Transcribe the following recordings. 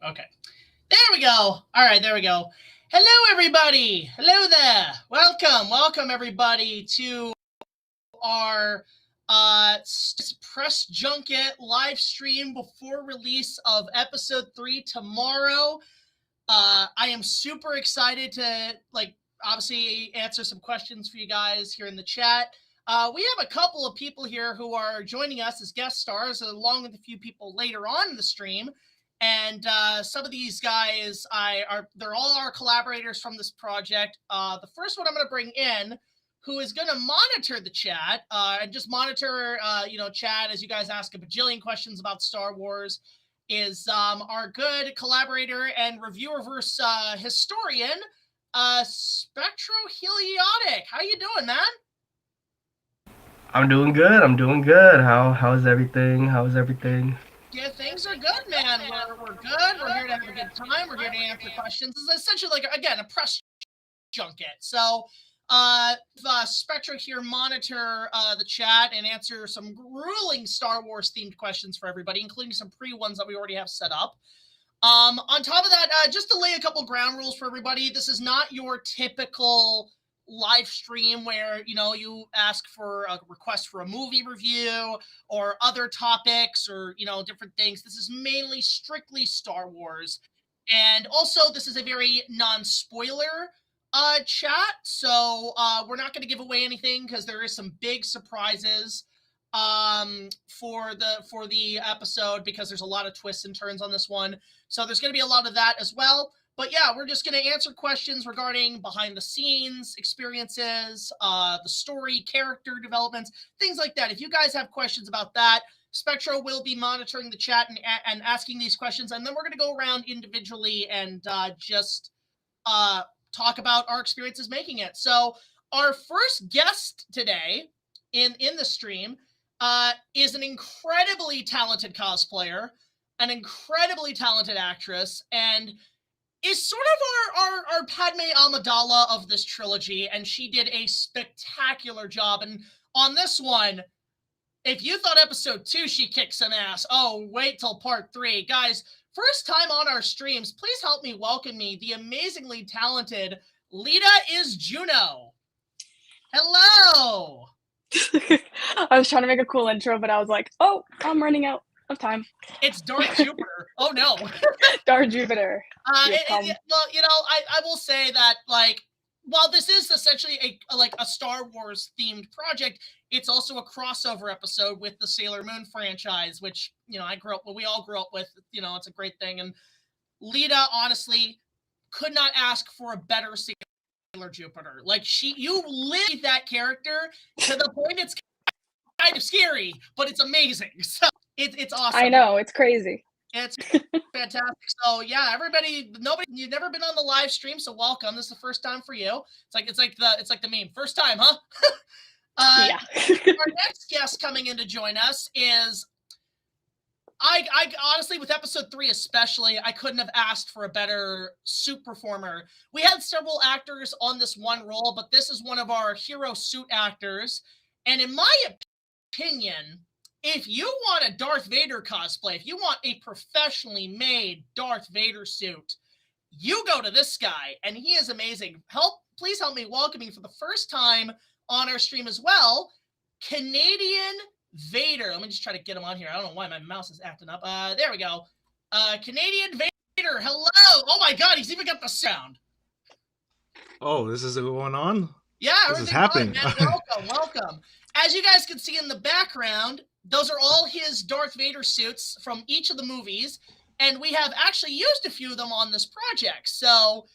Okay. There we go. All right, there we go. Hello, everybody. Hello there. Welcome, everybody, to our press junket live stream before release of episode 3 tomorrow. I am super excited to, obviously answer some questions for you guys here in the chat. We have a couple of people here who are joining us as guest stars, along with a few people later on in the stream. And some of these guys, they're all our collaborators from this project. The first one I'm going to bring in, who is going to monitor the chat and just monitor, chat as you guys ask a bajillion questions about Star Wars, is our good collaborator and reviewer-verse historian, SPECTRO HELIOTIC. How you doing, man? I'm doing good. How's everything? Yeah, things are good, man. We're good. We're here to have a good time. We're here to answer questions. This is essentially, again, a press junket. So, SPECTRO here monitor the chat and answer some grueling Star Wars themed questions for everybody, including some pre-ones that we already have set up. On top of that, just to lay a couple ground rules for everybody, this is not your typical live stream where, you ask for a request for a movie review or other topics or, different things. This is mainly strictly Star Wars. And also, this is a very non-spoiler chat, so we're not going to give away anything because there is some big surprises for the episode, because there's a lot of twists and turns on this one. So there's going to be a lot of that as well. But yeah, we're just going to answer questions regarding behind the scenes experiences, the story, character developments, things like that. If you guys have questions about that, SPECTRO will be monitoring the chat and asking these questions. And then we're going to go around individually and just talk about our experiences making it. So our first guest today in the stream is an incredibly talented cosplayer, an incredibly talented actress, and is sort of our Padme Amidala of this trilogy, and she did a spectacular job. And on this one, if you thought episode 2 she kicked some ass, oh, wait till part 3. Guys, first time on our streams, please help me welcome the amazingly talented LITTAISJUNO. Hello! I was trying to make a cool intro, but I was like, oh, I'm running out of time. It's Darth Jupiter. Oh, no. Darth Jupiter. Well, I will say that, while this is essentially a Star Wars themed project, it's also a crossover episode with the Sailor Moon franchise, which, we all grew up with. It's a great thing. And Lita, honestly, could not ask for a better Sailor Jupiter. You live that character to the point it's kind of scary, but it's amazing. So it's awesome. I know, it's crazy. It's fantastic. So yeah, everybody, you've never been on the live stream, so welcome. This is the first time for you. It's like the meme. First time, huh? Yeah. Our next guest coming in to join us is, I honestly, with episode 3 especially, I couldn't have asked for a better suit performer. We had several actors on this one role, but this is one of our hero suit actors. And in my opinion, if you want a Darth Vader cosplay, if you want a professionally made Darth Vader suit, you go to this guy, and he is amazing. Please help me welcoming for the first time on our stream as well, Canadian Vader. Let me just try to get him on here. I don't know why my mouse is acting up. There we go. Canadian Vader, hello. Oh my God, he's even got the sound. Oh, this is going on? Yeah, this is happening. Welcome. As you guys can see in the background, those are all his Darth Vader suits from each of the movies, and we have actually used a few of them on this project. So,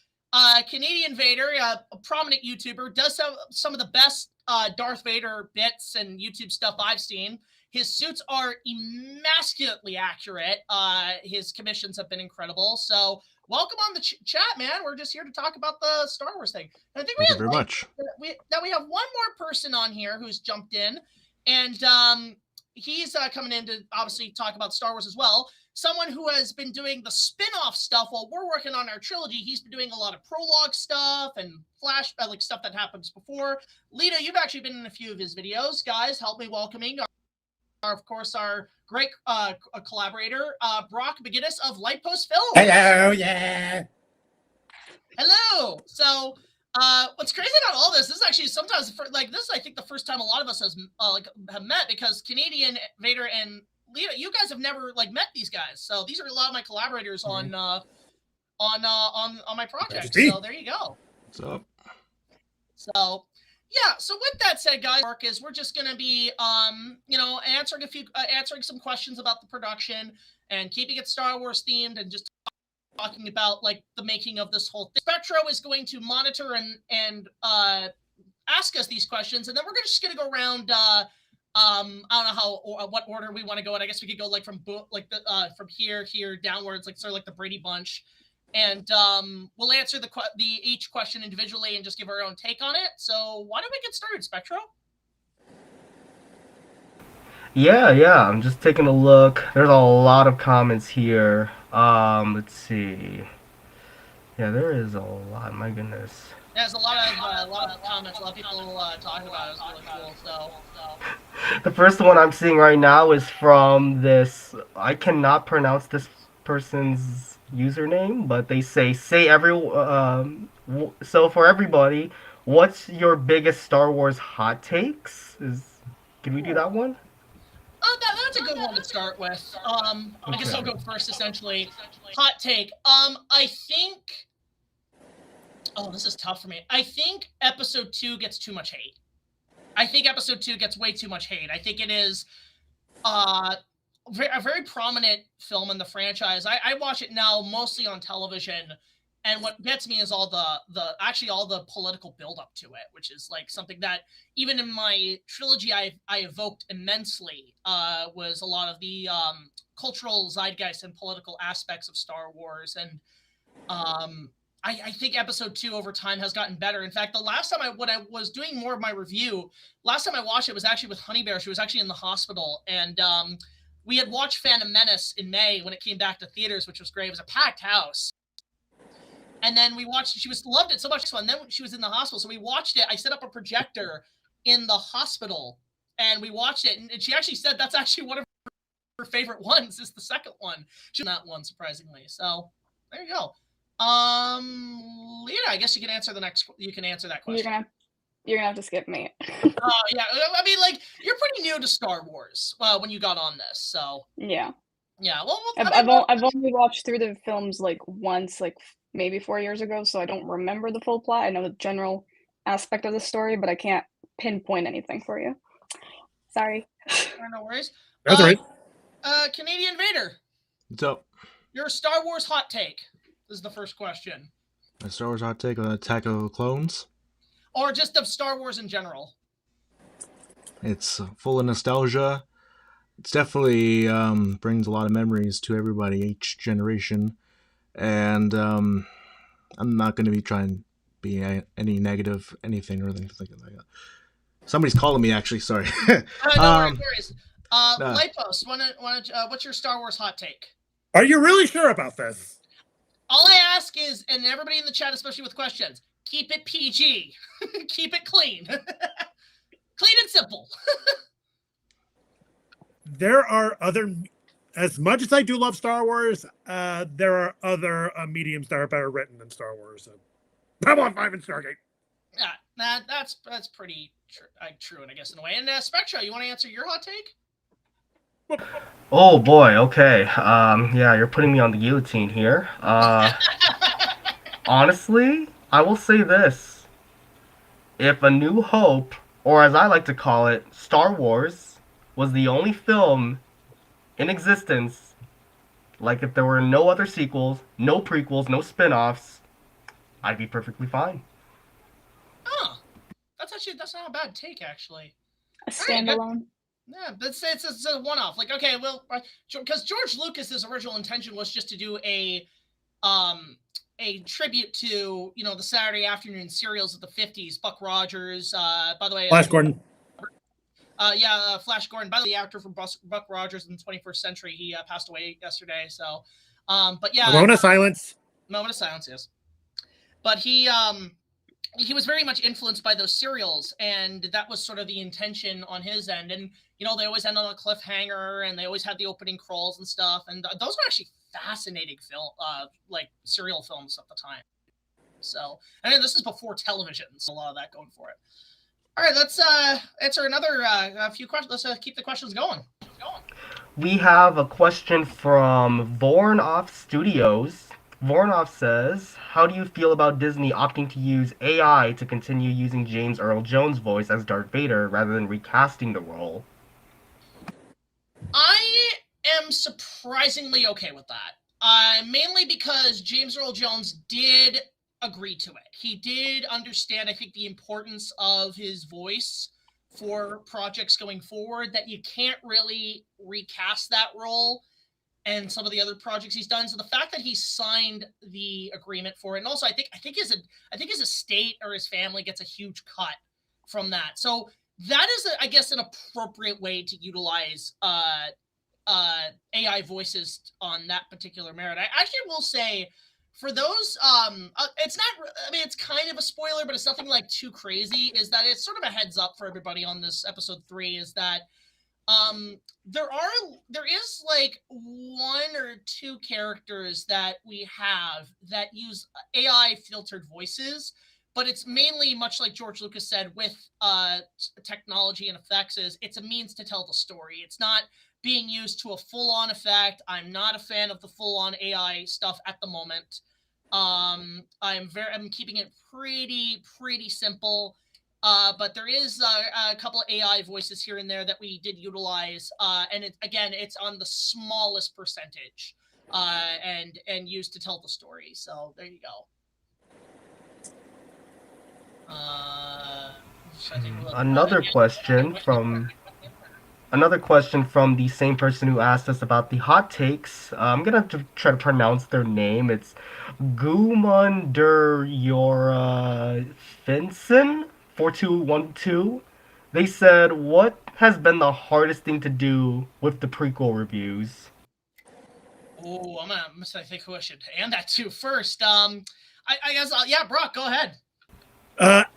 Canadian Vader, a prominent YouTuber, does have some of the best Darth Vader bits and YouTube stuff I've seen. His suits are immaculately accurate. His commissions have been incredible. So, welcome on the chat, man. We're just here to talk about the Star Wars thing. And I think Thank you very much. We have one more person on here who's jumped in, and he's coming in to obviously talk about Star Wars as well. Someone who has been doing the spin-off stuff while we're working on our trilogy. He's been doing a lot of prologue stuff and flash, stuff that happens before. Lita, you've actually been in a few of his videos. Guys, help me welcoming of course, our great collaborator, Brock McGinnis of LIGHTPOST Film. Hello, yeah. Hello. So, what's crazy about all this is actually sometimes like this is I think the first time a lot of us have met, because Canadian, Vader, and Lita, you guys have never like met these guys. So these are a lot of my collaborators on my project. So there you go. What's up? So yeah, so with that said, guys, is we're just gonna be answering some questions about the production and keeping it Star Wars themed, and just talking about like the making of this whole thing. Spectro is going to monitor and ask us these questions, and then we're just gonna go around. I don't know what order we want to go in. I guess we could go like from here downwards, like sort of like the Brady Bunch. And we'll answer each question individually and just give our own take on it. So why don't we get started, Spectro? Yeah. I'm just taking a look. There's a lot of comments here. Let's see. Yeah, there is a lot. My goodness. Yeah, there's a lot of comments. A lot of people talking about it. It's really cool. So. The first one I'm seeing right now is from this. I cannot pronounce this person's username, but they say so for everybody, what's your biggest Star Wars hot takes? Can we do that one? That's a good one to start with. I guess I'll go first, essentially. Hot take. I think... Oh, this is tough for me. I think Episode 2 gets too much hate. I think Episode 2 gets way too much hate. I think it is a very prominent film in the franchise. I watch it now mostly on television, and what gets me is all the political buildup to it, which is like something that even in my trilogy I evoked immensely. Was a lot of the cultural zeitgeist and political aspects of Star Wars, and I think Episode 2 over time has gotten better. In fact, the last time when I was doing more of my review, last time I watched it was actually with Honey Bear. She was actually in the hospital, and we had watched Phantom Menace in May when it came back to theaters, which was great. It was a packed house. And then we watched it. She loved it so much. And then she was in the hospital. So we watched it. I set up a projector in the hospital, and we watched it. And she actually said that's actually one of her favorite ones, is the second one. She's not one, surprisingly. So there you go. Lita, I guess you can answer that question. You're gonna have to skip me. Oh, yeah. I mean, like, you're pretty new to Star Wars when you got on this, so. Yeah. Yeah, well, I've only watched through the films like once, like maybe 4 years ago, so I don't remember the full plot. I know the general aspect of the story, but I can't pinpoint anything for you. Sorry. No worries. That's all right. Canadian Vader. What's up? Your Star Wars hot take. This is the first question. My Star Wars hot take on Attack of the Clones. Or just of Star Wars in general. It's full of nostalgia. It's definitely brings a lot of memories to everybody, each generation. And I'm not going to be trying to be any negative anything or anything like that. Somebody's calling me, actually. Sorry. No worries. Lightpost, what's your Star Wars hot take? Are you really sure about this? All I ask is, and everybody in the chat, especially with questions, keep it PG. Keep it clean. Clean and simple. There are other, as much as I do love Star Wars, there are other mediums that are better written than Star Wars. Babylon 5 and Stargate. Yeah, that's pretty true, and I guess in a way. And Spectro, you want to answer your hot take? Oh boy, okay. Yeah, you're putting me on the guillotine here. Honestly, I will say this. If A New Hope, or as I like to call it, Star Wars, was the only film in existence, like if there were no other sequels, no prequels, no spin-offs, I'd be perfectly fine. Oh, that's not a bad take, actually. A standalone. Yeah, but it's a one-off. Like, okay, well, because George Lucas's original intention was just to do a tribute to, the Saturday afternoon serials of the 50s. Buck Rogers, by the way. Flash Gordon. Flash Gordon. By the way, the actor from Buck Rogers in the 21st century, he passed away yesterday. So, but yeah. Moment of silence. Moment of silence, yes. But he, he was very much influenced by those serials, and that was sort of the intention on his end. And you know, they always end on a cliffhanger, and they always had the opening crawls and stuff. And those were actually fascinating film, like serial films at the time. So, I mean, this is before television, so a lot of that going for it. All right, let's answer another few questions. Let's keep the questions going. We have a question from Vornoff Studios. Vornoff says, how do you feel about Disney opting to use AI to continue using James Earl Jones' voice as Darth Vader rather than recasting the role? I am surprisingly okay with that. Mainly because James Earl Jones did agree to it. He did understand, I think, the importance of his voice for projects going forward, that you can't really recast that role and some of the other projects he's done. So the fact that he signed the agreement for it, and also I think his estate or his family gets a huge cut from that. So that is, I guess, an appropriate way to utilize AI voices on that particular merit. I actually will say, for those, it's not, I mean, it's kind of a spoiler, but it's nothing like too crazy, is that it's sort of a heads up for everybody on this episode 3, is that there is like 1 or 2 characters that we have that use AI filtered voices, but it's mainly, much like George Lucas said, with technology and effects, it's a means to tell the story. It's not being used to a full-on effect. I'm not a fan of the full-on AI stuff at the moment. I'm keeping it pretty simple. But there is a couple of AI voices here and there that we did utilize, and it's on the smallest percentage, and used to tell the story. So there you go. Another question from the same person who asked us about the hot takes. I'm gonna try to pronounce their name. It's Gumundur Finson 4212. They said, what has been the hardest thing to do with the prequel reviews? Oh, I think who I should hand that to first. I guess, yeah, Brock, go ahead.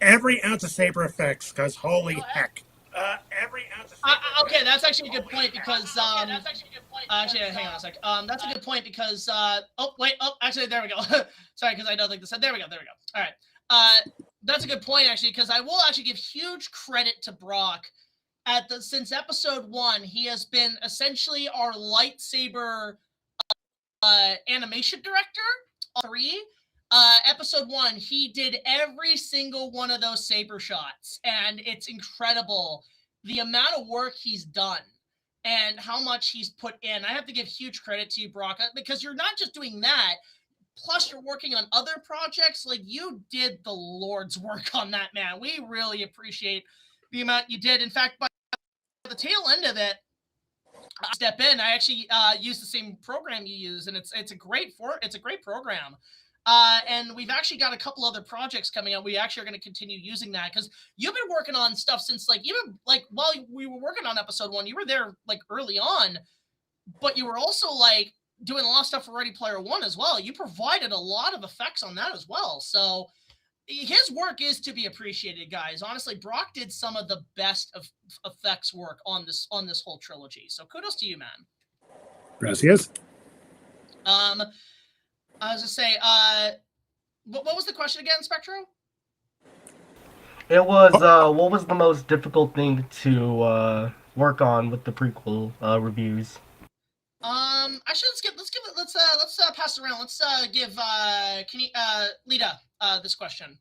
Every ounce of saber effects, because holy heck. Every ounce of okay, that's actually a good point, because actually, hang on a sec. That's a good point, because actually, there we go. Sorry, because I don't think this said. There we go. All right. That's a good point, actually, because I will actually give huge credit to Brock. Since episode 1, he has been essentially our lightsaber animation director. 3. Episode 1, he did every single one of those saber shots, and it's incredible the amount of work he's done and how much he's put in. I have to give huge credit to you, Brock, because you're not just doing that, plus you're working on other projects. Like, you did the Lord's work on that, man. We really appreciate the amount you did. In fact, by the tail end of it, step in, I actually use the same program you use, and it's a great program. And we've actually got a couple other projects coming up. We actually are going to continue using that, because you've been working on stuff since even while we were working on episode 1, you were there early on, but you were also doing a lot of stuff for Ready Player One as well. You provided a lot of effects on that as well. So his work is to be appreciated, guys. Honestly, Brock did some of the best of effects work on this whole trilogy. So kudos to you, man. Gracias. I was gonna say, what was the question again, Spectro? It was, what was the most difficult thing to work on with the prequel reviews? Actually, let's pass it around. Let's give Lita this question.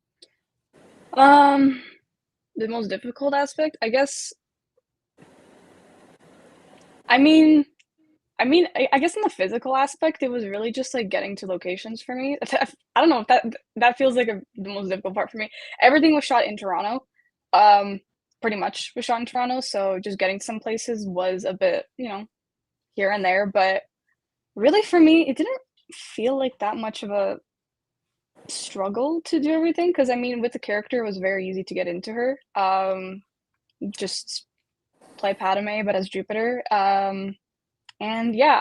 The most difficult aspect, I guess. I guess in the physical aspect, it was really just getting to locations for me. I don't know if that feels like the most difficult part for me. Everything was shot in Toronto. Pretty much was shot in Toronto, so just getting to some places was a bit, here and there. But really, for me, it didn't feel like that much of a struggle to do everything, because with the character, it was very easy to get into her. Just play Padme, but as Jupiter. And yeah,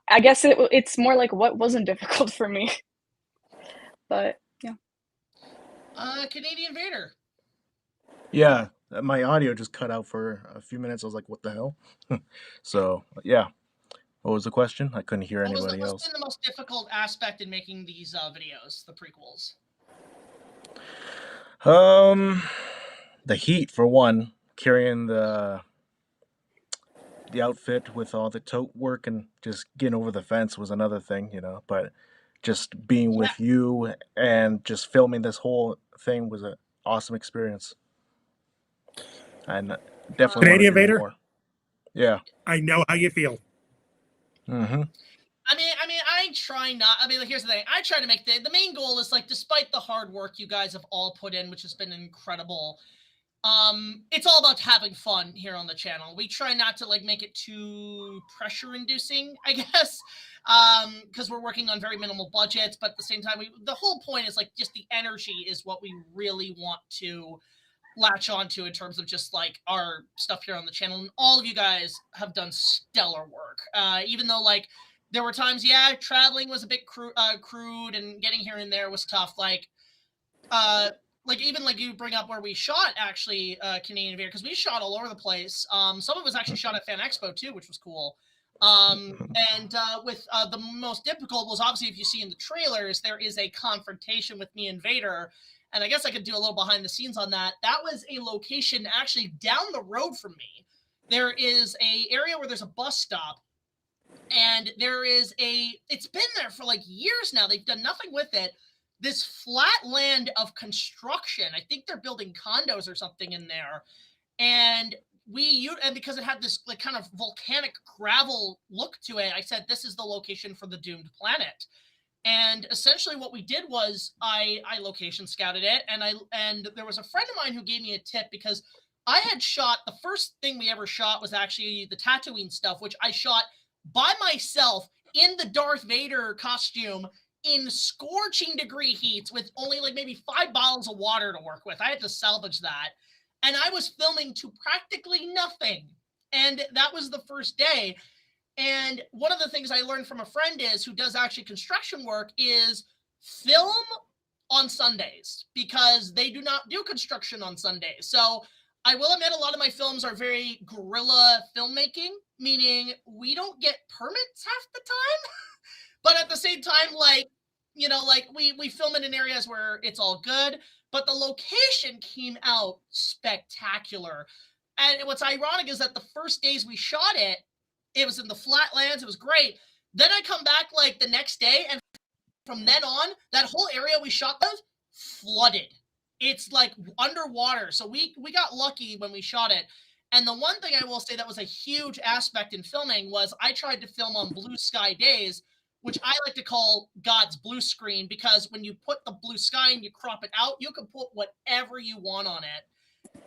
I guess it's more like what wasn't difficult for me. But yeah. Canadian Vader. Yeah, my audio just cut out for a few minutes. I was like, what the hell? So, yeah. What was the question? I couldn't hear anybody What's else. been the most difficult aspect in making these videos, the prequels? The heat for one, carrying the outfit with all the tote work and just getting over the fence was another thing, you know. But just being Yeah. with you and just filming this whole thing was an awesome experience. And definitely Canadian want to do Vader? more. Yeah. I know how you feel. Mm-hmm. I mean, I try not. I mean, here's the thing. I try to make the main goal is like, despite the hard work you guys have all put in, which has been incredible. It's all about having fun here on the channel. We try not to like make it too pressure inducing, I guess. Because we're working on very minimal budgets, but at the same time, the whole point is like just the energy is what we really want to latch onto in terms of just like our stuff here on the channel. And all of you guys have done stellar work. Even though like there were times, yeah, traveling was a bit crude and getting here and there was tough. Like even like you bring up where we shot actually Canadian Vader, because we shot all over the place. Some of it was actually shot at Fan Expo too, which was cool. And with the most difficult was obviously, if you see in the trailers, there is a confrontation with me and Vader. And I guess I could do a little behind the scenes on that. That was a location actually down the road from me. There is a area where there's a bus stop, and there is it's been there for like years now. They've done nothing with it. This flat land of construction. I think they're building condos or something in there. And because it had this like kind of volcanic gravel look to it, I said, this is the location for the doomed planet. And essentially what we did was I location scouted it, and there was a friend of mine who gave me a tip, because I had shot, the first thing we ever shot was actually the Tatooine stuff, which I shot by myself in the Darth Vader costume in scorching degree heats with only like maybe 5 bottles of water to work with. I had to salvage that. And I was filming to practically nothing. And that was the first day. And one of the things I learned from a friend who does actually construction work is film on Sundays, because they do not do construction on Sundays. So I will admit a lot of my films are very guerrilla filmmaking, meaning we don't get permits half the time. But at the same time, like, you know, like we film it in areas where it's all good, but the location came out spectacular. And what's ironic is that the first days we shot it, it was in the flatlands. It was great. Then I come back like the next day, and from then on, that whole area we shot with flooded. It's like underwater. So we got lucky when we shot it. And the one thing I will say that was a huge aspect in filming was I tried to film on blue sky days, which I like to call God's blue screen, because when you put the blue sky and you crop it out, you can put whatever you want on it.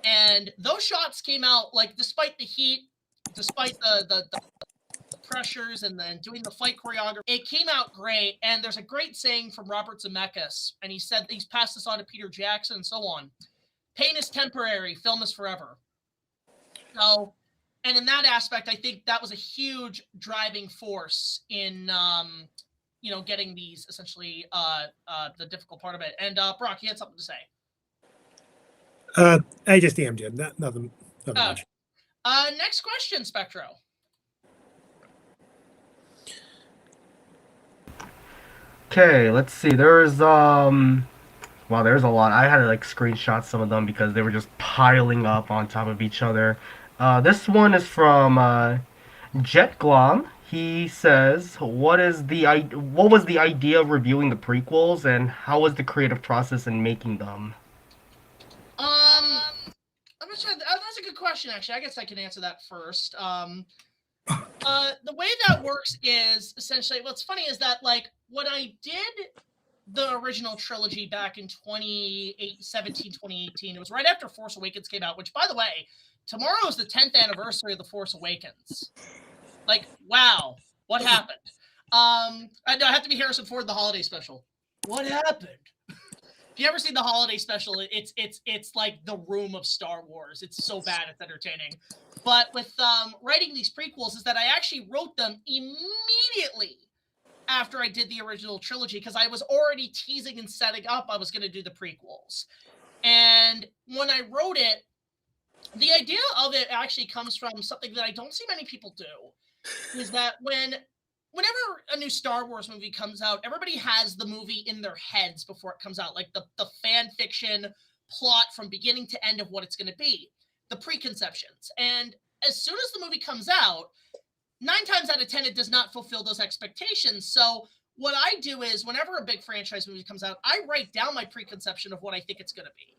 And those shots came out, like, despite the heat, despite the pressures, and then doing the fight choreography, it came out great. And there's a great saying from Robert Zemeckis, and he said he's passed this on to Peter Jackson and so on. Pain is temporary, film is forever. So, and in that aspect, I think that was a huge driving force in, you know, getting these essentially the difficult part of it. And Brock, you had something to say. I just DM'd you. Nothing much. Next question, Spectro. Okay, let's see. There's wow, there's a lot. I had to like screenshot some of them because they were just piling up on top of each other. This one is from Jet Glom. He says, what was the idea of reviewing the prequels, and how was the creative process in making them? I'm not sure. That's a good question, actually. I guess I can answer that first. The way that works is essentially, what's funny is that, like, when I did the original trilogy back in 2018, it was right after Force Awakens came out, which, by the way, tomorrow is the 10th anniversary of The Force Awakens. Like, wow, what happened? I have to be Harrison Ford, the holiday special. What happened? If you ever seen the holiday special, it's like the room of Star Wars. It's so bad, it's entertaining. But with writing these prequels is that I actually wrote them immediately after I did the original trilogy, because I was already teasing and setting up I was going to do the prequels. And when I wrote it, the idea of it actually comes from something that I don't see many people do, is that whenever a new Star Wars movie comes out, everybody has the movie in their heads before it comes out, like the fan fiction plot from beginning to end of what it's going to be, the preconceptions. And as soon as the movie comes out, 9 times out of 10, it does not fulfill those expectations. So what I do is whenever a big franchise movie comes out, I write down my preconception of what I think it's going to be.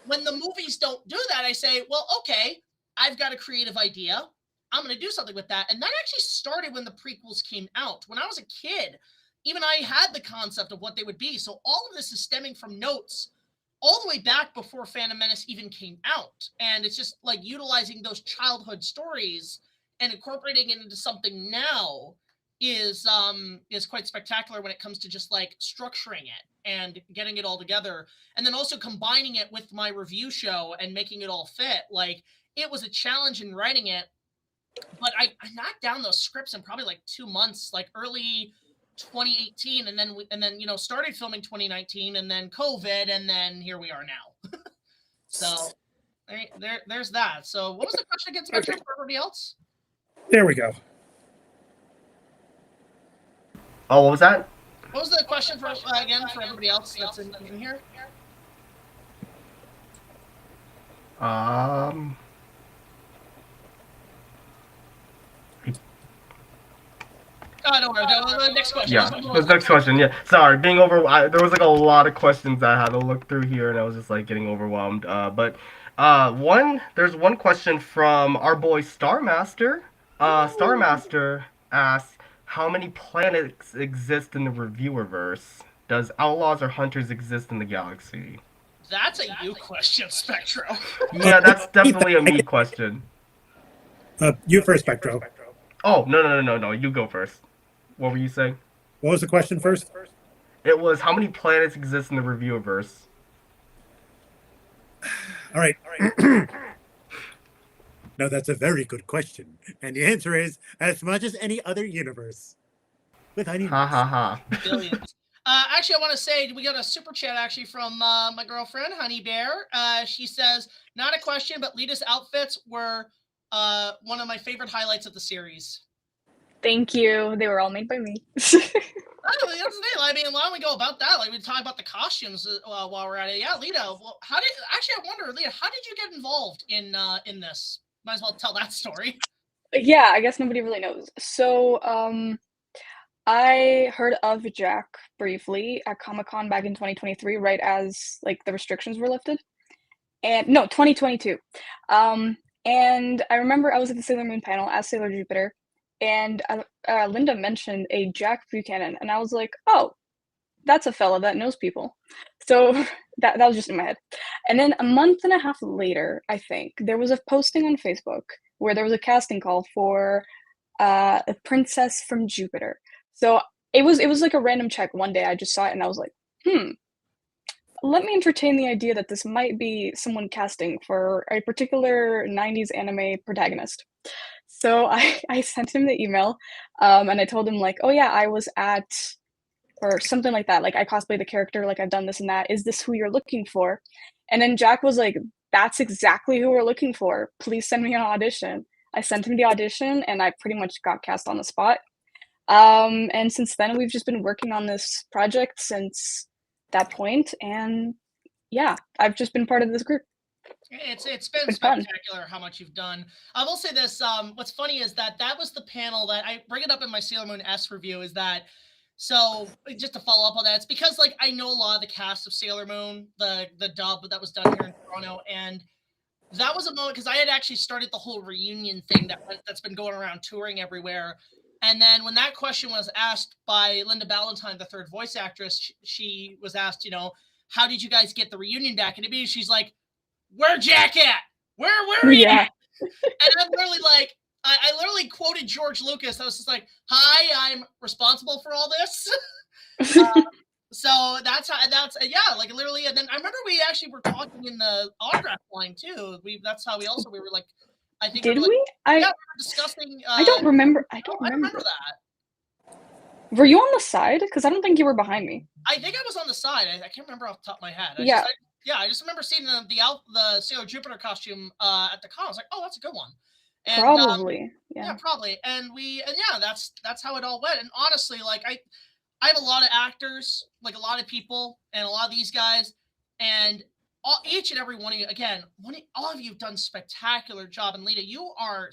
When the movies don't do that, I say, well, okay, I've got a creative idea. I'm going to do something with that. And that actually started when the prequels came out. When I was a kid, even I had the concept of what they would be. So all of this is stemming from notes all the way back before Phantom Menace even came out. And it's just like utilizing those childhood stories and incorporating it into something now is quite spectacular when it comes to just like structuring it and getting it all together, and then also combining it with my review show and making it all fit. Like, it was a challenge in writing it, but I knocked down those scripts in probably like 2 months, like early 2018, and then you know, started filming 2019, and then COVID, and then here we are now. So there's that. So what was the question against Spectro for everybody else? There we go. Oh, what was that? What was the question for again for everybody else that's in here? Oh, don't worry. The next question. Yeah, the next question. Yeah, sorry, being there was like a lot of questions that I had to look through here, and I was just like getting overwhelmed. There's one question from our boy Starmaster. Starmaster asks, how many planets exist in the Reviewerverse? Does Outlaws or Hunters exist in the galaxy? That's a you question, Spectro. Yeah, that's definitely a me question. You first, Spectro. Oh, no. You go first. What were you saying? What was the question first? It was, how many planets exist in the Reviewerverse? All right. No, that's a very good question. And the answer is, as much as any other universe. With honey. Ha ha ha. Billions. Actually, I want to say we got a super chat actually from my girlfriend, Honey Bear. She says, not a question, but Lita's outfits were one of my favorite highlights of the series. Thank you. They were all made by me. I mean, why don't we go about that? Like, we talk about the costumes while we're at it. Yeah, Lita. Well, I wonder, Lita, how did you get involved in this? Might as well tell that story. Yeah, I guess nobody really knows. So, I heard of Jack briefly at Comic-Con back in 2023, right as like the restrictions were lifted. And no, 2022. And I remember I was at the Sailor Moon panel as Sailor Jupiter, and Linda mentioned a Jack Buchanan, and I was like, oh, that's a fella that knows people. So that was just in my head. And then a month and a half later, I think, there was a posting on Facebook where there was a casting call for a princess from Jupiter. So it was like a random check. One day I just saw it and I was like, let me entertain the idea that this might be someone casting for a particular 90s anime protagonist. So I sent him the email, and I told him like, oh yeah, I was at, or something like that. Like, I cosplayed the character, like I've done this and that. Is this who you're looking for? And then Jack was like, that's exactly who we're looking for. Please send me an audition. I sent him the audition and I pretty much got cast on the spot. And since then we've just been working on this project since that point. And yeah, I've just been part of this group. It's been spectacular how much you've done. I will say this, what's funny is that was the panel that I bring it up in my Sailor Moon S review, is that, so just to follow up on that, it's because like I know a lot of the cast of Sailor Moon, the dub that was done here in Toronto, and that was a moment because I had actually started the whole reunion thing that's been going around touring everywhere. And then when that question was asked by Linda Ballantyne, the third voice actress, she was asked, you know, how did you guys get the reunion back? And immediately she's like, where Jack at? Where are you at? And I'm literally like, I literally quoted George Lucas. I was just like, hi, I'm responsible for all this. So that's yeah, like literally. And then I remember we actually were talking in the autograph line too. That's how we were like, I think did we? Like, we were discussing. I don't remember. I don't remember remember that. Were you on the side? Because I don't think you were behind me. I think I was on the side. I can't remember off the top of my head. Yeah. I just remember seeing the Sailor Jupiter costume at the con. I was like, oh, that's a good one. And, Probably. Yeah, probably. And yeah, that's how it all went. And honestly, like I have a lot of actors, like a lot of people, and a lot of these guys, and each and every one of you, again, all of you have done a spectacular job. And Lita, you are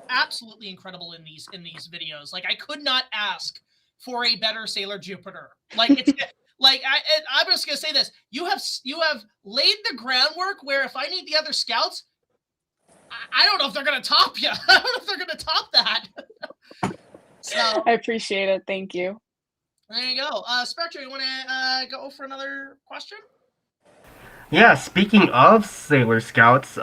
absolutely incredible in these videos. Like I could not ask for a better Sailor Jupiter. Like it's like I'm just gonna say this: you have laid the groundwork where if I need the other scouts, I don't know if they're gonna top you. I don't know if they're gonna top that. So I appreciate it. Thank you. There you go. Spectro, you want to go for another question? Yeah, speaking of Sailor Scouts,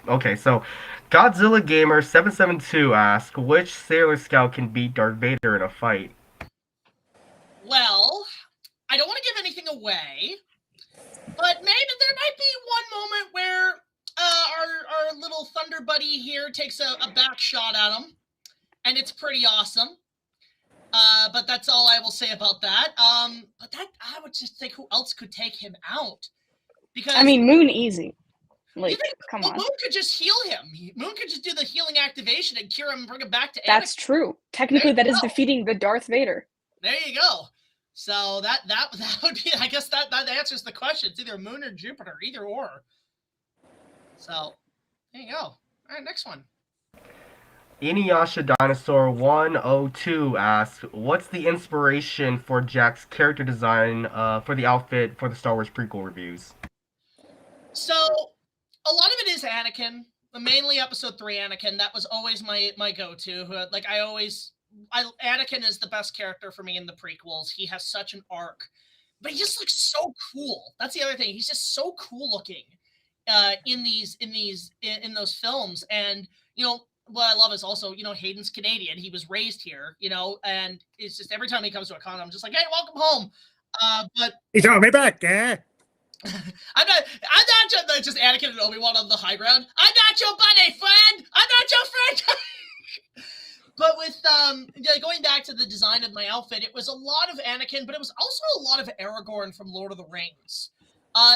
okay, so Godzilla Gamer 772 asks, which Sailor Scout can beat Darth Vader in a fight? Well, I don't want to give anything away, but maybe there might be one moment where our little Thunder Buddy here takes a back shot at him, and it's pretty awesome. But that's all I will say about that. But that I would just think who else could take him out? Because I mean, Moon easy. Like, come on. Moon could just heal him. Moon could just do the healing activation and cure him and bring him back to Anakin. That's true. Technically, that is defeating the Darth Vader. There you go. So that would be, I guess that answers the question. It's either Moon or Jupiter, either or. So there you go. All right, next one. Inuyasha Dinosaur 102 asks, what's the inspiration for Jack's character design for the outfit for the Star Wars prequel reviews? So a lot of it is Anakin, mainly Episode 3 Anakin. That was always my go-to. Like Anakin is the best character for me in the prequels. He has such an arc, but he just looks so cool. That's the other thing. He's just so cool looking in those films. And what I love is also, Hayden's Canadian. He was raised here, and it's just every time he comes to a con, I'm just like, hey, welcome home. But he's on me back, eh? I'm not just Anakin and Obi-Wan on the high ground. I'm not your buddy, friend. I'm not your friend. But with going back to the design of my outfit, it was a lot of Anakin, but it was also a lot of Aragorn from Lord of the Rings.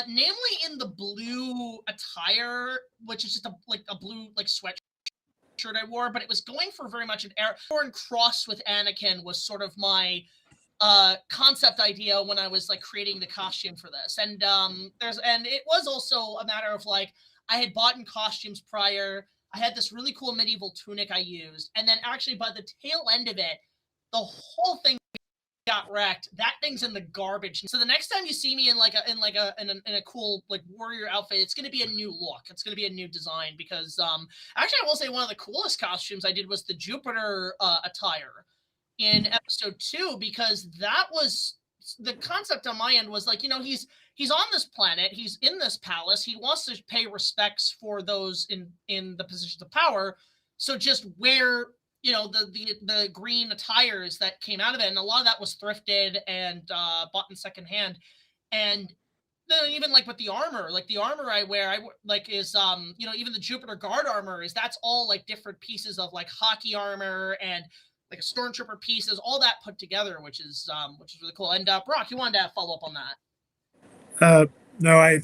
Namely in the blue attire, which is just a blue sweatshirt I wore, but it was going for very much an Aragorn cross with Anakin was sort of my concept idea when I was creating the costume for this. And it was also a matter of I had bought in costumes prior. I had this really cool medieval tunic I used, and then actually by the tail end of it, the whole thing got wrecked. That thing's in the garbage. So the next time you see me in a cool warrior outfit, it's going to be a new look. It's going to be a new design because actually I will say one of the coolest costumes I did was the Jupiter attire in Episode 2, because that was the concept on my end was he's on this planet, he's in this palace, he wants to pay respects for those in the positions of power, so just wear the green attires that came out of it, and a lot of that was thrifted and bought in secondhand. And then even with the armor, the armor I wear, is even the Jupiter Guard armor that's all different pieces of hockey armor and a stormtrooper pieces, all that put together, which is really cool. And Brock, you wanted to follow up on that? No, I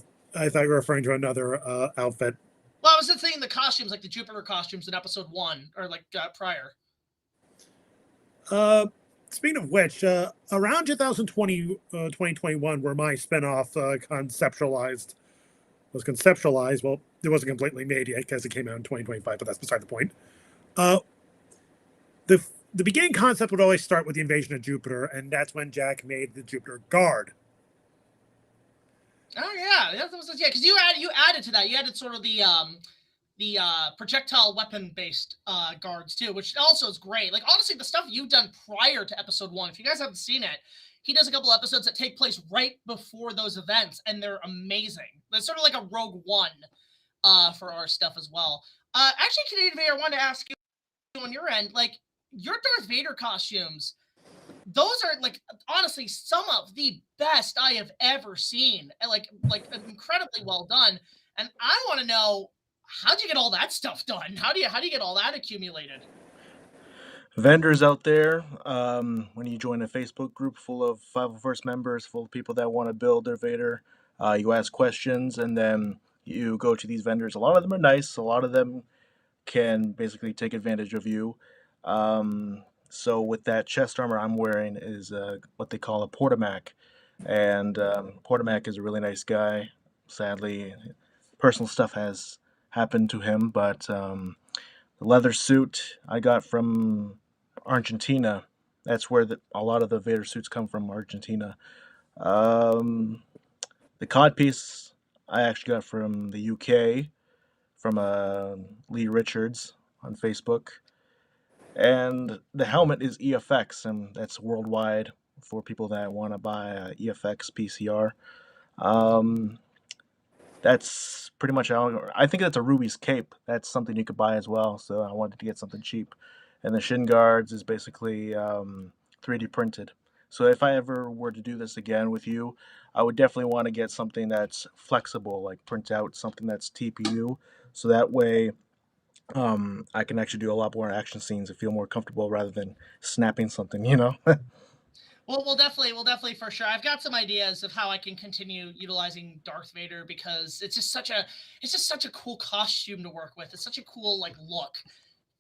thought you were referring to another outfit. Well, I was saying the costumes, the Jupiter costumes in Episode 1, or prior. Speaking of which, around 2020, 2021, where my spinoff was conceptualized. Well, it wasn't completely made yet because it came out in 2025, but that's beside the point. The beginning concept would always start with the invasion of Jupiter, and that's when Jack made the Jupiter Guard. Oh yeah, because you added to that. You added sort of the projectile weapon based guards too, which also is great. Honestly, the stuff you've done prior to Episode 1, if you guys haven't seen it, he does a couple episodes that take place right before those events, and they're amazing. It's sort of like a Rogue One for our stuff as well. Actually, Canadian Vader, I wanted to ask you on your end, your Darth Vader costumes, those are honestly some of the best I have ever seen. Incredibly well done. And I want to know, how'd you get all that stuff done? How do you get all that accumulated? vendors out there, when you join a Facebook group full of 501st members, full of people that want to build their Vader, you ask questions and then you go to these vendors. A lot of them are nice. A lot of them can basically take advantage of you. So with that chest armor I'm wearing is what they call a Portamac. And Portamac is a really nice guy. Sadly, personal stuff has happened to him, but the leather suit I got from Argentina. That's where a lot of the Vader suits come from, Argentina. Um, the codpiece I actually got from the UK, from Lee Richards on Facebook. And the helmet is EFX, and that's worldwide for people that want to buy a EFX PCR. Um, that's pretty much all. I think that's a Ruby's cape. That's something you could buy as well, so I wanted to get something cheap. And the shin guards is basically 3D printed. So if I ever were to do this again with you, I would definitely want to get something that's flexible, like print out something that's TPU, so that way I can actually do a lot more action scenes and feel more comfortable rather than snapping something, you know? Well, we'll definitely for sure. I've got some ideas of how I can continue utilizing Darth Vader because it's just such a cool costume to work with. It's such a cool like look,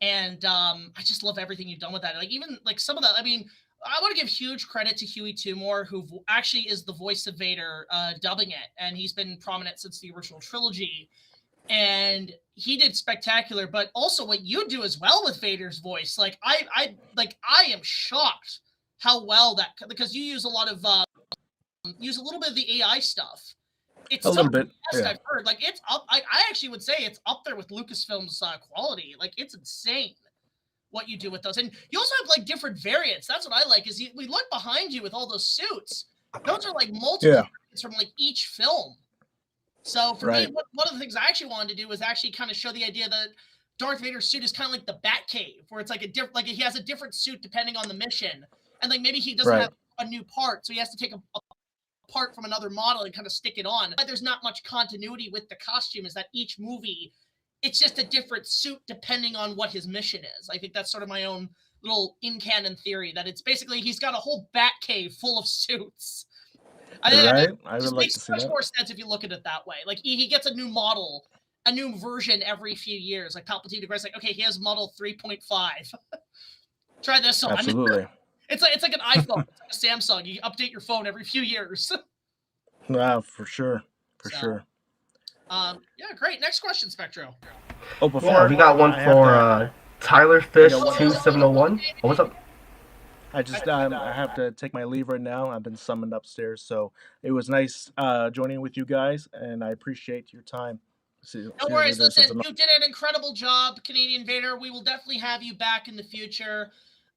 and I just love everything you've done with that. Like even like some of the, I mean, I want to give huge credit to Huey TOONMORE, who actually is the voice of Vader, dubbing it, and he's been prominent since the original trilogy. And he did spectacular, but also what you do as well with Vader's voice. Like I am shocked how well that, because you use a lot of use a little bit of the AI stuff. It's A little bit, best yeah. I've heard. Like it's up. I actually would say it's up there with Lucasfilm's quality. Like it's insane what you do with those, and you also have like different variants. That's what I like. Is we look behind you with all those suits. Those are like multiple variants from like each film. So for me, one of the things I actually wanted to do was actually kind of show the idea that Darth Vader's suit is kind of like the Batcave, where it's like he has a different suit depending on the mission, and like maybe he doesn't have a new part, so he has to take a part from another model and kind of stick it on. But there's not much continuity with the costume. Is that each movie, it's just a different suit depending on what his mission is. I think that's sort of my own little in-canon theory, that it's basically he's got a whole Batcave full of suits. I would just like makes to see much that. more sense if you look at it that way. Like he gets a new model, a new version every few years. Like Palpatine the Great's like, okay, he has model 3.5. Try this on. Absolutely. It's like an iPhone. It's like a Samsung. You update your phone every few years. For sure. Sure. Yeah, great. Next question, Spectro. Oh, before we got one for Tyler Fish 2701. Oh, what's up? I have to take my leave right now. I've been summoned upstairs, so it was nice joining with you guys, and I appreciate your time. No worries. Listen, you did an incredible job, Canadian Vader. We will definitely have you back in the future.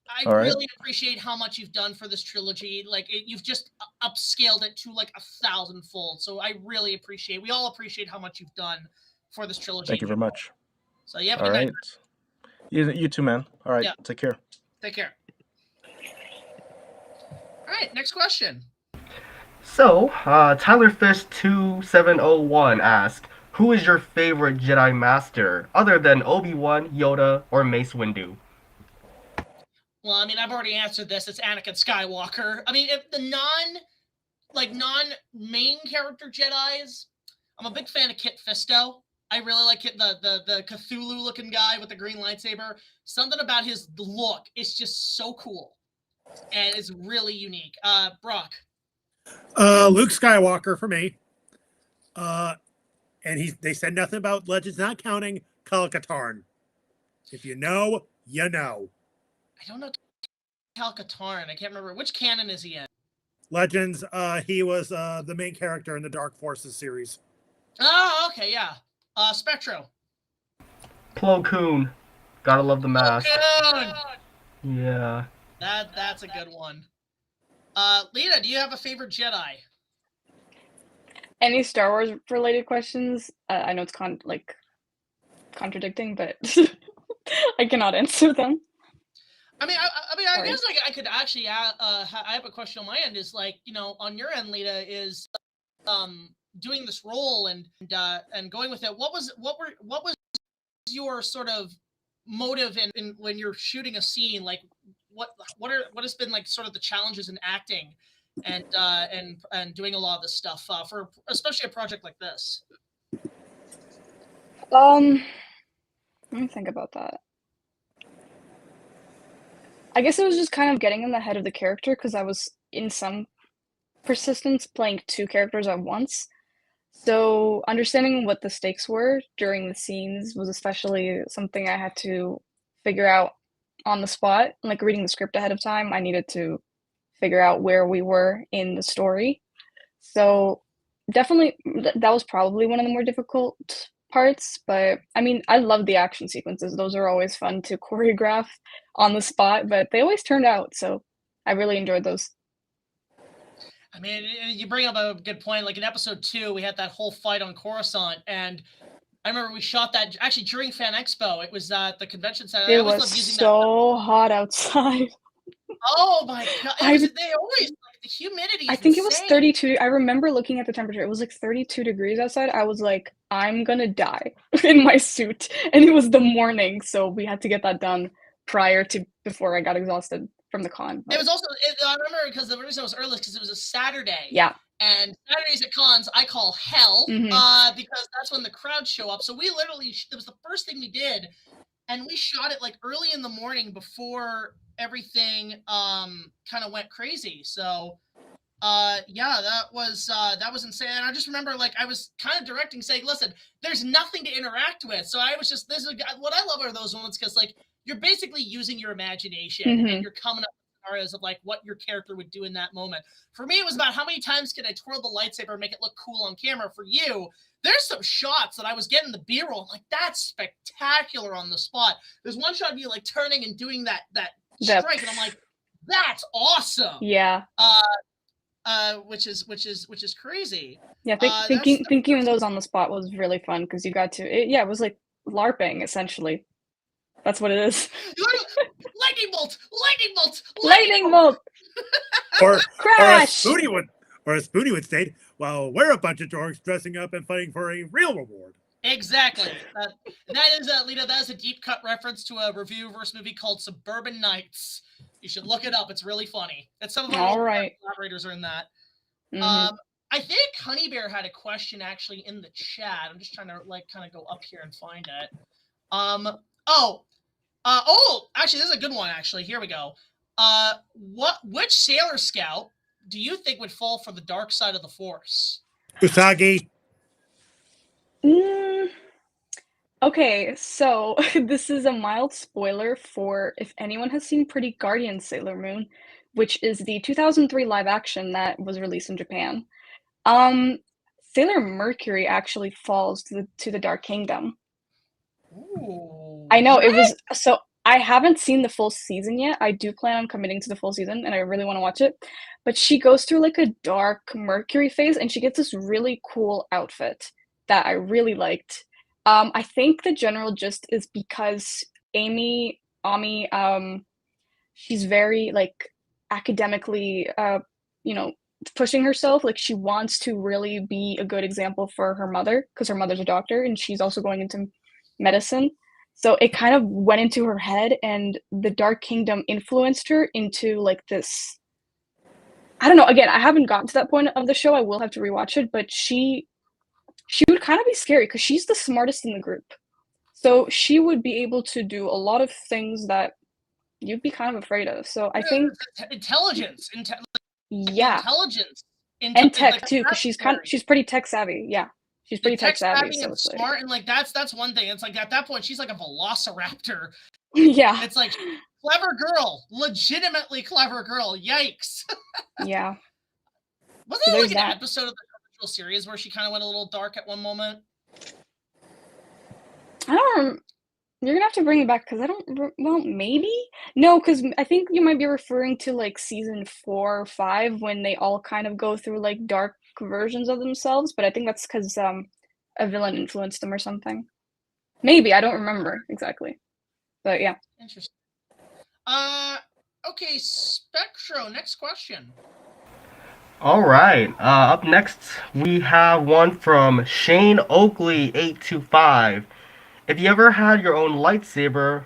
I really appreciate how much you've done for this trilogy. Like you've just upscaled it to like 1,000-fold. So I really appreciate. We all appreciate how much you've done for this trilogy. Thank you very much. So you have a good night. You too, man. All right. Yeah. Take care. Take care. All right, next question. So, Tyler Fish 2701 asked, who is your favorite Jedi Master other than Obi-Wan, Yoda, or Mace Windu? Well, I mean, I've already answered this. It's Anakin Skywalker. I mean, if the non-main character Jedis, I'm a big fan of Kit Fisto. I really like the Cthulhu-looking guy with the green lightsaber. Something about his look is just so cool. And it's really unique. Brock. Luke Skywalker for me. And they said nothing about Legends, not counting Kal Katarn. If you know, you know. I don't know Kal Katarn. I can't remember. Which canon is he in? Legends. He was the main character in the Dark Forces series. Oh, okay, yeah. Spectro. Plo Koon. Gotta love the mask. Plo Koon! Yeah. That's a good one. Lita, do you have a favorite Jedi? Any Star Wars related questions? I know it's contradicting, but I cannot answer them. I mean, I guess I could actually. I have a question on my end. Is like, you know, on your end, Lita, is doing this role and going with it. What was your sort of motive in when you're shooting a scene? Like, what has been like sort of the challenges in acting and doing a lot of this stuff for especially a project like this? Let me think about that. I guess it was just kind of getting in the head of the character because I was in some persistence playing 2 characters at once. So understanding what the stakes were during the scenes was especially something I had to figure out on the spot. Like reading the script ahead of time, I needed to figure out where we were in the story. So definitely that was probably one of the more difficult parts, but I mean, I love the action sequences. Those are always fun to choreograph on the spot, but they always turned out, so I really enjoyed those. I mean, you bring up a good point. Like in episode 2, we had that whole fight on Coruscant, and I remember we shot that actually during Fan Expo. It was at the convention center. It was so hot outside. Oh my god! They always like the humidity. I think it was 32. I remember looking at the temperature. It was like 32 degrees outside. I was like, I'm gonna die in my suit, and it was the morning, so we had to get that done before I got exhausted from the con. It was also I remember because the reason it was early because it was a Saturday. Yeah. And Saturdays at cons I call hell because that's when the crowds show up. So we literally it was the first thing we did, and we shot it like early in the morning before everything kind of went crazy. So yeah, that was insane. And I just remember like I was kind of directing saying, listen, there's nothing to interact with. So I was just what I love are those moments because like you're basically using your imagination and you're coming up with scenarios of like what your character would do in that moment. For me, it was about how many times can I twirl the lightsaber and make it look cool on camera. For you, there's some shots that I was getting the B-roll. I'm like, that's spectacular on the spot. There's one shot of you like turning and doing that strike, and I'm like, that's awesome. Yeah. Which is crazy. Yeah, thinking of those on the spot was really fun because you got to it was like LARPing essentially. That's what it is. Lightning bolt! Lightning bolt! Lightning bolt! Or crash! Or as Spoonie would state, well, we're a bunch of dorks dressing up and fighting for a real reward. Exactly. That is Lita. That is a deep cut reference to a review verse movie called Suburban Nights. You should look it up. It's really funny. And some of our collaborators are in that. I think Honey Bear had a question actually in the chat. I'm just trying to like kind of go up here and find it. Actually, this is a good one. Actually, here we go. Which Sailor Scout do you think would fall for the dark side of the Force? Usagi. Okay, so this is a mild spoiler for if anyone has seen Pretty Guardian Sailor Moon, which is the 2003 live action that was released in Japan. Sailor Mercury actually falls to the Dark Kingdom. Ooh, I know, it was so I haven't seen the full season yet. I do plan on committing to the full season and I really want to watch it. But she goes through like a dark Mercury phase and she gets this really cool outfit that I really liked. I think the general gist is because Ami, she's very like academically, pushing herself. Like she wants to really be a good example for her mother because her mother's a doctor and she's also going into medicine. So it kind of went into her head and the Dark Kingdom influenced her into like this. I don't know. Again, I haven't gotten to that point of the show. I will have to rewatch it, but she would kind of be scary because she's the smartest in the group. So she would be able to do a lot of things that you'd be kind of afraid of. So I think intelligence. Yeah. Intelligence. And tech too, because she's pretty tech savvy. Yeah. She's pretty tech savvy, so and smart, and like that's one thing. It's like at that point she's like a velociraptor. Yeah. It's like clever girl, legitimately clever girl. Yikes. Yeah. Wasn't there like an episode of the original series where she kind of went a little dark at one moment? I don't. You're gonna have to bring it back because I don't. Well, maybe no, because I think you might be referring to like season 4 or 5 when they all kind of go through like dark versions of themselves. But I think that's because a villain influenced them or something. Maybe I don't remember exactly, but yeah. Interesting. Okay, Spectro. Next question. All right. Up next, we have one from Shane Oakley 825. If you ever had your own lightsaber,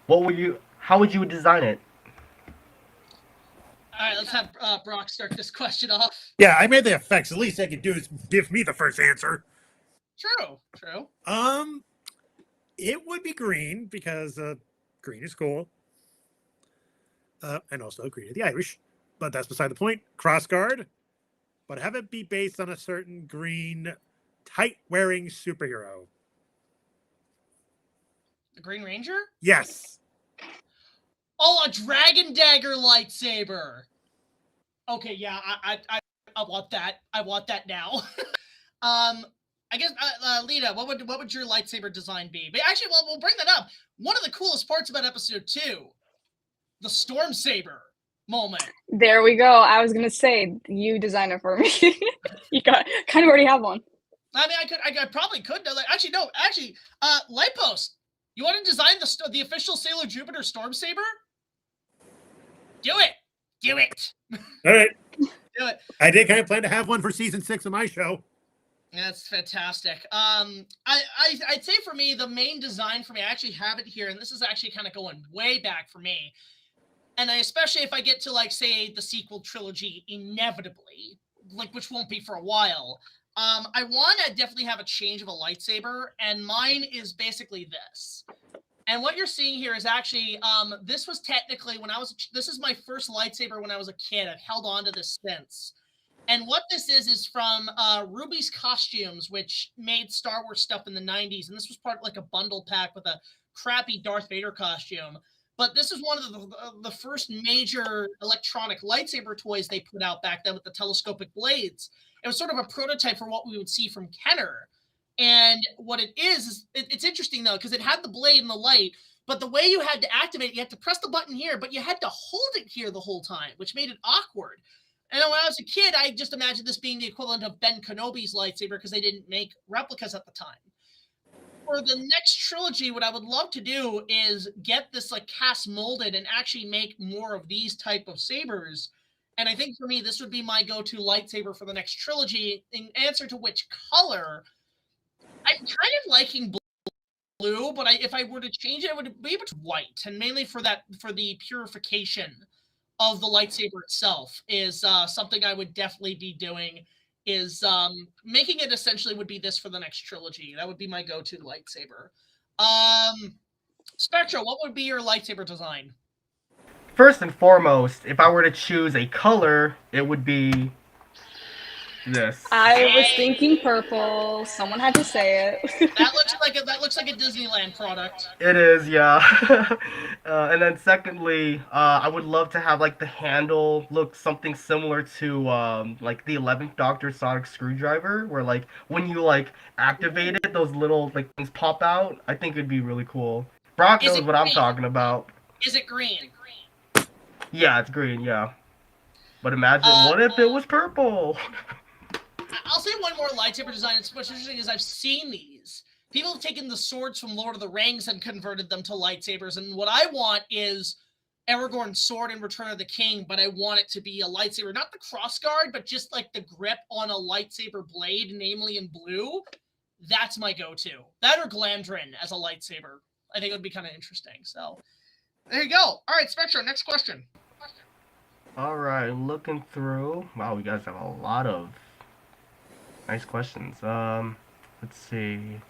How would you design it? All right, let's have Brock start this question off. Yeah, I made the effects. The least they could do is give me the first answer. True. It would be green because green is cool. And also green of the Irish. But that's beside the point. Crossguard. But have it be based on a certain green tight-wearing superhero. The Green Ranger? Yes. Oh, a Dragon Dagger lightsaber. Okay, yeah, I want that. I want that now. I guess, Lita, what would your lightsaber design be? But actually, well, we'll bring that up. One of the coolest parts about episode 2, the Storm Saber moment. There we go. I was gonna say you design it for me. You kind of already have one. I mean, I probably could. Actually, no. Actually, Lightpost, you want to design the official Sailor Jupiter Storm Saber? Do it. Do it. All right. Do it. I did kind of plan to have one for season 6 of my show. That's fantastic. I'd say for me, the main design for me, I actually have it here, and this is actually kind of going way back for me. And especially if I get to, like, say, the sequel trilogy inevitably, like, which won't be for a while, I want to definitely have a change of a lightsaber, and mine is basically this. And what you're seeing here is actually, this was technically this is my first lightsaber when I was a kid. I've held on to this since. And what this is from Ruby's Costumes, which made Star Wars stuff in the 90s. And this was part of like a bundle pack with a crappy Darth Vader costume. But this is one of the first major electronic lightsaber toys they put out back then with the telescopic blades. It was sort of a prototype for what we would see from Kenner. And what it is it's interesting, though, because it had the blade and the light, but the way you had to activate it, you had to press the button here, but you had to hold it here the whole time, which made it awkward. And when I was a kid, I just imagined this being the equivalent of Ben Kenobi's lightsaber because they didn't make replicas at the time. For the next trilogy, what I would love to do is get this like cast molded and actually make more of these type of sabers. And I think for me, this would be my go-to lightsaber for the next trilogy. In answer to which color, I'm kind of liking blue, but if I were to change it, it would be white, and mainly for the purification of the lightsaber itself is something I would definitely be doing. Is making it essentially would be this for the next trilogy. That would be my go-to lightsaber. Spectro, what would be your lightsaber design? First and foremost, if I were to choose a color, it would be this. I was thinking purple. Someone had to say it. That looks like a Disneyland product. It is, yeah. And then secondly, I would love to have like the handle look something similar to like the 11th Doctor sonic screwdriver, where like when you like activate it, those little like things pop out. I think it'd be really cool. Brock knows what I'm talking about. Is it green? Yeah, it's green, yeah. But imagine, what if it was purple? I'll say one more lightsaber design. What's interesting is I've seen these. People have taken the swords from Lord of the Rings and converted them to lightsabers. And what I want is Aragorn's sword in Return of the King, but I want it to be a lightsaber. Not the crossguard, but just like the grip on a lightsaber blade, namely in blue. That's my go-to. That or Glamdrin as a lightsaber. I think it would be kind of interesting. So there you go. All right, Spectro, next question. All right, looking through. Wow, we guys have a lot of nice questions. Let's see.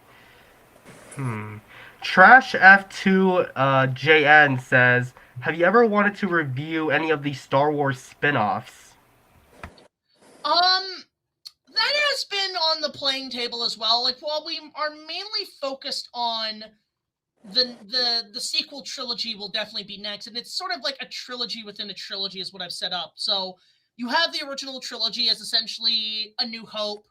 Trash F2 JN says, have you ever wanted to review any of the Star Wars spin-offs? That has been on the playing table as well. Like, while we are mainly focused on the sequel trilogy will definitely be next, and it's sort of like a trilogy within a trilogy is what I've set up. So you have the original trilogy as essentially A New Hope.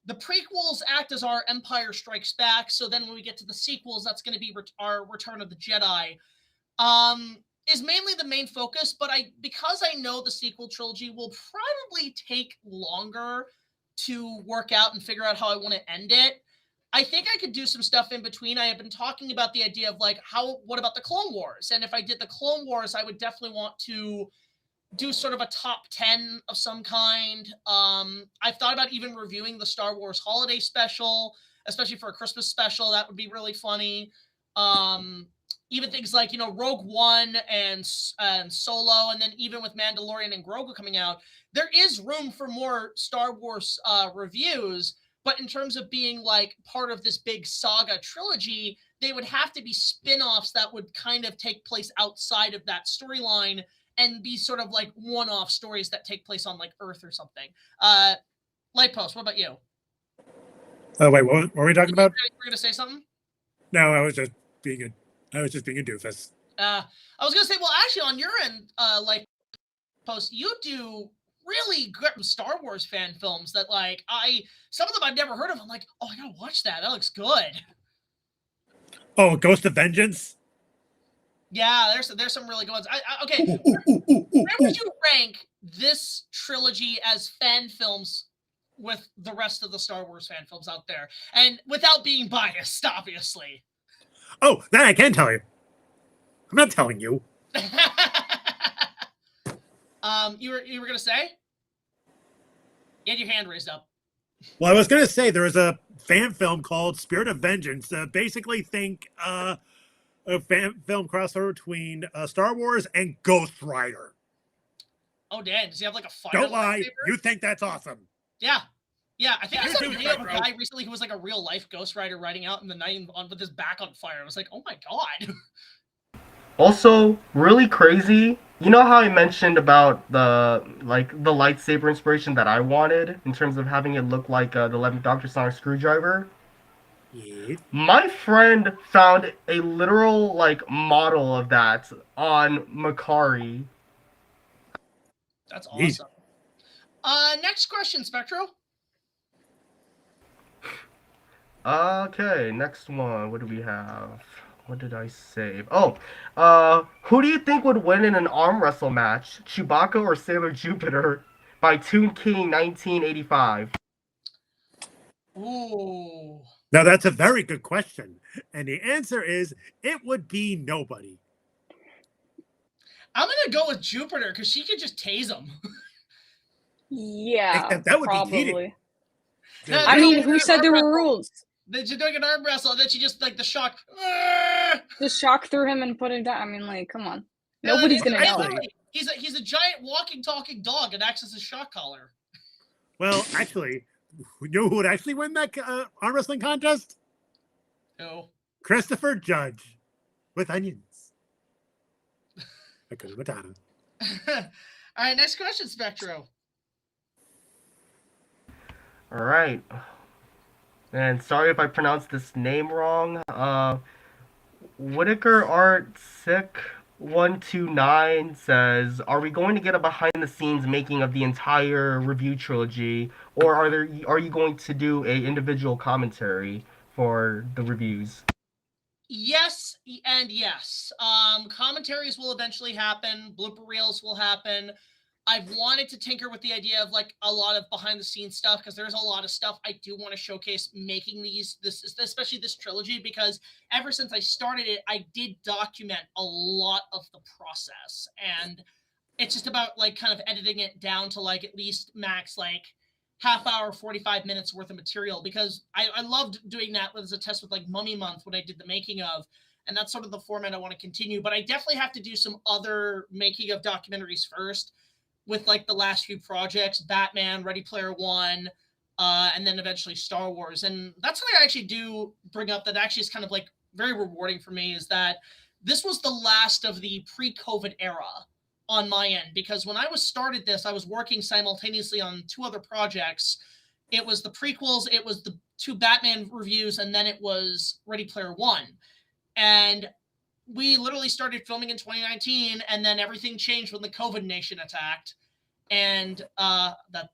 The prequels act as our Empire Strikes Back. So then when we get to the sequels, that's going to be our Return of the Jedi. Is mainly the main focus, but because I know the sequel trilogy will probably take longer to work out and figure out how I want to end it, I think I could do some stuff in between. I have been talking about the idea of like, what about the Clone Wars? And if I did the Clone Wars, I would definitely want to do sort of a top 10 of some kind. I've thought about even reviewing the Star Wars holiday special, especially for a Christmas special. That would be really funny. even things like, you know, Rogue One and Solo, and then even with Mandalorian and Grogu coming out, there is room for more Star Wars reviews. But in terms of being like part of this big saga trilogy, they would have to be spin-offs that would kind of take place outside of that storyline and be sort of like one-off stories that take place on like Earth or something. Lightpost, what about you? Oh wait, what were we talking about? You were gonna say something? No, I was just being a doofus. I was gonna say, well, actually, on your end, Lightpost, you do really good Star Wars fan films that, like, some of them I've never heard of. I'm like, oh, I gotta watch that. That looks good. Oh, Ghost of Vengeance. Yeah, there's some really good ones. Okay, where would you rank this trilogy as fan films with the rest of the Star Wars fan films out there, and without being biased, obviously? Oh, that I can tell you. I'm not telling you. You were gonna say? You had your hand raised up. Well, I was gonna say there is a fan film called Spirit of Vengeance. Basically, think a fan film crossover between Star Wars and Ghost Rider. Oh, damn! Does he have like a fire? Don't lie. lightsaber? You think that's awesome? Yeah. Yeah, I think I saw a video of a bro. guy recently who was like a real life Ghost Rider riding out in the night with his back on fire. I was like, oh my god. Also, really crazy. You know how I mentioned about the lightsaber inspiration that I wanted in terms of having it look like the 11th Doctor Sonic screwdriver? Yes. My friend found a literal model of that on Macari. That's Yes. awesome. Next question, Spectro. Okay, next one. What do we have? What did I save? Oh, who do you think would win in an arm wrestle match? Chewbacca or Sailor Jupiter by Toon King 1985? Ooh. Now that's a very good question, and the answer is it would be nobody. I'm gonna go with Jupiter because she could just tase him. Yeah, Except that would be probably. cheating. No, I no, mean, no, who no, said there no, were no. rules? Then she's doing an arm wrestle, and then she just the shock. Just shock through him and put him down. I mean, like, come on. No, Nobody's gonna know. literally, he's a giant walking, talking dog and acts as a shock collar. Well, actually, you know who would actually win that arm wrestling contest? No. Christopher Judge with onions. Hakuna Matata. All right, next question, Spectro. All right. And sorry if I pronounced this name wrong. Whitaker Art Sick 129 says, "Are we going to get a behind-the-scenes making of the entire review trilogy, or are you going to do a individual commentary for the reviews?" Yes and yes. Commentaries will eventually happen. Blooper reels will happen. I've wanted to tinker with the idea of a lot of behind the scenes stuff because there's a lot of stuff I do want to showcase making especially this trilogy, because ever since I started it, I did document a lot of the process, and it's just about kind of editing it down to at least max half hour, 45 minutes worth of material, because I loved doing that as a test with Mummy Month when I did the making of, and that's sort of the format I want to continue. But I definitely have to do some other making of documentaries first with the last few projects, Batman, Ready Player One, and then eventually Star Wars. And that's something I actually do bring up that actually is kind of very rewarding for me, is that this was the last of the pre-COVID era on my end, because when I started this, I was working simultaneously on two other projects. It was the prequels, it was the two Batman reviews, and then it was Ready Player One. And we literally started filming in 2019, and then everything changed when the COVID nation attacked. And that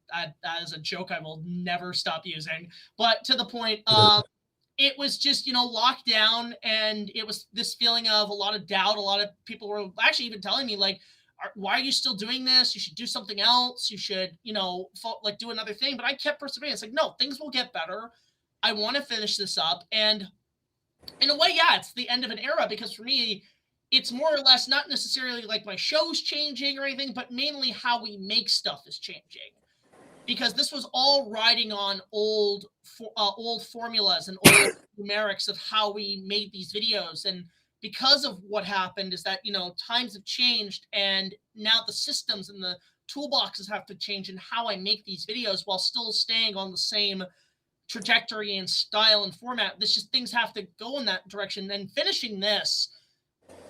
is a joke I will never stop using. But to the point, it was just, locked down, and it was this feeling of a lot of doubt. A lot of people were actually even telling me, why are you still doing this? You should do something else. You should, do another thing. But I kept persevering. It's no, things will get better. I want to finish this up. And in a way, yeah, it's the end of an era, because for me, it's more or less not necessarily my show's changing or anything, but mainly how we make stuff is changing. Because this was all riding on old formulas and old numerics of how we made these videos. And because of what happened is that, you know, times have changed, and now the systems and the toolboxes have to change in how I make these videos while still staying on the same trajectory and style and format. This just, things have to go in that direction. And finishing this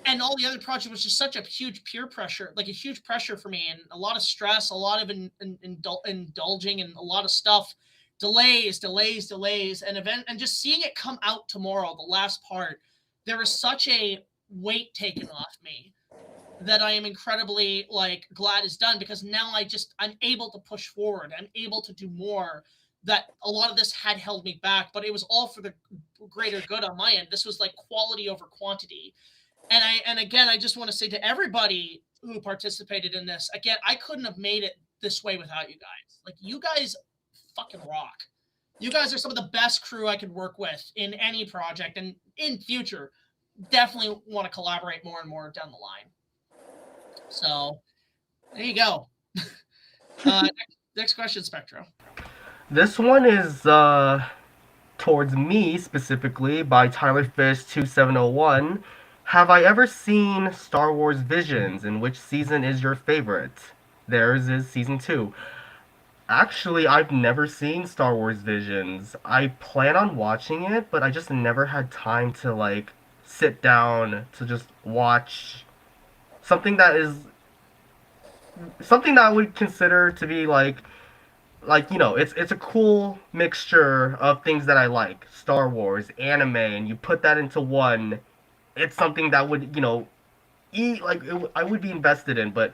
and all the other projects was just such a huge peer pressure, like a huge pressure for me, and a lot of stress, a lot of indulging in a lot of stuff, delays, and just seeing it come out tomorrow, the last part, there is such a weight taken off me that I am incredibly like glad is done, because now I'm able to push forward. I'm able to do more. That a lot of this had held me back, but it was all for the greater good on my end. This was like quality over quantity. And again, I just want to say to everybody who participated in this, again, I couldn't have made it this way without you guys. Like, you guys fucking rock. You guys are some of the best crew I could work with in any project, and in future, definitely want to collaborate more and more down the line. So there you go. Next question, Spectro. This one is towards me specifically by Tyler Fish 2701. Have I ever seen Star Wars Visions, and which season is your favorite? Theirs is season 2. Actually, I've never seen Star Wars Visions. I plan on watching it, but I just never had time to like sit down to just watch something that I would consider to be like, you know, it's a cool mixture of things that I like, Star Wars, anime, and you put that into one. It's something that would, you know, I would be invested in, but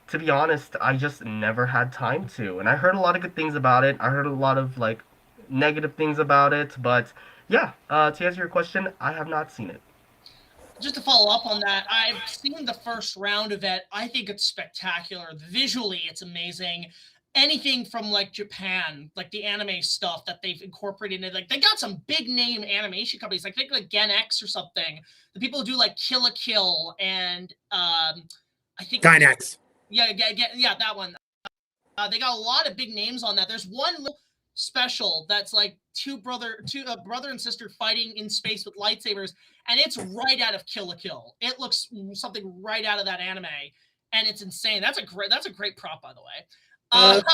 to be honest, I just never had time to. And I heard a lot of good things about it. I heard a lot of like negative things about it, but yeah, to answer your question, I have not seen it. Just to follow up on that, I've seen the first round of it. I think it's spectacular. Visually, it's amazing. Anything from like Japan, like the anime stuff that they've incorporated in it, like they got some big name animation companies, like think like Gen X or something. The people who do like Kill la Kill and I think Dynex. Yeah, that one. They got a lot of big names on that. There's one little special that's like two brother and sister fighting in space with lightsabers, and it's right out of Kill la Kill. It looks something right out of that anime, and it's insane. That's a great prop, by the way.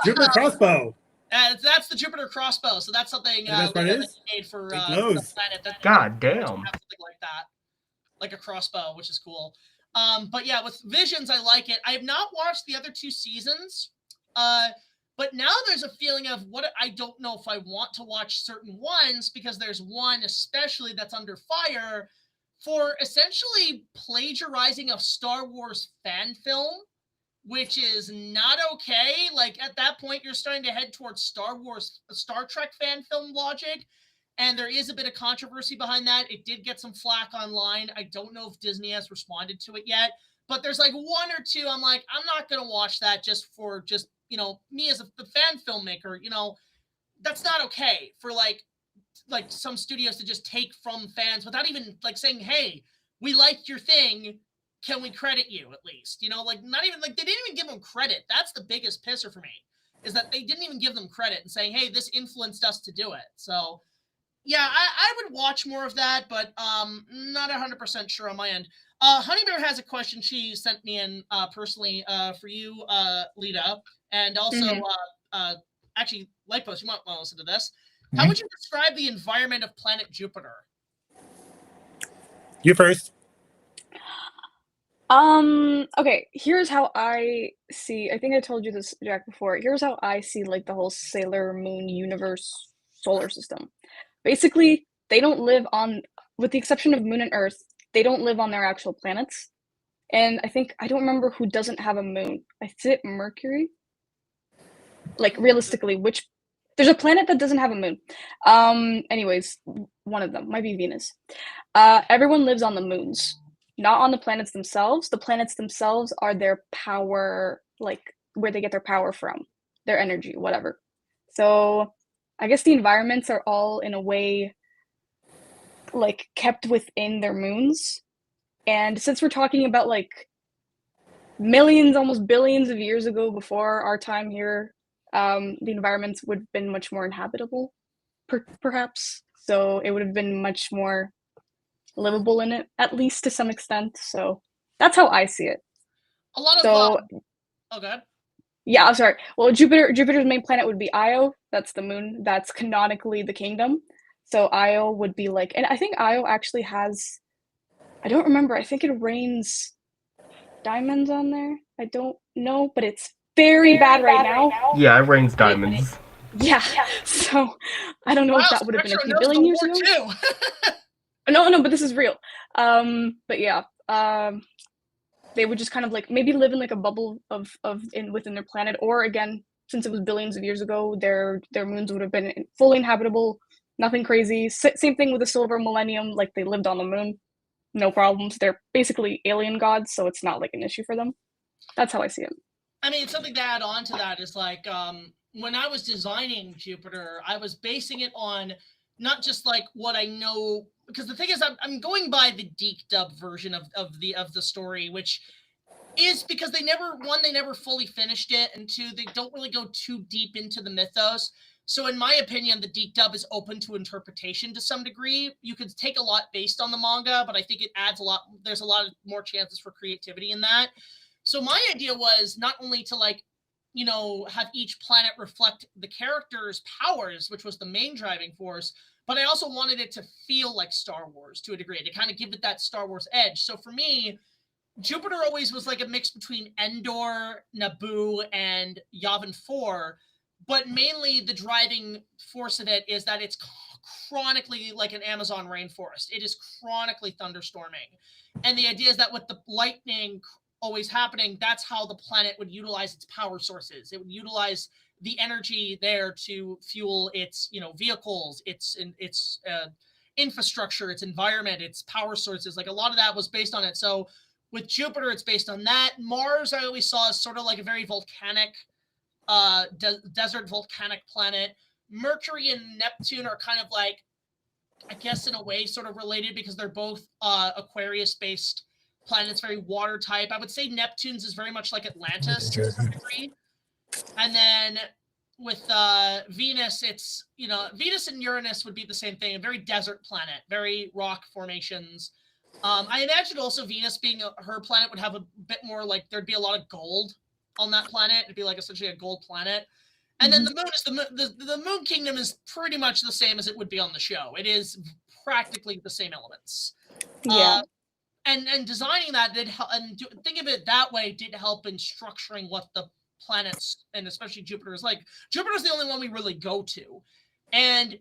Jupiter crossbow. That's the Jupiter crossbow. So that's something That's what it is? made for It the glows. planet. God damn. Something like that, like a crossbow, which is cool. But yeah, with Visions, I like it. I have not watched the other 2 seasons, but now there's a feeling of what I don't know if I want to watch certain ones, because there's one especially that's under fire for essentially plagiarizing of Star Wars fan film, which is not okay. Like at that point, you're starting to head towards Star Trek fan film logic. And there is a bit of controversy behind that. It did get some flack online. I don't know if Disney has responded to it yet, but there's like 1 or 2. I'm like, I'm not going to watch that just, you know, me as the fan filmmaker, you know, that's not okay for like some studios to just take from fans without even like saying, hey, we liked your thing. Can we credit you at least? You know, like not even like they didn't even give them credit. That's the biggest pisser for me, is that they didn't even give them credit and saying, hey, this influenced us to do it. So yeah, I would watch more of that, but not 100% sure on my end. Honey Bear has a question she sent me in personally for you, Lita, and also actually Lightpost. You might want to listen to this. How would you describe the environment of planet Jupiter? You first. Okay, here's how I see. I think I told you this, Jack, before. Here's how I see like the whole Sailor Moon universe solar system. Basically, they don't live on, with the exception of Moon and Earth, they don't live on their actual planets. And I don't remember who doesn't have a moon. Is it Mercury? Like, realistically, there's a planet that doesn't have a moon. Anyways, one of them, might be Venus. Everyone lives on the moons, not on the planets themselves. The planets themselves are their power, like, where they get their power from, their energy, whatever. So I guess the environments are all in a way like kept within their moons. And since we're talking about like millions, almost billions of years ago before our time here, the environments would have been much more inhabitable, perhaps. So it would have been much more livable in it, at least to some extent. So that's how I see it. A lot of So oh, go ahead. yeah, I'm sorry. Well, Jupiter's main planet would be Io. That's the moon. That's canonically the kingdom. So Io would be like, and I think Io actually has, I don't remember. I think it rains diamonds on there. I don't know, but it's very bad right now. Yeah, it rains diamonds. Yeah. So I don't know if Wow, that would have been a Spectro few knows billion the years lore ago. too. No, but this is real. But yeah, they would just kind of like maybe live in like a bubble of within their planet, or again, since it was billions of years ago, their moons would have been fully inhabitable, nothing crazy. Same thing with the silver millennium, like they lived on the moon, no problems. They're basically alien gods, so it's not like an issue for them. That's how I see it. I mean, something to add on to that is like when I was designing Jupiter, I was basing it on not just like what I know, because the thing is, I'm going by the Deke Dub version of the story, which is because they never fully finished it, and two, they don't really go too deep into the mythos. So in my opinion, the Deke Dub is open to interpretation to some degree. You could take a lot based on the manga, but I think it adds a lot. There's a lot of more chances for creativity in that. So my idea was not only to like, you know, have each planet reflect the character's powers, which was the main driving force, but I also wanted it to feel like Star Wars to a degree, to kind of give it that Star Wars edge. So for me, Jupiter always was like a mix between Endor, Naboo, and Yavin 4, but mainly the driving force of it is that it's chronically like an Amazon rainforest. It is chronically thunderstorming. And the idea is that with the lightning always happening, that's how the planet would utilize its power sources. It would utilize the energy there to fuel its, you know, vehicles, its infrastructure, its environment, its power sources. Like a lot of that was based on it. So with Jupiter, it's based on that. Mars, I always saw as sort of like a very volcanic, desert volcanic planet. Mercury and Neptune are kind of like, I guess in a way, sort of related because they're both Aquarius-based planets, very water type. I would say Neptune's is very much like Atlantis to some degree. And then with Venus, it's, you know, Venus and Uranus would be the same thing, a very desert planet, very rock formations. I imagine also Venus being her planet would have a bit more like, there'd be a lot of gold on that planet. It'd be like essentially a gold planet. And then the moon is the moon kingdom is pretty much the same as it would be on the show. It is practically the same elements. Yeah. And designing that did help, and think of it that way did help in structuring what the planets, and especially Jupiter, is like. Jupiter's the only one we really go to. And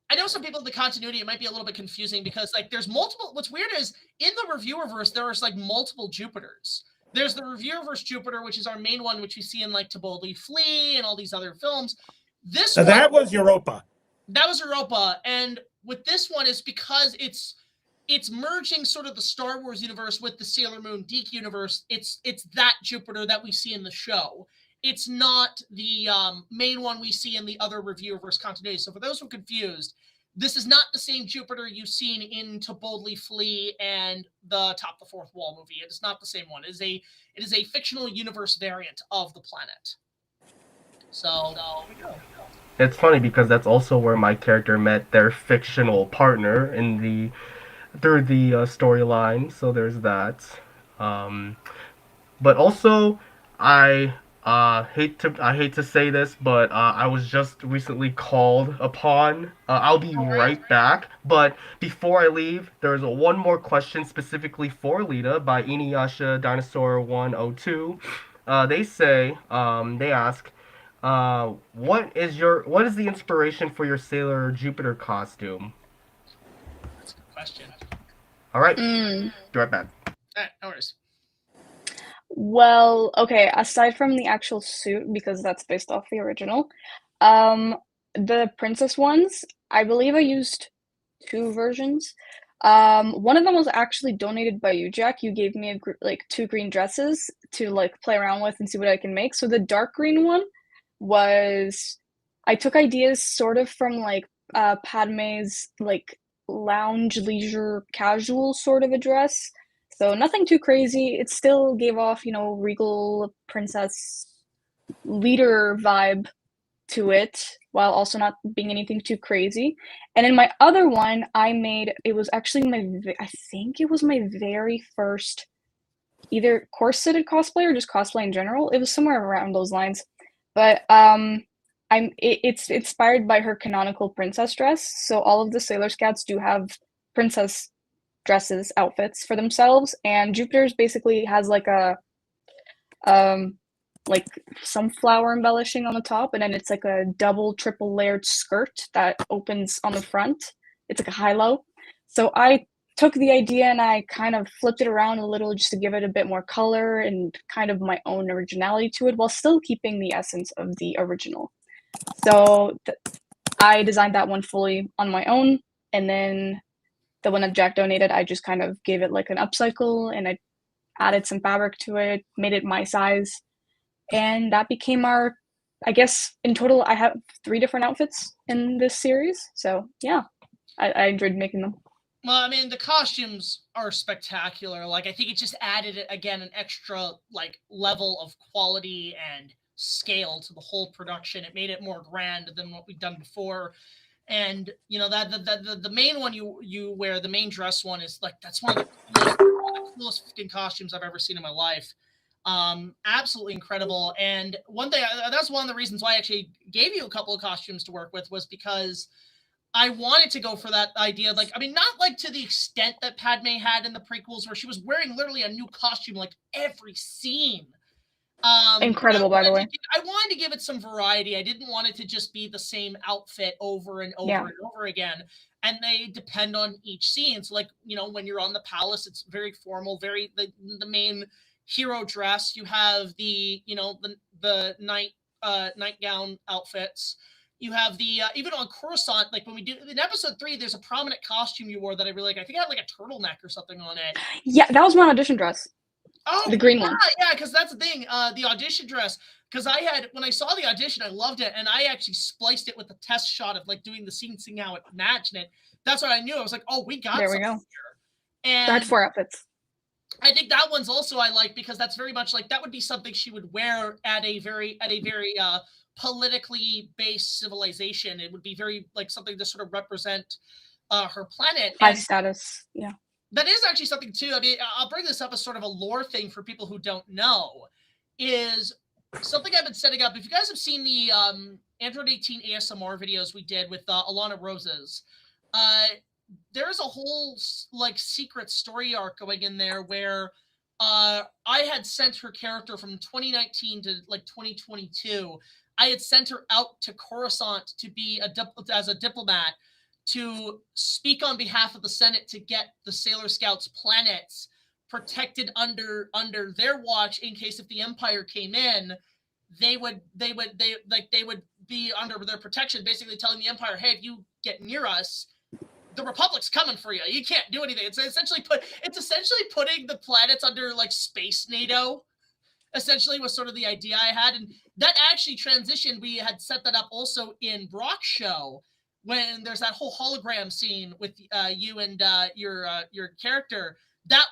I know some people in the continuity, it might be a little bit confusing because like there's multiple. What's weird is in the reviewerverse, there's like multiple Jupiters. There's the reviewerverse Jupiter, which is our main one, which we see in like To Boldly Flee and all these other films. This one, that was Europa. That was Europa. And with this one is because it's merging sort of the Star Wars universe with the Sailor Moon Deke universe. It's that Jupiter that we see in the show. It's not the main one we see in the other reviewerverse continuity. So for those who are confused, this is not the same Jupiter you've seen in To Boldly Flee and the Top the Fourth Wall movie. It is not the same one. It is a fictional universe variant of the planet. So there we go. It's funny because that's also where my character met their fictional partner in through the storyline. So there's that. But also, I hate to say this, but I was just recently called upon. I'll be right back. But before I leave, there's one more question specifically for Lita by Inuyasha Dinosaur 102. They say, they ask, what is the inspiration for your Sailor Jupiter costume? That's a good question. All right, be right back. No worries. Well, okay, aside from the actual suit, because that's based off the original, the princess ones, I believe I used 2 versions. One of them was actually donated by you, Jack. You gave me like 2 green dresses to like play around with and see what I can make. So the dark green one was, I took ideas sort of from like Padme's like lounge leisure casual sort of a dress. So nothing too crazy. It still gave off, you know, regal princess leader vibe, to it while also not being anything too crazy. And in my other one, it was actually I think it was my very first either corseted cosplay or just cosplay in general. It was somewhere around those lines. But it's inspired by her canonical princess dress. So all of the Sailor Scouts do have princess dresses, outfits for themselves, and Jupiter's basically has like a like sunflower embellishing on the top, and then it's like a double, triple layered skirt that opens on the front. It's like a high-low. So I took the idea and I kind of flipped it around a little just to give it a bit more color and kind of my own originality to it while still keeping the essence of the original. So I designed that one fully on my own, and then the one that Jack donated, I just kind of gave it like an upcycle and I added some fabric to it, made it my size, and that became our, I guess in total I have 3 different outfits in this series. So yeah, I enjoyed making them. Well, I mean, the costumes are spectacular. Like, I think it just added, again, an extra, like, level of quality and scale to the whole production. It made it more grand than what we've done before. And, you know, that the main one you wear, the main dress one, is, like, that's one of the coolest fucking costumes I've ever seen in my life. Absolutely incredible. And one thing, that's one of the reasons why I actually gave you a couple of costumes to work with, was because I wanted to go for that idea. Like, I mean, not like to the extent that Padme had in the prequels, where she was wearing literally a new costume like every scene. Incredible, by the way. I wanted to give it some variety. I didn't want it to just be the same outfit over and over and over again. And they depend on each scene. So, like, you know, when you're on the palace, it's very formal, very the main hero dress. You have the, you know, the nightgown outfits. You have the even on Coruscant, like when we do in episode 3, there's a prominent costume you wore that I really like. I think it had like a turtleneck or something on it. Yeah, that was my audition dress. Oh, the green one. Yeah, because that's the thing. The audition dress. Because when I saw the audition, I loved it, and I actually spliced it with the test shot of like doing the scene, seeing how it matched it. That's what I knew. I was like, oh, we got there we go. Here. And I had 4 outfits. I think that one's also I like because that's very much like that would be something she would wear at a very politically based civilization. It would be very like something to sort of represent her planet. High status, yeah. That is actually something too. I mean, I'll bring this up as sort of a lore thing for people who don't know. Is something I've been setting up. If you guys have seen the Android 18 ASMR videos we did with Alana Roses, there's a whole like secret story arc going in there where I had sent her character from 2019 to like 2022. I had sent her out to Coruscant to be as a diplomat to speak on behalf of the Senate to get the Sailor Scouts planets protected under their watch in case if the Empire came in, they would be under their protection, basically telling the Empire, hey, if you get near us, the Republic's coming for you. You can't do anything. It's essentially putting the planets under like space NATO. Essentially was sort of the idea I had, and that actually transitioned. We had set that up also in Brock's show when there's that whole hologram scene with you and your character. That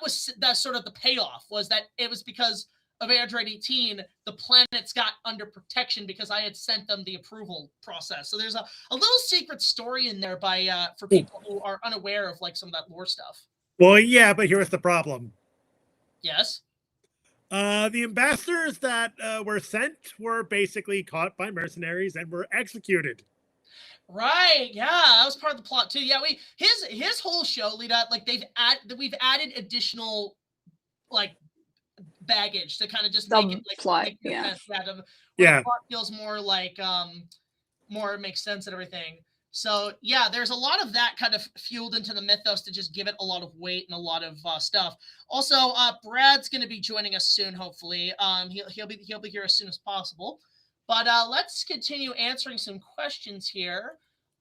sort of the payoff was that it was because of Android 18, the planets got under protection because I had sent them the approval process. So there's a little secret story in there for people who are unaware of like some of that lore stuff. Well, yeah, but here's the problem. Yes. The ambassadors that were sent were basically caught by mercenaries and were executed. Right, yeah, that was part of the plot too. Yeah, his whole show lead up, like we've added additional like baggage to kind of just make it like plot, make yeah. sense out of yeah. The plot feels more like more makes sense and everything. So yeah, there's a lot of that kind of fueled into the mythos to just give it a lot of weight and a lot of stuff. Also, Brad's going to be joining us soon, hopefully. He'll be here as soon as possible. But let's continue answering some questions here.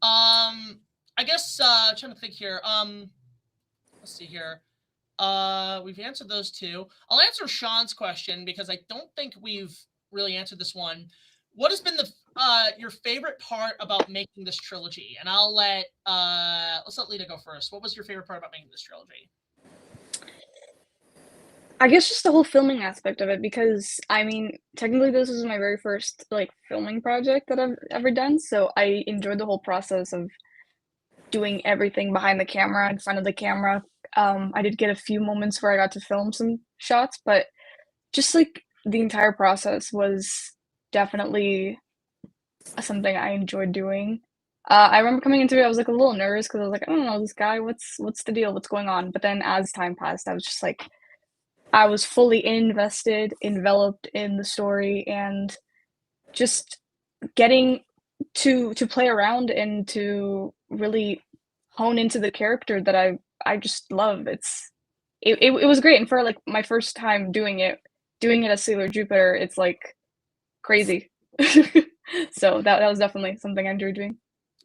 I guess trying to think here. Let's see here. We've answered those 2. I'll answer Sean's question because I don't think we've really answered this one. What has been your favorite part about making this trilogy? And I'll let's let Lita go first. What was your favorite part about making this trilogy? I guess just the whole filming aspect of it, because I mean, technically this is my very first like filming project that I've ever done, so I enjoyed the whole process of doing everything behind the camera, in front of the camera. I did get a few moments where I got to film some shots, but just like the entire process was definitely something I enjoyed doing. I remember coming into it, I was like a little nervous because I was like, I don't know this guy, what's the deal, what's going on? But then as time passed, I was just like, I was fully invested, enveloped in the story, and just getting to play around and to really hone into the character that I just love. It was great, and for like my first time doing it as Sailor Jupiter, it's like crazy. So that was definitely something I enjoyed doing.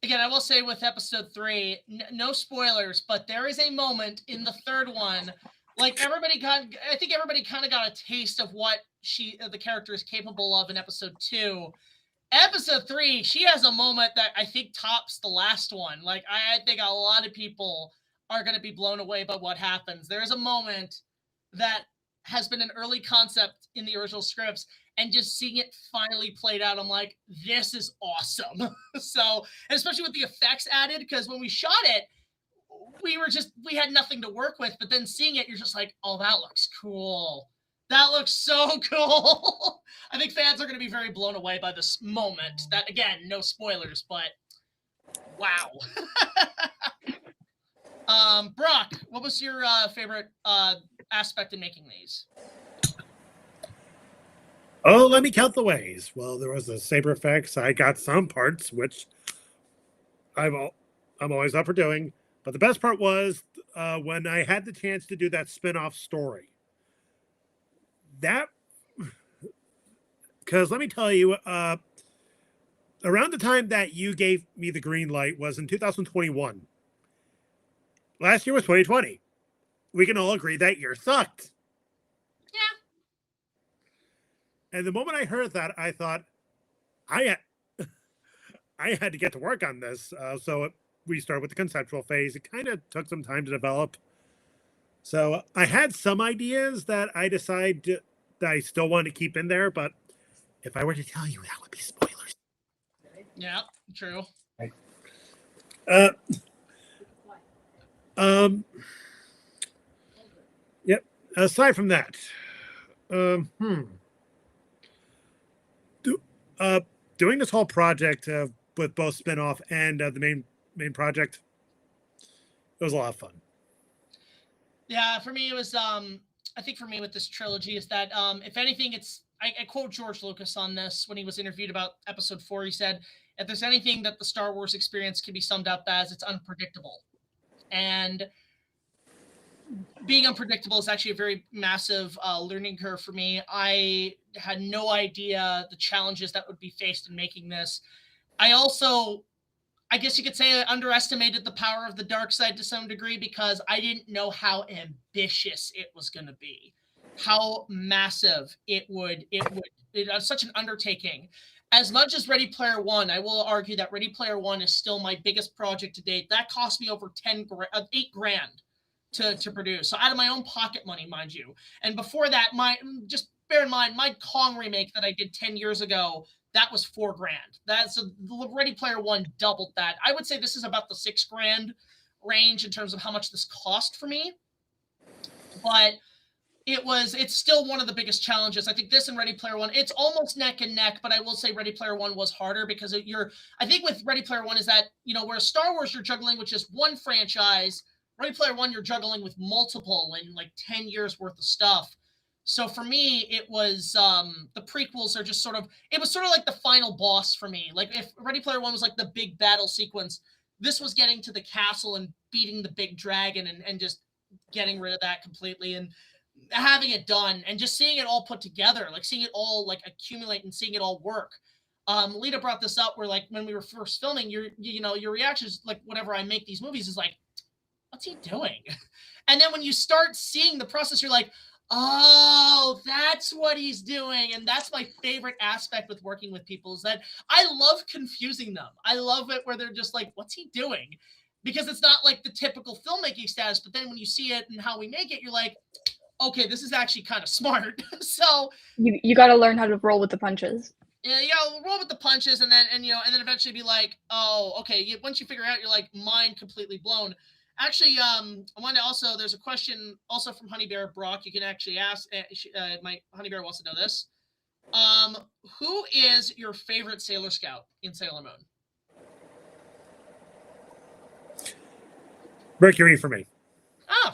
Again, I will say with episode 3, no spoilers, but there is a moment in the third one, like I think everybody kind of got a taste of what the character is capable of in episode 2. Episode 3, she has a moment that I think tops the last one. Like, I think a lot of people are going to be blown away by what happens. There is a moment that has been an early concept in the original scripts, and just seeing it finally played out, I'm like, this is awesome. So, especially with the effects added, because when we shot it, we had nothing to work with, but then seeing it, you're just like, oh, that looks cool. That looks so cool. I think fans are going to be very blown away by this moment. That, again, no spoilers, but wow. Brock, what was your favorite aspect in making these? Oh, let me count the ways. Well, there was the saber effects. I got some parts, which I'm always up for doing. But the best part was when I had the chance to do that spin-off story. That, because let me tell you, around the time that you gave me the green light was in 2021. Last year was 2020. We can all agree that year sucked. And the moment I heard that, I thought, I had to get to work on this. So we started with the conceptual phase. It kind of took some time to develop. So I had some ideas that I decided that I still wanted to keep in there. But if I were to tell you, that would be spoilers. Yeah, true. Yep. Aside from that, doing this whole project with both spin-off and the main project, it was a lot of fun. Yeah, for me it was I think for me with this trilogy is that if anything, it's I quote George Lucas on this when he was interviewed about episode 4. He said, if there's anything that the Star Wars experience can be summed up as, it's unpredictable. And being unpredictable is actually a very massive learning curve for me. I had no idea the challenges that would be faced in making this. I also, I guess you could say, I underestimated the power of the dark side to some degree, because I didn't know how ambitious it was going to be, how massive it was such an undertaking. As much as Ready Player One, I will argue that Ready Player One is still my biggest project to date. That cost me over $8 grand to produce. So out of my own pocket money, mind you. And before that, just bear in mind, my Kong remake that I did 10 years ago, that was $4 grand. That's Ready Player One doubled that. I would say this is about the $6 grand range in terms of how much this cost for me. But it's still one of the biggest challenges. I think this and Ready Player One, it's almost neck and neck, but I will say Ready Player One was harder because I think with Ready Player One is that, where Star Wars you're juggling with just one franchise, Ready Player One you're juggling with multiple and like 10 years worth of stuff. So for me, it was the prequels are just it was sort of like the final boss for me. Like if Ready Player One was like the big battle sequence, this was getting to the castle and beating the big dragon and just getting rid of that completely and having it done and just seeing it all put together, like seeing it all like accumulate and seeing it all work. Lita brought this up where like when we were first filming, your reactions, like whenever I make these movies is like, what's he doing? And then when you start seeing the process, you're like, oh, that's what he's doing. And that's my favorite aspect with working with people is that I love confusing them. I love it where they're just like, what's he doing? Because it's not like the typical filmmaking status, but then when you see it and how we make it, you're like, okay, this is actually kind of smart. So You got to learn how to roll with the punches. yeah, you gotta roll with the punches, and then eventually be like, oh, okay. Once you figure out, you're like, mind completely blown. Actually, I wanted to also, there's a question also from Honey Bear Brock. You can actually ask. My Honey Bear wants to know this. Who is your favorite Sailor Scout in Sailor Moon? Mercury for me. Oh,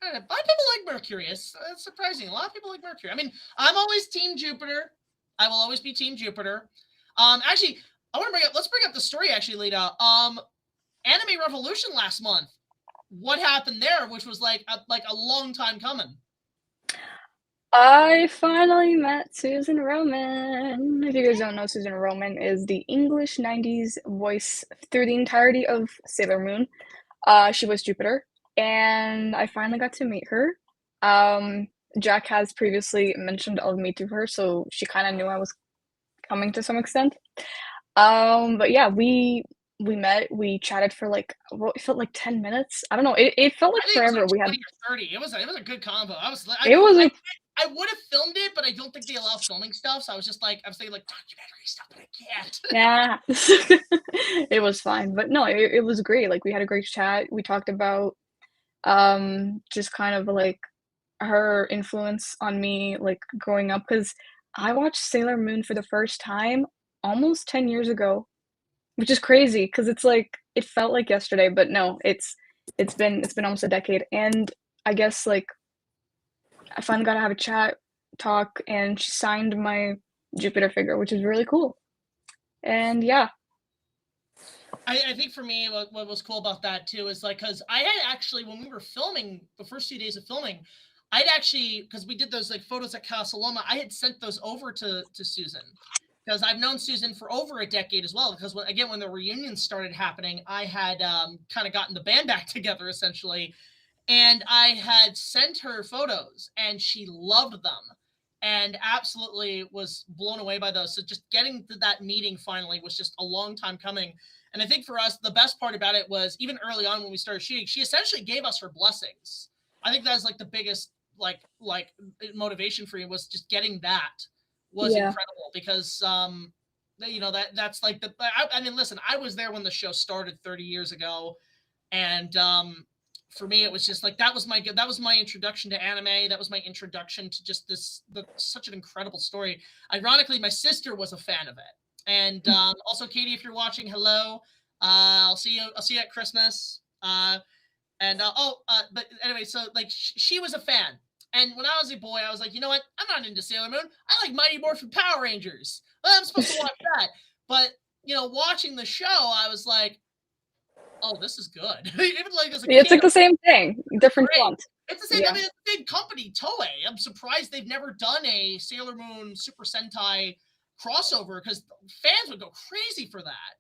a lot of people like Mercury. It's surprising. A lot of people like Mercury. I mean, I'm always Team Jupiter. I will always be Team Jupiter. Actually, let's bring up the story, actually, Lita. Anime Revolution last month. What happened there, which was like a long time coming? I finally met Susan Roman. If you guys don't know, Susan Roman is the English 90s voice through the entirety of Sailor Moon. She was Jupiter, and I finally got to meet her. Jack has previously mentioned of me to her, so she kind of knew I was coming to some extent. But yeah, we met, we chatted for like, what, it felt like 10 minutes. I don't know. It felt like forever. It was like 20 we had or 30. It was a good combo. I would have filmed it, but I don't think they allow filming stuff. So I was thinking like documentary stuff, but I can't. Yeah. It was fine, but no, it was great. Like, we had a great chat. We talked about just kind of like her influence on me, like, growing up, because I watched Sailor Moon for the first time almost 10 years ago, which is crazy because it's like, it felt like yesterday, but no, it's been almost a decade. And I guess, like, I finally got to have a talk, and she signed my Jupiter figure, which is really cool. And yeah. I think for me, what was cool about that too is like, because I had actually, when we were filming the first 2 days of filming, I'd actually, because we did those like photos at Casa Loma, I had sent those over to Susan, because I've known Susan for over a decade as well. Because when the reunions started happening, I had kind of gotten the band back together essentially, and I had sent her photos, and she loved them, and absolutely was blown away by those. So just getting to that meeting finally was just a long time coming. And I think for us, the best part about it was, even early on when we started shooting, she essentially gave us her blessings. I think that's like the biggest like motivation for you, was just getting that was incredible, because that's like I mean, listen, I was there when the show started 30 years ago, and for me it was just like that was my introduction to anime. That was my introduction to just such an incredible story. Ironically, my sister was a fan of it. And also, Katie, if you're watching, hello. I'll see you at Christmas. But anyway, so like she was a fan. And when I was a boy, I was like, you know what? I'm not into Sailor Moon. I like Mighty Morphin Power Rangers. Well, I'm supposed to watch that. But watching the show, I was like, oh, this is good. Even like as a kid, it's like the same thing, different font. It's the same. I mean, it's a big company, Toei. I'm surprised they've never done a Sailor Moon Super Sentai crossover, because fans would go crazy for that.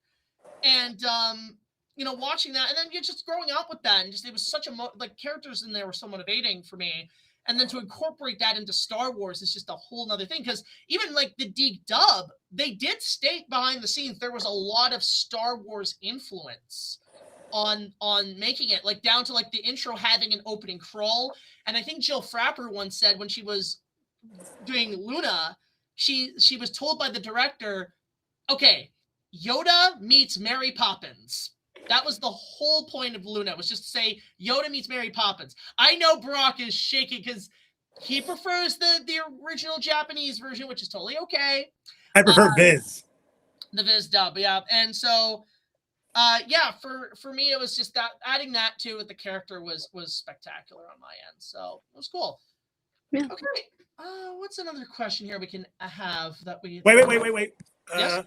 And watching that, and then you're just growing up with that, and just it was such a characters in there were so motivating for me. And then to incorporate that into Star Wars is just a whole nother thing, because even like the Deke dub, they did state behind the scenes there was a lot of Star Wars influence on making it, like down to like the intro having an opening crawl. And I think Jill Frapper once said, when she was doing Luna, she was told by the director, okay, Yoda meets Mary Poppins. That was the whole point of Luna, was just to say Yoda meets Mary Poppins. I know Brock is shaking because he prefers the original Japanese version, which is totally okay. I prefer Viz. The Viz dub, yeah. And so for me, it was just that adding that too with the character was spectacular on my end. So it was cool. Yeah. Okay. What's another question here we can have that we... Wait. Yes?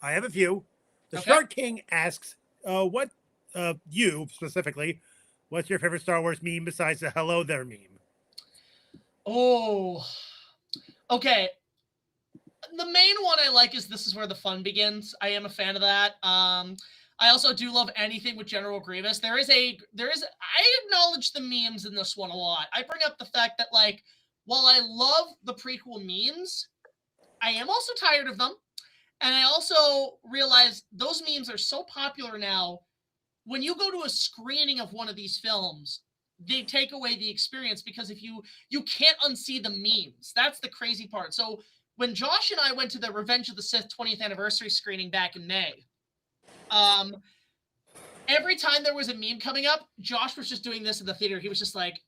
I have a few. The Okay. Shark King asks, what, you specifically, what's your favorite Star Wars meme besides the hello there meme? Oh, okay. The main one I like is This Is Where the Fun Begins. I am a fan of that. I also do love anything with General Grievous. I acknowledge the memes in this one a lot. I bring up the fact that, like, while I love the prequel memes, I am also tired of them. And I also realize those memes are so popular now. When you go to a screening of one of these films, they take away the experience, because if you can't unsee the memes. That's the crazy part. So when Josh and I went to the Revenge of the Sith 20th anniversary screening back in May, every time there was a meme coming up, Josh was just doing this in the theater. He was just like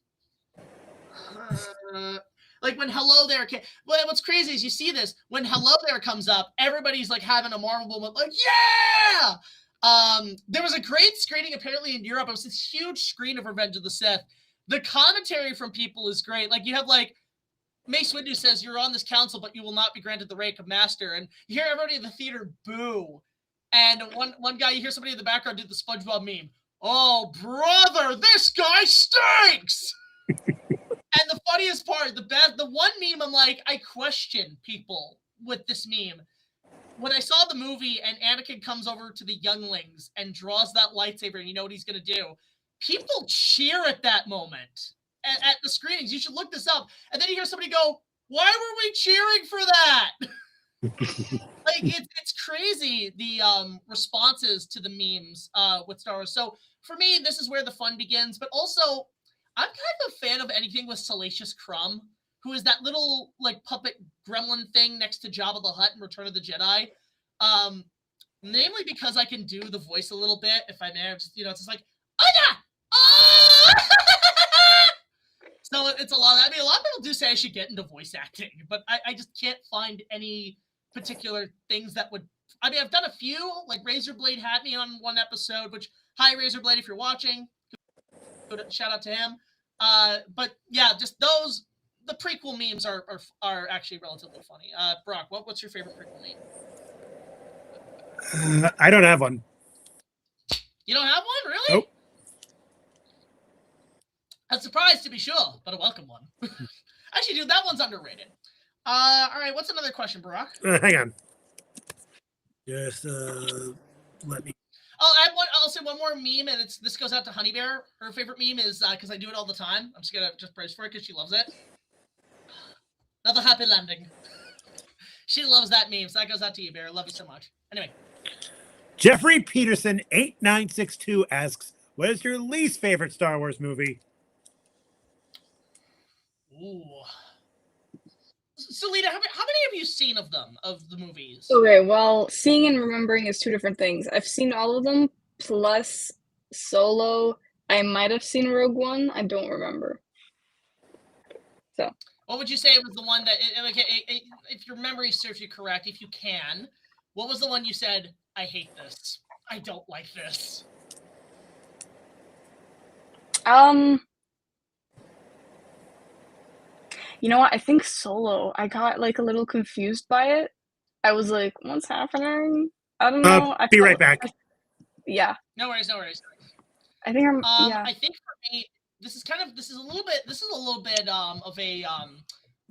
when Hello There came. Well, what's crazy is you see this when Hello There comes up, everybody's like having a Marvel moment, like, yeah! There was a great screening apparently in Europe. It was this huge screen of Revenge of the Sith. The commentary from people is great. Like, you have like Mace Windu says, "You're on this council, but you will not be granted the rank of master." And you hear everybody in the theater boo. And one guy, you hear somebody in the background do the SpongeBob meme. "Oh, brother, this guy stinks." And the funniest part, the one meme, I'm like, I question people with this meme. When I saw the movie and Anakin comes over to the younglings and draws that lightsaber, and you know what he's going to do, people cheer at that moment at the screenings. You should look this up. And then you hear somebody go, "Why were we cheering for that?" Like, it's crazy, the responses to the memes with Star Wars. So for me, this is where the fun begins. But also, I'm kind of a fan of anything with Salacious Crumb, who is that little like puppet gremlin thing next to Jabba the Hutt in Return of the Jedi. Namely because I can do the voice a little bit, if I may. Just, it's just like, "Oda! Oh!" So it's a lot. I mean, a lot of people do say I should get into voice acting, but I just can't find any particular things that would. I mean, I've done a few. Like Razorblade had me on one episode, which, hi Razorblade, if you're watching, shout out to him. But yeah, just those. The prequel memes are actually relatively funny. Brock, what's your favorite prequel meme? I don't have one. You don't have one, really? Nope. A surprise, to be sure, but a welcome one. Actually, dude, that one's underrated. All right, what's another question, Brock? Hang on. Just let me. I'll say one more meme, and this goes out to Honey Bear. Her favorite meme is, because I do it all the time. I'm just gonna praise for it because she loves it. Another happy landing. She loves that meme, so that goes out to you, Bear. I love you so much. Anyway. Jeffrey Peterson 8962 asks, "What is your least favorite Star Wars movie?" Ooh. Selena, how many have you seen of the movies? Okay, well, seeing and remembering is two different things. I've seen all of them, plus Solo. I might have seen Rogue One. I don't remember. So. What would you say was the one that, if your memory serves you correct, if you can, what was the one you said, "I hate this. I don't like this"? You know what? I think Solo. I got like a little confused by it. I was like, "What's happening?" I don't know. Be right back. Yeah. No worries. I think I'm. Yeah. I think for me, this is a little bit of a I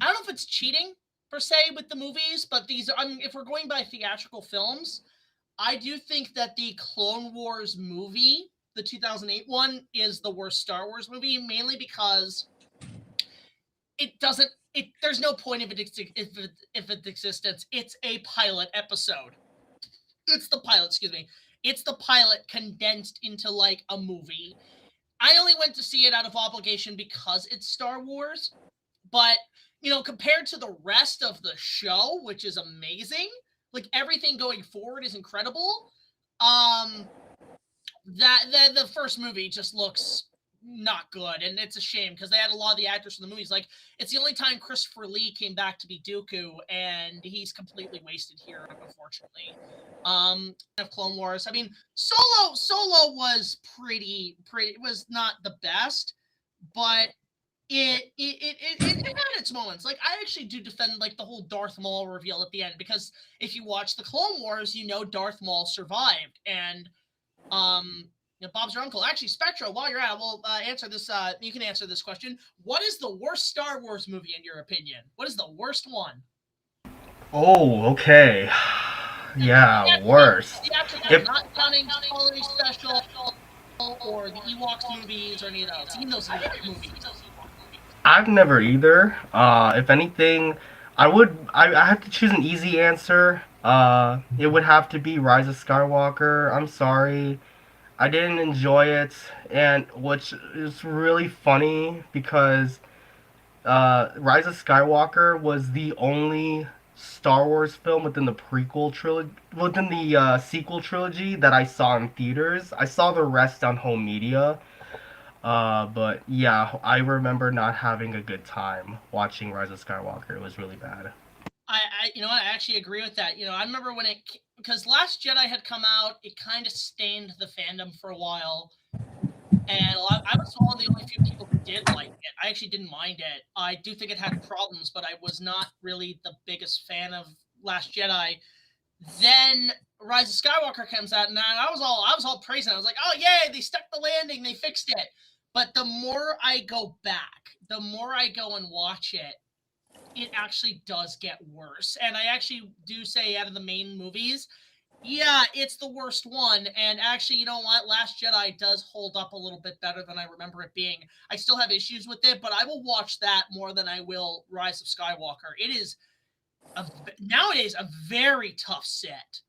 don't know if it's cheating per se with the movies, but if we're going by theatrical films, I do think that the Clone Wars movie, the 2008 one, is the worst Star Wars movie, mainly because there's no point of its existence. It's a pilot episode. It's the pilot condensed into like a movie. I only went to see it out of obligation because it's Star Wars, but compared to the rest of the show, which is amazing, like everything going forward is incredible. The first movie just looks not good, and it's a shame because they had a lot of the actors from the movies. Like, it's the only time Christopher Lee came back to be Dooku, and he's completely wasted here, unfortunately. Of Clone Wars, I mean, Solo was pretty. It was not the best, but it had its moments. Like, I actually do defend like the whole Darth Maul reveal at the end, because if you watch the Clone Wars, Darth Maul survived, and Bob's your uncle. Actually, Spectro, while you're at it, we'll answer this. You can answer this question. What is the worst Star Wars movie in your opinion? What is the worst one? Oh, okay. Yeah, worst. Not counting Holiday Special or the Ewoks movies or any of those. Even those movies. I've never either. If anything, I have to choose an easy answer. It would have to be Rise of Skywalker. I'm sorry. I didn't enjoy it, and which is really funny because Rise of Skywalker was the only Star Wars film within the prequel trilogy, within the sequel trilogy that I saw in theaters. I saw the rest on home media. But yeah, I remember not having a good time watching Rise of Skywalker. It was really bad. You know, I actually agree with that. You know, I remember when because Last Jedi had come out, it kind of stained the fandom for a while. And I was one of the only few people who did like it. I actually didn't mind it. I do think it had problems, but I was not really the biggest fan of Last Jedi. Then Rise of Skywalker comes out, and I was all praising. I was like, "Oh yay, they stuck the landing, they fixed it." But the more I go back, the more I go and watch it, it actually does get worse. And I actually do say, out of the main movies, yeah, it's the worst one. And actually, you know what? Last Jedi does hold up a little bit better than I remember it being. I still have issues with it, but I will watch that more than I will Rise of Skywalker. It is nowadays a very tough set,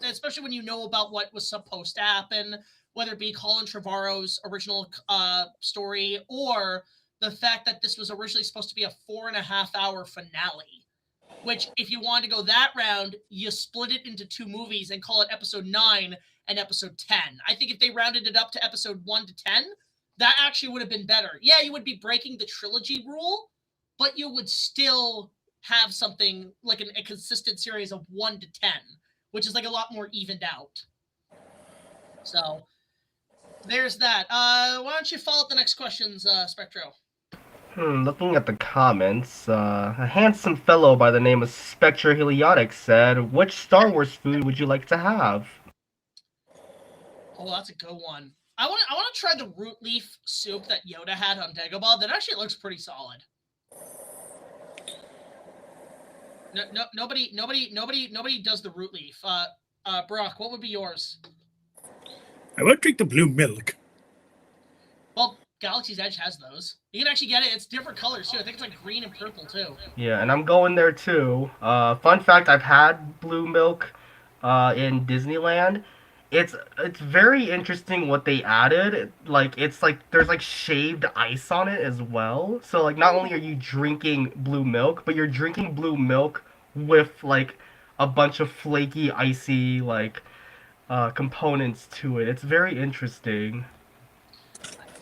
especially when you know about what was supposed to happen, whether it be Colin Trevorrow's original story or the fact that this was originally supposed to be a 4.5-hour finale. Which, if you wanted to go that round, you split it into 2 movies and call it episode 9 and episode 10. I think if they rounded it up to episode 1 to 10, that actually would have been better. Yeah, you would be breaking the trilogy rule, but you would still have something like a consistent series of 1 to 10, which is like a lot more evened out. So, there's that. Why don't you follow up the next questions, Spectro? Looking at the comments, a handsome fellow by the name of SPECTRO HELIOTIC said, "Which Star Wars food would you like to have?" Oh, that's a good one. I want to try the root leaf soup that Yoda had on Dagobah. That actually looks pretty solid. Nobody does the root leaf. Brock, what would be yours? I would drink the blue milk. Well, Galaxy's Edge has those. You can actually get it. It's different colors too. I think it's like green and purple too. Yeah, and I'm going there too. Fun fact: I've had blue milk in Disneyland. It's very interesting what they added. Like it's like there's like shaved ice on it as well. So like not only are you drinking blue milk, but you're drinking blue milk with like a bunch of flaky, icy like components to it. It's very interesting.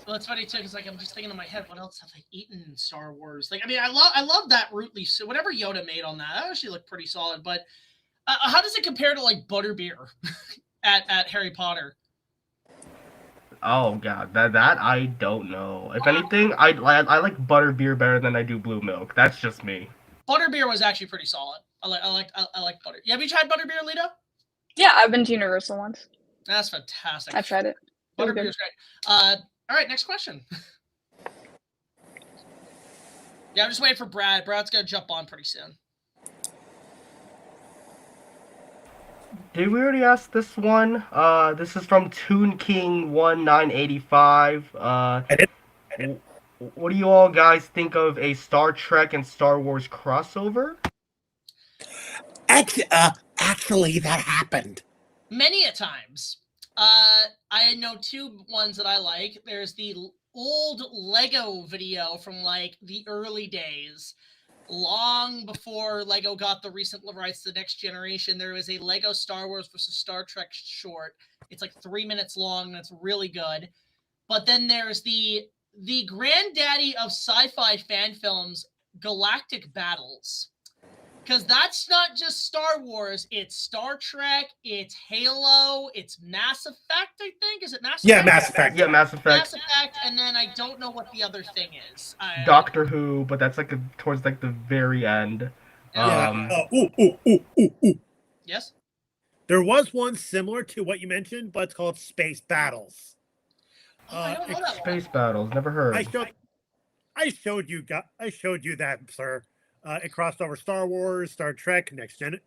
Well, it's funny too, because like I'm just thinking in my head, what else have I eaten in Star Wars? Like, I mean, I love that root leaf. So whatever Yoda made on that actually looked pretty solid. But how does it compare to like butterbeer at Harry Potter? Oh god, that I don't know. If anything, I like butterbeer better than I do blue milk. That's just me. Butterbeer was actually pretty solid. I like butter. Yeah, have you tried butterbeer, Lita? Yeah, I've been to Universal once. That's fantastic. I've tried it. Butterbeer is great. All right, next question. Yeah, I'm just waiting for Brad. Brad's gonna jump on pretty soon. Did we already ask this one? This is from ToonKing1985. What do you all guys think of a Star Trek and Star Wars crossover? Actually, that happened. Many a times. I know 2 ones that I like. There's the old Lego video from like the early days. Long before Lego got the recent rights to the Next Generation, there was a Lego Star Wars versus Star Trek short. It's like 3 minutes long, and it's really good. But then there's the granddaddy of sci-fi fan films, Galactic Battles. Because that's not just Star Wars, it's Star Trek, it's Halo, it's Mass Effect, I think. Is it Mass Effect? Yeah, Mass Effect. Yeah, Mass Effect. Mass Effect, and then I don't know what the other thing is. Doctor Who, but that's like towards like the very end. Yes? There was one similar to what you mentioned, but it's called Space Battles. I don't know that Space Battles, never heard. I showed you that, sir. It crossed over Star Wars, Star Trek, Next Gen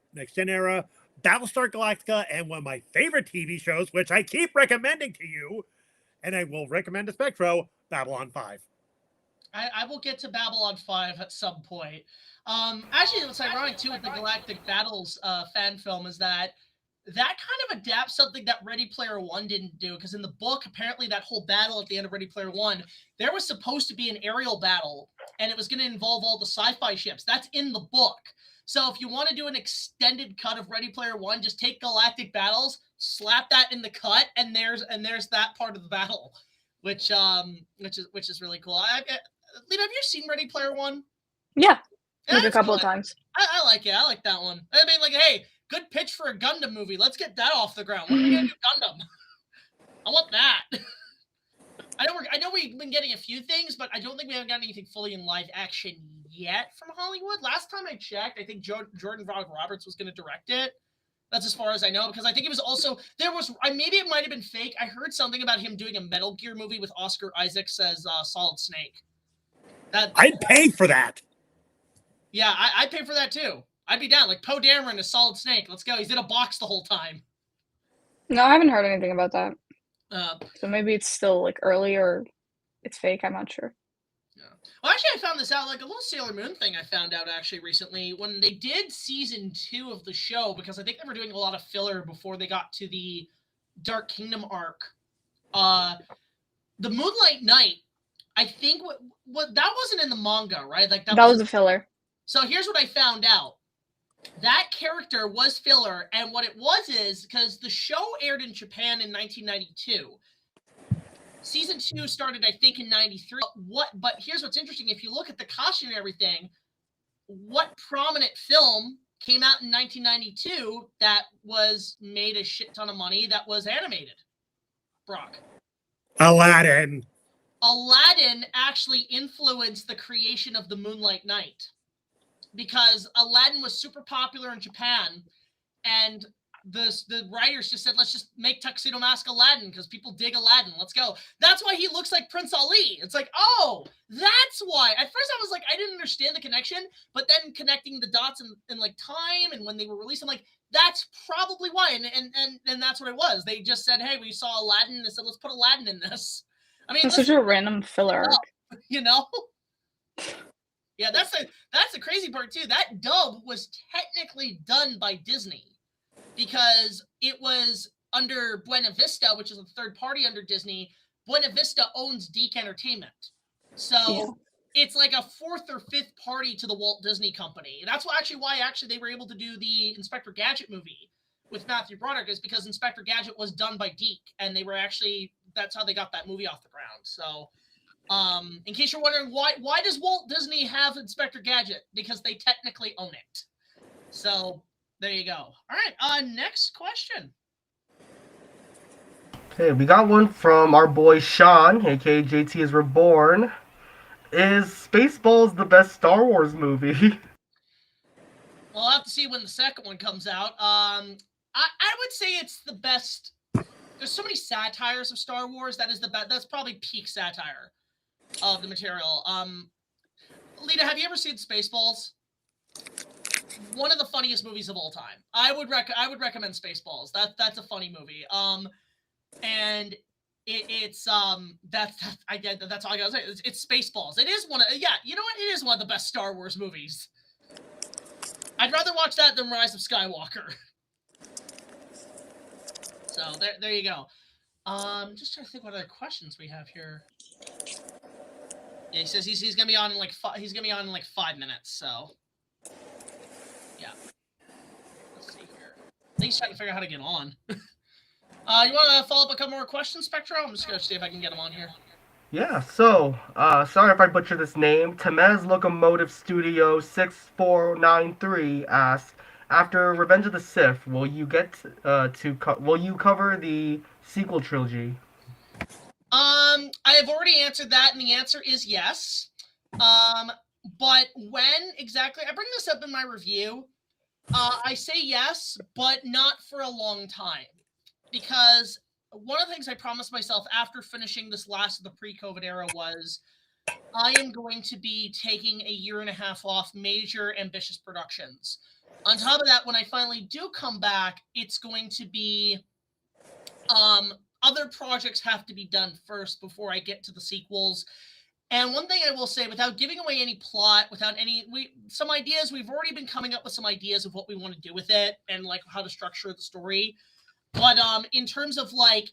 Era, Battlestar Galactica, and one of my favorite TV shows, which I keep recommending to you, and I will recommend to Spectro, Babylon 5. I will get to Babylon 5 at some point. Actually, what's ironic, too, with the Galactic Battles fan film is that that kind of adapts something that Ready Player One didn't do, because in the book, apparently that whole battle at the end of Ready Player One, there was supposed to be an aerial battle, and it was going to involve all the sci-fi ships. That's in the book. So if you want to do an extended cut of Ready Player One, just take galactic battles, slap that in the cut, and there's that part of the battle, which is really cool. Lita, have you seen Ready Player One? Yeah, Yeah, like a it's couple cool. of times. I like it. I like that one. I mean, like, hey, good pitch for a Gundam movie. Let's get that off the ground. When are we gonna do Gundam? I want that. I know we've been getting a few things, but I don't think we haven't gotten anything fully in live action yet from Hollywood. Last time I checked, I think Jordan Roberts was going to direct it. That's as far as I know, because I think it was also maybe it might have been fake. I heard something about him doing a Metal Gear movie with Oscar Isaacs as Solid Snake. I'd pay for that. Yeah, I'd pay for that too. I'd be down. Like Poe Dameron is Solid Snake. Let's go. He's in a box the whole time. No, I haven't heard anything about that. Uh, So maybe it's still like early or it's fake. I'm not sure. Yeah. Well, actually, I found this out, like a little Sailor Moon thing I found out actually recently when they did season 2 of the show, because I think they were doing a lot of filler before they got to the Dark Kingdom arc. The Moonlight Knight, I think what that wasn't in the manga, right? Like That was a filler. So here's what I found out. That character was filler, and what it was is because the show aired in Japan in 1992. Season 2 started, I think, in 93. But here's what's interesting. If you look at the costume and everything, what prominent film came out in 1992 that was made a shit ton of money that was animated? Brock. Aladdin. Aladdin actually influenced the creation of the Moonlight Knight, because Aladdin was super popular in Japan, and the writers just said, let's just make Tuxedo Mask Aladdin because people dig Aladdin. Let's go. That's why he looks like Prince Ali. It's like, oh, that's why. At first I was like, I didn't understand the connection, but then connecting the dots in like time and when they were released, I'm like, that's probably why. And that's what it was. They just said, hey, we saw Aladdin and they said, let's put Aladdin in this. I mean, It's such a random filler arc. you know? Yeah, that's the crazy part too. That dub was technically done by Disney because it was under Buena Vista, which is a third party under Disney. Buena Vista owns Deke Entertainment. So it's like a fourth or fifth party to the Walt Disney Company. That's why they were able to do the Inspector Gadget movie with Matthew Broderick, is because Inspector Gadget was done by Deke, and that's how they got that movie off the ground. So in case you're wondering why does Walt Disney have Inspector Gadget? Because they technically own it. So there you go. All right, next question. Okay, we got one from our boy Sean, aka JT is Reborn. Is Spaceballs the best Star Wars movie? Well, I'll have to see when the second one comes out. I would say it's the best. There's so many satires of Star Wars. That is the best. That's probably peak satire of the material. Lita, have you ever seen Spaceballs? One of the funniest movies of all time. I would recommend Spaceballs. That's a funny movie. And that's all I gotta say. It's Spaceballs. It is you know what? It is one of the best Star Wars movies. I'd rather watch that than Rise of Skywalker. So there you go. Just trying to think what other questions we have here. Yeah, he says he's gonna be on in like 5 minutes. So yeah. Let's see here. I think he's trying to figure out how to get on. You want to follow up a couple more questions, Spectro? I'm just gonna see if I can get him on here. Yeah, so, sorry if I butcher this name. Temez Locomotive Studio 6493 asks, after Revenge of the Sith, will you cover the sequel trilogy? I have already answered that, and the answer is yes. But when exactly? I bring this up in my review. I say yes, but not for a long time, because one of the things I promised myself after finishing this last of the pre-COVID era was I am going to be taking a 1.5 years off major ambitious productions. On top of that, when I finally do come back, it's going to be other projects have to be done first before I get to the sequels. And one thing I will say, without giving away any plot, without some ideas, we've already been coming up with some ideas of what we want to do with it and like how to structure the story. But in terms of like,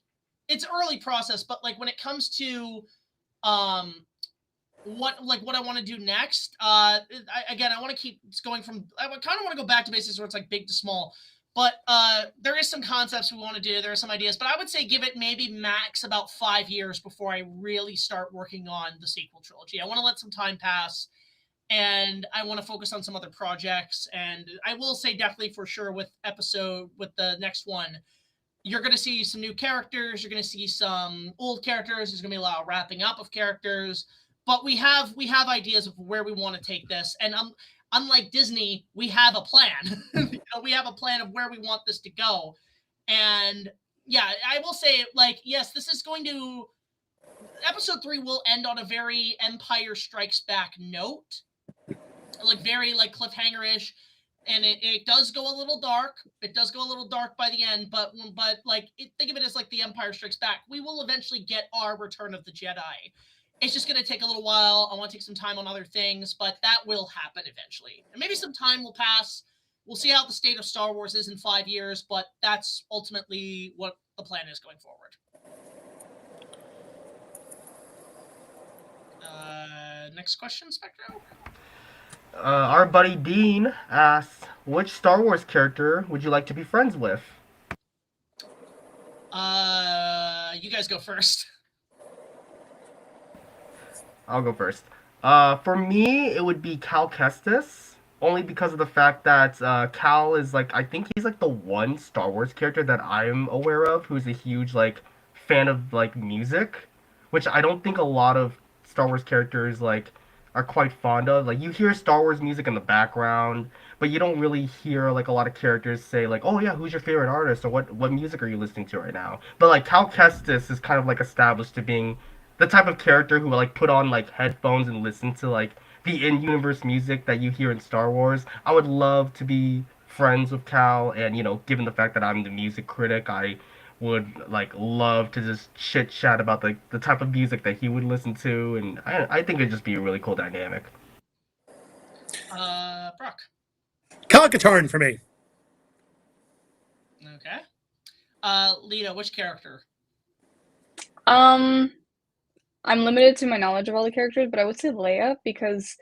it's early process, but like when it comes to what I want to do next, I want to keep going from, I kind of want to go back to basics where it's like big to small. But there is some concepts we want to do. There are some ideas, but I would say give it maybe max about 5 years before I really start working on the sequel trilogy. I want to let some time pass, and I want to focus on some other projects. And I will say definitely for sure with the next one, you're going to see some new characters. You're going to see some old characters. There's going to be a lot of wrapping up of characters. But we have ideas of where we want to take this. And unlike Disney, we have a plan. We have a plan of where we want this to go. And yeah, I will say, like, yes, this is going to... Episode 3 will end on a very Empire Strikes Back note. Like, very, like, cliffhanger-ish. And it does go a little dark. It does go a little dark by the end. But like, think of it as like the Empire Strikes Back. We will eventually get our Return of the Jedi. It's just going to take a little while. I want to take some time on other things, but that will happen eventually. And maybe some time will pass. We'll see how the state of Star Wars is in 5 years, but that's ultimately what the plan is going forward. Next question, Spectro? Our buddy Dean asks, which Star Wars character would you like to be friends with? You guys go first. I'll go first. For me, it would be Cal Kestis, only because of the fact that Cal is like, I think he's like the one Star Wars character that I'm aware of who's a huge like fan of like music, which I don't think a lot of Star Wars characters like are quite fond of. Like, you hear Star Wars music in the background, but you don't really hear like a lot of characters say like, oh yeah, who's your favorite artist, or what music are you listening to right now? But like Cal Kestis is kind of like established to being the type of character who will like put on like headphones and listen to like the in-universe music that you hear in Star Wars. I would love to be friends with Cal, and you know, given the fact that I'm the music critic, I would like love to just chit chat about the type of music that he would listen to, and I think it'd just be a really cool dynamic. Brock. Kalkatarn for me. Okay. Lita, which character? I'm limited to my knowledge of all the characters, but I would say Leia, because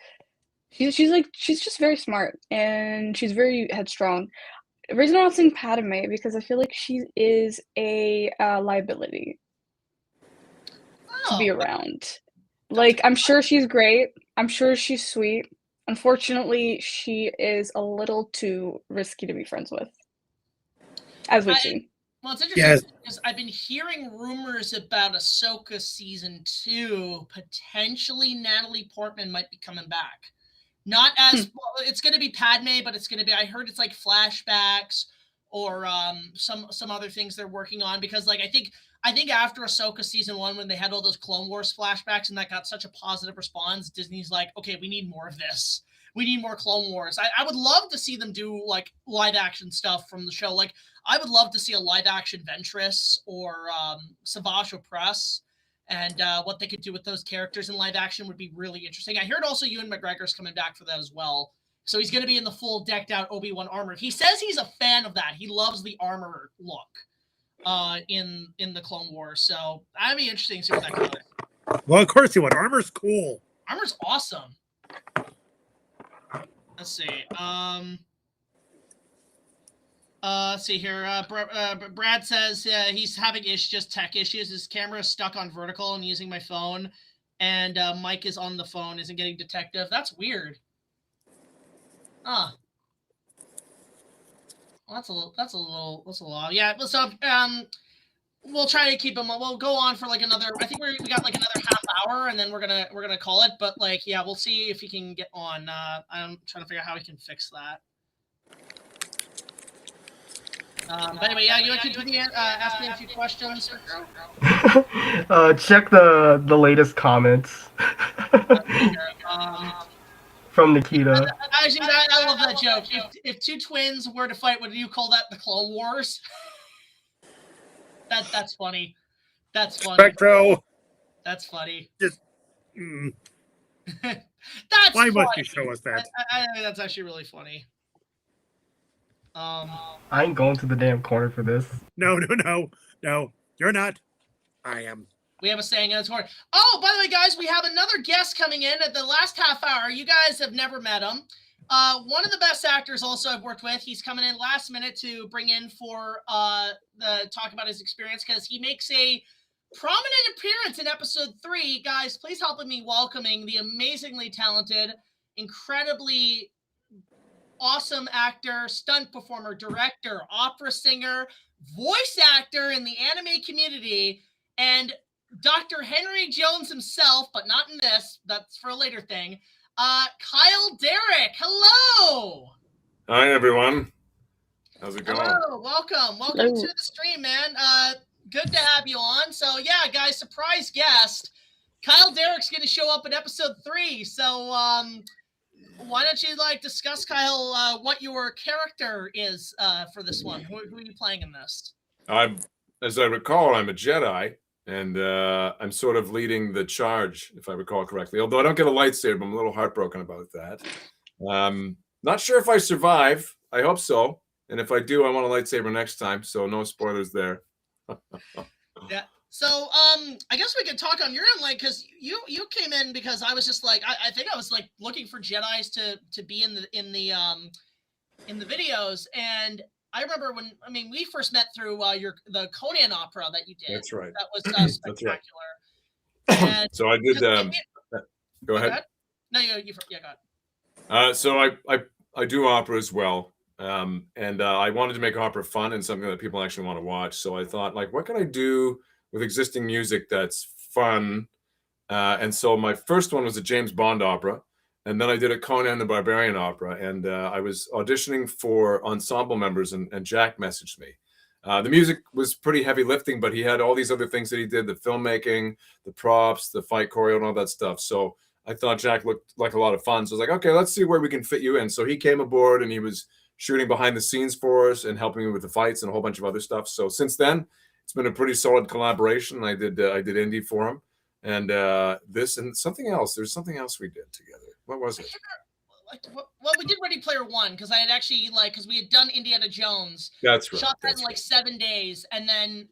she's just very smart and she's very headstrong. The reason I'm not saying Padme, because I feel like she is a liability to be around. Like, I'm sure she's great. I'm sure she's sweet. Unfortunately, she is a little too risky to be friends with, as we've seen. Well, it's interesting because I've been hearing rumors about Ahsoka Season 2. Potentially Natalie Portman might be coming back. Not as well, it's going to be Padme, but it's going to be, I heard it's like flashbacks or some other things they're working on, because like I think after Ahsoka Season 1, when they had all those Clone Wars flashbacks and that got such a positive response, Disney's like, okay, we need more of this. We need more Clone Wars. I would love to see them do like live action stuff from the show. Like, I would love to see a live action Ventress or Savage Opress, and what they could do with those characters in live action would be really interesting. I heard also Ewan McGregor's coming back for that as well. So he's going to be in the full decked out Obi-Wan armor. He says he's a fan of that. He loves the armor look in the Clone Wars. So that'd be interesting to see what that could do. Well, of course he would. Armor's cool. Armor's awesome. Let's see. Let's see here. Brad says he's having just tech issues. His camera is stuck on vertical and using my phone, and Mike is on the phone, isn't getting detective. That's weird. Well, that's a little. Yeah. So we'll try to keep him. We'll go on for like another. I think we got like another half hour, and then we're gonna call it. But like, yeah, we'll see if he can get on. I'm trying to figure out how we can fix that. But anyway, yeah, you want to continue asking a few questions? Check the latest comments from Nikita. Actually, I love that joke. If two twins were to fight, would you call that the Clone Wars? That's funny. That's funny. Spectro. That's funny. Just. That's Why funny. must you show us that? I think that's actually really funny. I ain't going to the damn corner for this. No, you're not. I am. We have a saying in the corner. Oh, by the way, guys, we have another guest coming in at the last half hour. You guys have never met him. One of the best actors also I've worked with. He's coming in last minute to bring in for the talk about his experience because he makes a prominent appearance in episode 3. Guys, please help me welcoming the amazingly talented, incredibly awesome actor, stunt performer, director, opera singer, voice actor in the anime community, and Dr. Henry Jones himself, but not in this. That's for a later thing. Kyle Derek, hello. Hi, everyone. How's it going? Hello, welcome to the stream, man. Good to have you on. So yeah, guys, surprise guest. Kyle Derek's going to show up in episode 3. So why don't you discuss, Kyle, what your character is for this one? Who are you playing in this? As I recall, I'm a Jedi, and I'm sort of leading the charge, if I recall correctly. Although I don't get a lightsaber, I'm a little heartbroken about that. Not sure if I survive. I hope so. And if I do, I want a lightsaber next time. So no spoilers there. Yeah. So I guess we could talk on your end, because you came in because I was just I think I was looking for Jedis to be in the videos, and I remember when we first met through the Conan opera that you did. That's right. That was spectacular. That's right. And So I did. Go ahead. No, go ahead. So I do opera as well, and I wanted to make opera fun and something that people actually want to watch. So I thought, what can I do with existing music that's fun? And so my first one was a James Bond opera. And then I did a Conan the Barbarian opera, and I was auditioning for ensemble members, and Jack messaged me. The music was pretty heavy lifting, but he had all these other things that he did, the filmmaking, the props, the fight choreo, and all that stuff. So I thought Jack looked like a lot of fun. So I was like, okay, let's see where we can fit you in. So he came aboard, and he was shooting behind the scenes for us and helping me with the fights and a whole bunch of other stuff. So since then, it's been a pretty solid collaboration. I did indie for him. And this and something else. There's something else we did together. What was it? Well, we did Ready Player One because I had actually because we had done Indiana Jones. That's right. Shot that in 7 days, and then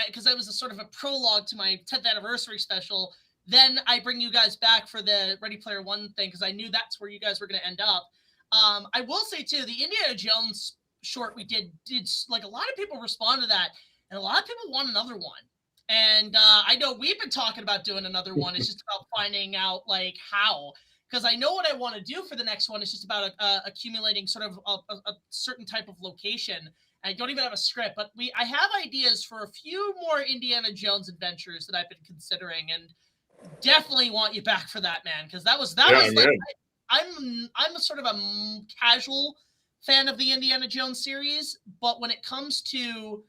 because that was a sort of a prologue to my 10th anniversary special. Then I bring you guys back for the Ready Player One thing because I knew that's where you guys were going to end up. I will say too, the Indiana Jones short we did a lot of people respond to that, and a lot of people want another one. And I know we've been talking about doing another one. It's just about finding out how, because I know what I want to do for the next one. It's just about accumulating sort of a certain type of location. I don't even have a script, but I have ideas for a few more Indiana Jones adventures that I've been considering, and definitely want you back for that, man, because that was I'm a sort of a casual fan of the Indiana Jones series, but when it comes to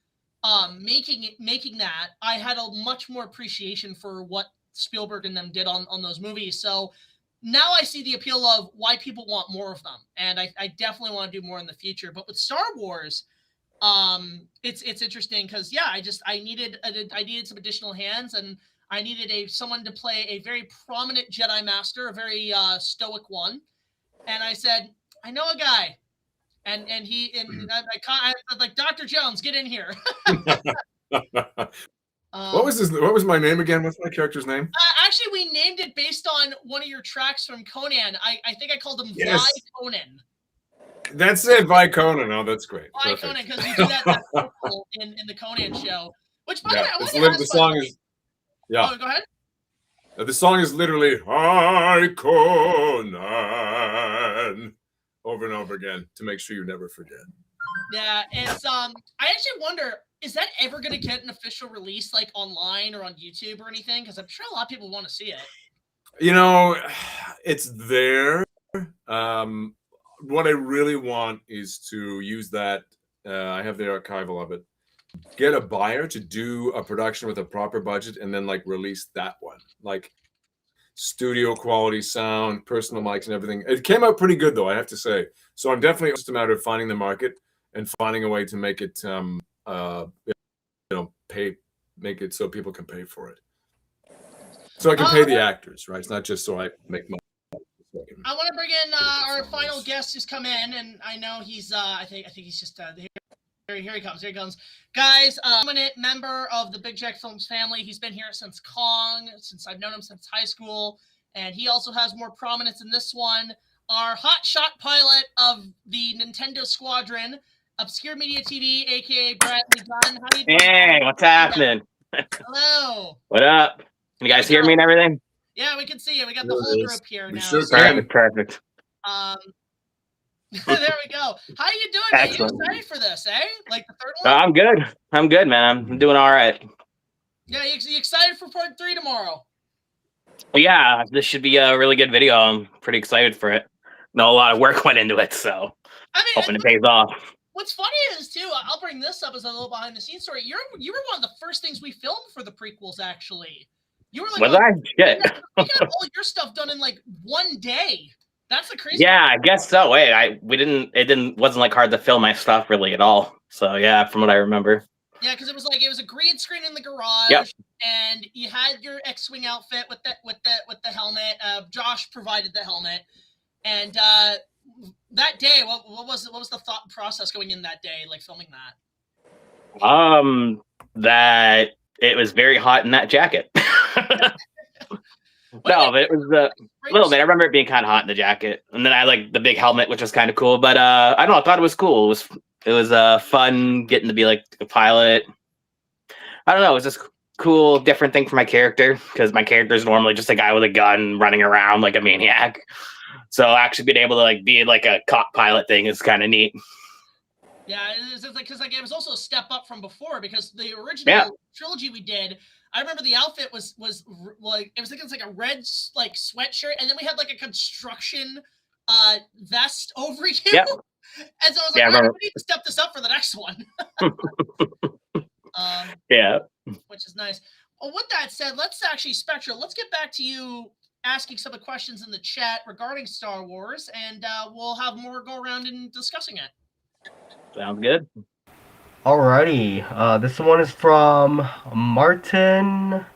making that, I had a much more appreciation for what Spielberg and them did on those movies. So now I see the appeal of why people want more of them, and I definitely want to do more in the future. But with Star Wars, it's interesting because I needed some additional hands, and I needed someone to play a very prominent Jedi Master, a very stoic one, and I said, I know a guy. And I like, Dr. Jones, get in here. What was my name again? What's my character's name? Actually, we named it based on one of your tracks from Conan. I think I called him Yes. Vi Conan. That's it, Vi Conan. Oh, that's great. Vi Conan, because you do that vocal in the Conan show. Which, by the way, I want to ask the song is. Yeah. Oh, go ahead. The song is literally Hi Conan, over and over again to make sure you never forget. Yeah, it's I actually wonder, is that ever going to get an official release online or on YouTube or anything? Because I'm sure a lot of people want to see it. It's there. What I really want is to use that. I have the archival of it. Get a buyer to do a production with a proper budget and then release that one. Studio quality sound, personal mics and everything. It came out pretty good though, I have to say. So I'm definitely just a matter of finding the market and finding a way to make it make it so people can pay for it. So I can pay the actors, right? It's not just so I make money. I want to bring in our final guest who's come in, and I know he's I think he's just here he comes. Here he comes. Guys, prominent member of the Big Jack Films family. He's been here since Kong, since I've known him since high school. And he also has more prominence in this one. Our hotshot pilot of the Nintendo Squadron, Obscure Media TV, a.k.a. Bradley Dunn. How you doing? Hey, what's happening? Hello. What up? Can you guys hear me and everything? Yeah, we can see you. We got the whole group here now. Sure Perfect. There we go. How are you doing, man? You Excellent. excited for this, eh? Like the third one? I'm good, man. I'm doing all right. Yeah, you excited for part 3 tomorrow? Yeah, this should be a really good video. I'm pretty excited for it. No, a lot of work went into it, so I mean, hoping it pays off. What's funny is too, I'll bring this up as a little behind the scenes story. You were one of the first things we filmed for the prequels, actually. You were like, Was I? Shit. We got all your stuff done in like one day. That's the crazy. Yeah, I guess so. Wait, wasn't like hard to film my stuff really at all. So yeah, from what I remember. Yeah, because it was a green screen in the garage, Yep. and you had your X-wing outfit with the helmet. Josh provided the helmet, and that day, what was the thought process going in that day, like filming that? That it was very hot in that jacket. No, but it was a little bit. I remember it being kind of hot in the jacket, and then I had like the big helmet, which was kind of cool. But I don't know. I thought it was cool. It was fun getting to be like a pilot. I don't know. It was just cool, different thing for my character because my character is normally just a guy with a gun running around like a maniac. So actually being able to like be like a cop pilot thing is kind of neat. Yeah, it's like because like it was also a step up from before because the original trilogy we did. I remember the outfit was like it was like a red like sweatshirt, and then we had like a construction vest over you. Yep. And so I was like, all right, we need to step this up for the next one. Yeah. Which is nice. Well, with that said, let's actually, Spectro, let's get back to you asking some of the questions in the chat regarding Star Wars, and we'll have more go around and discussing it. Sounds good. Alrighty, this one is from Martin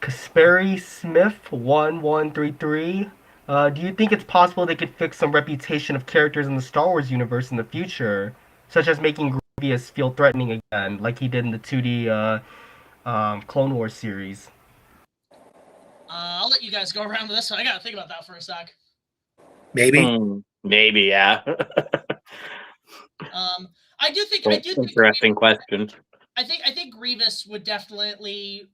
Kasperi Smith 1133. Do you think it's possible they could fix some reputation of characters in the Star Wars universe in the future, such as making Grievous feel threatening again, like he did in the 2D Clone Wars series? I'll let you guys go around with this one. I gotta think about that for a sec. Maybe. Maybe, yeah. I do think interesting question. I think Grievous would definitely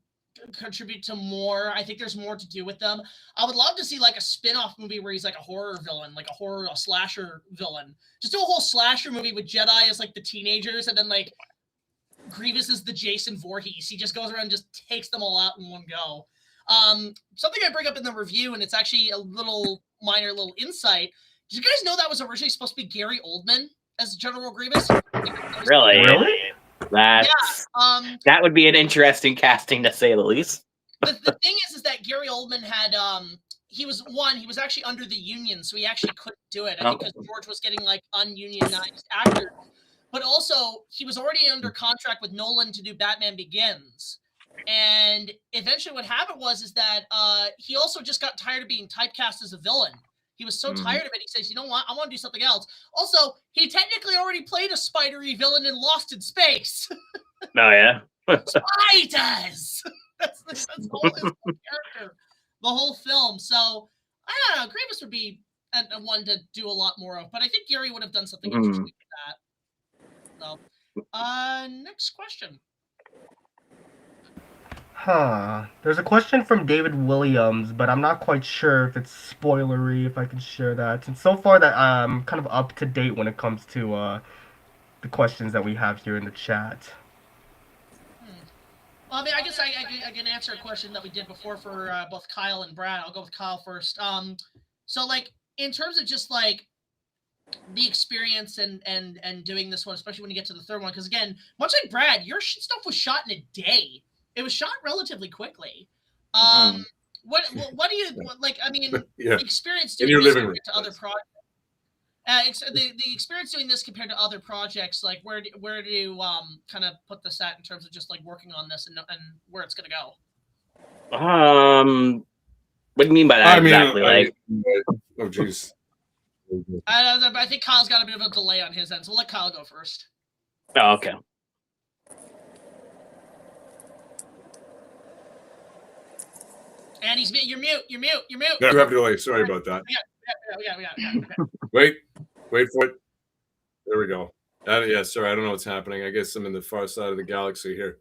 contribute to more. I think there's more to do with them. I would love to see like a spin-off movie where he's like a horror villain, like a slasher villain. Just do a whole slasher movie with Jedi as like the teenagers, and then like Grievous is the Jason Voorhees. He just goes around and just takes them all out in one go. Something I bring up in the review, and it's actually a little minor little insight. Did you guys know that was originally supposed to be Gary Oldman as General Grievous? Really? That would be an interesting casting, to say the least. The thing is that Gary Oldman had he was actually under the union, so he actually couldn't do it. I think because George was getting like ununionized actors, but also he was already under contract with Nolan to do Batman Begins. And eventually, what happened was that he also just got tired of being typecast as a villain. He was so tired of it. He says, "You know what? I want to do something else." Also, he technically already played a spidery villain in Lost in Space. Oh yeah, spiders. That's his whole character, the whole film. So I don't know. Grievous would be a one to do a lot more of, but I think Gary would have done something interesting with that. So, next question. There's a question from David Williams, but I'm not quite sure if it's spoilery, if I can share that. And so far that I'm kind of up to date when it comes to the questions that we have here in the chat. Well, I mean, I guess I can answer a question that we did before for both Kyle and Brad. I'll go with Kyle first. So like in terms of just like the experience and doing this one, especially when you get to the third one, because again, much like Brad, your stuff was shot in a day. It was shot relatively quickly. What do you like? I mean, the experience doing this compared to other projects. The experience doing this compared to other projects, like where do you kind of put this at in terms of just like working on this and where it's gonna go? What do you mean by that I mean, exactly? Like, oh jeez. I think Kyle's got a bit of a delay on his end, so we'll let Kyle go first. oh, okay. And you're mute. You're mute. You're mute. No, you have a delay. Sorry about that. Yeah. Wait for it. There we go. Yeah, sorry, I don't know what's happening. I guess I'm in the far side of the galaxy here.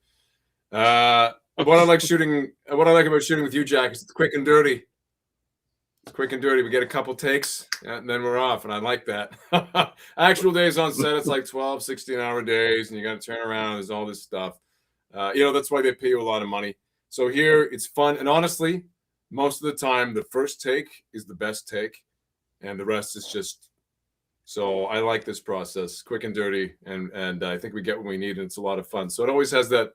What I like about shooting with you, Jack, is it's quick and dirty. It's quick and dirty. We get a couple takes and then we're off, and I like that. Actual days on set, it's like 12, 16-hour days, and you got to turn around. There's all this stuff. That's why they pay you a lot of money. So here, it's fun, and honestly, most of the time, the first take is the best take, and the rest is just. So I like this process, quick and dirty, and I think we get what we need, and it's a lot of fun. So it always has that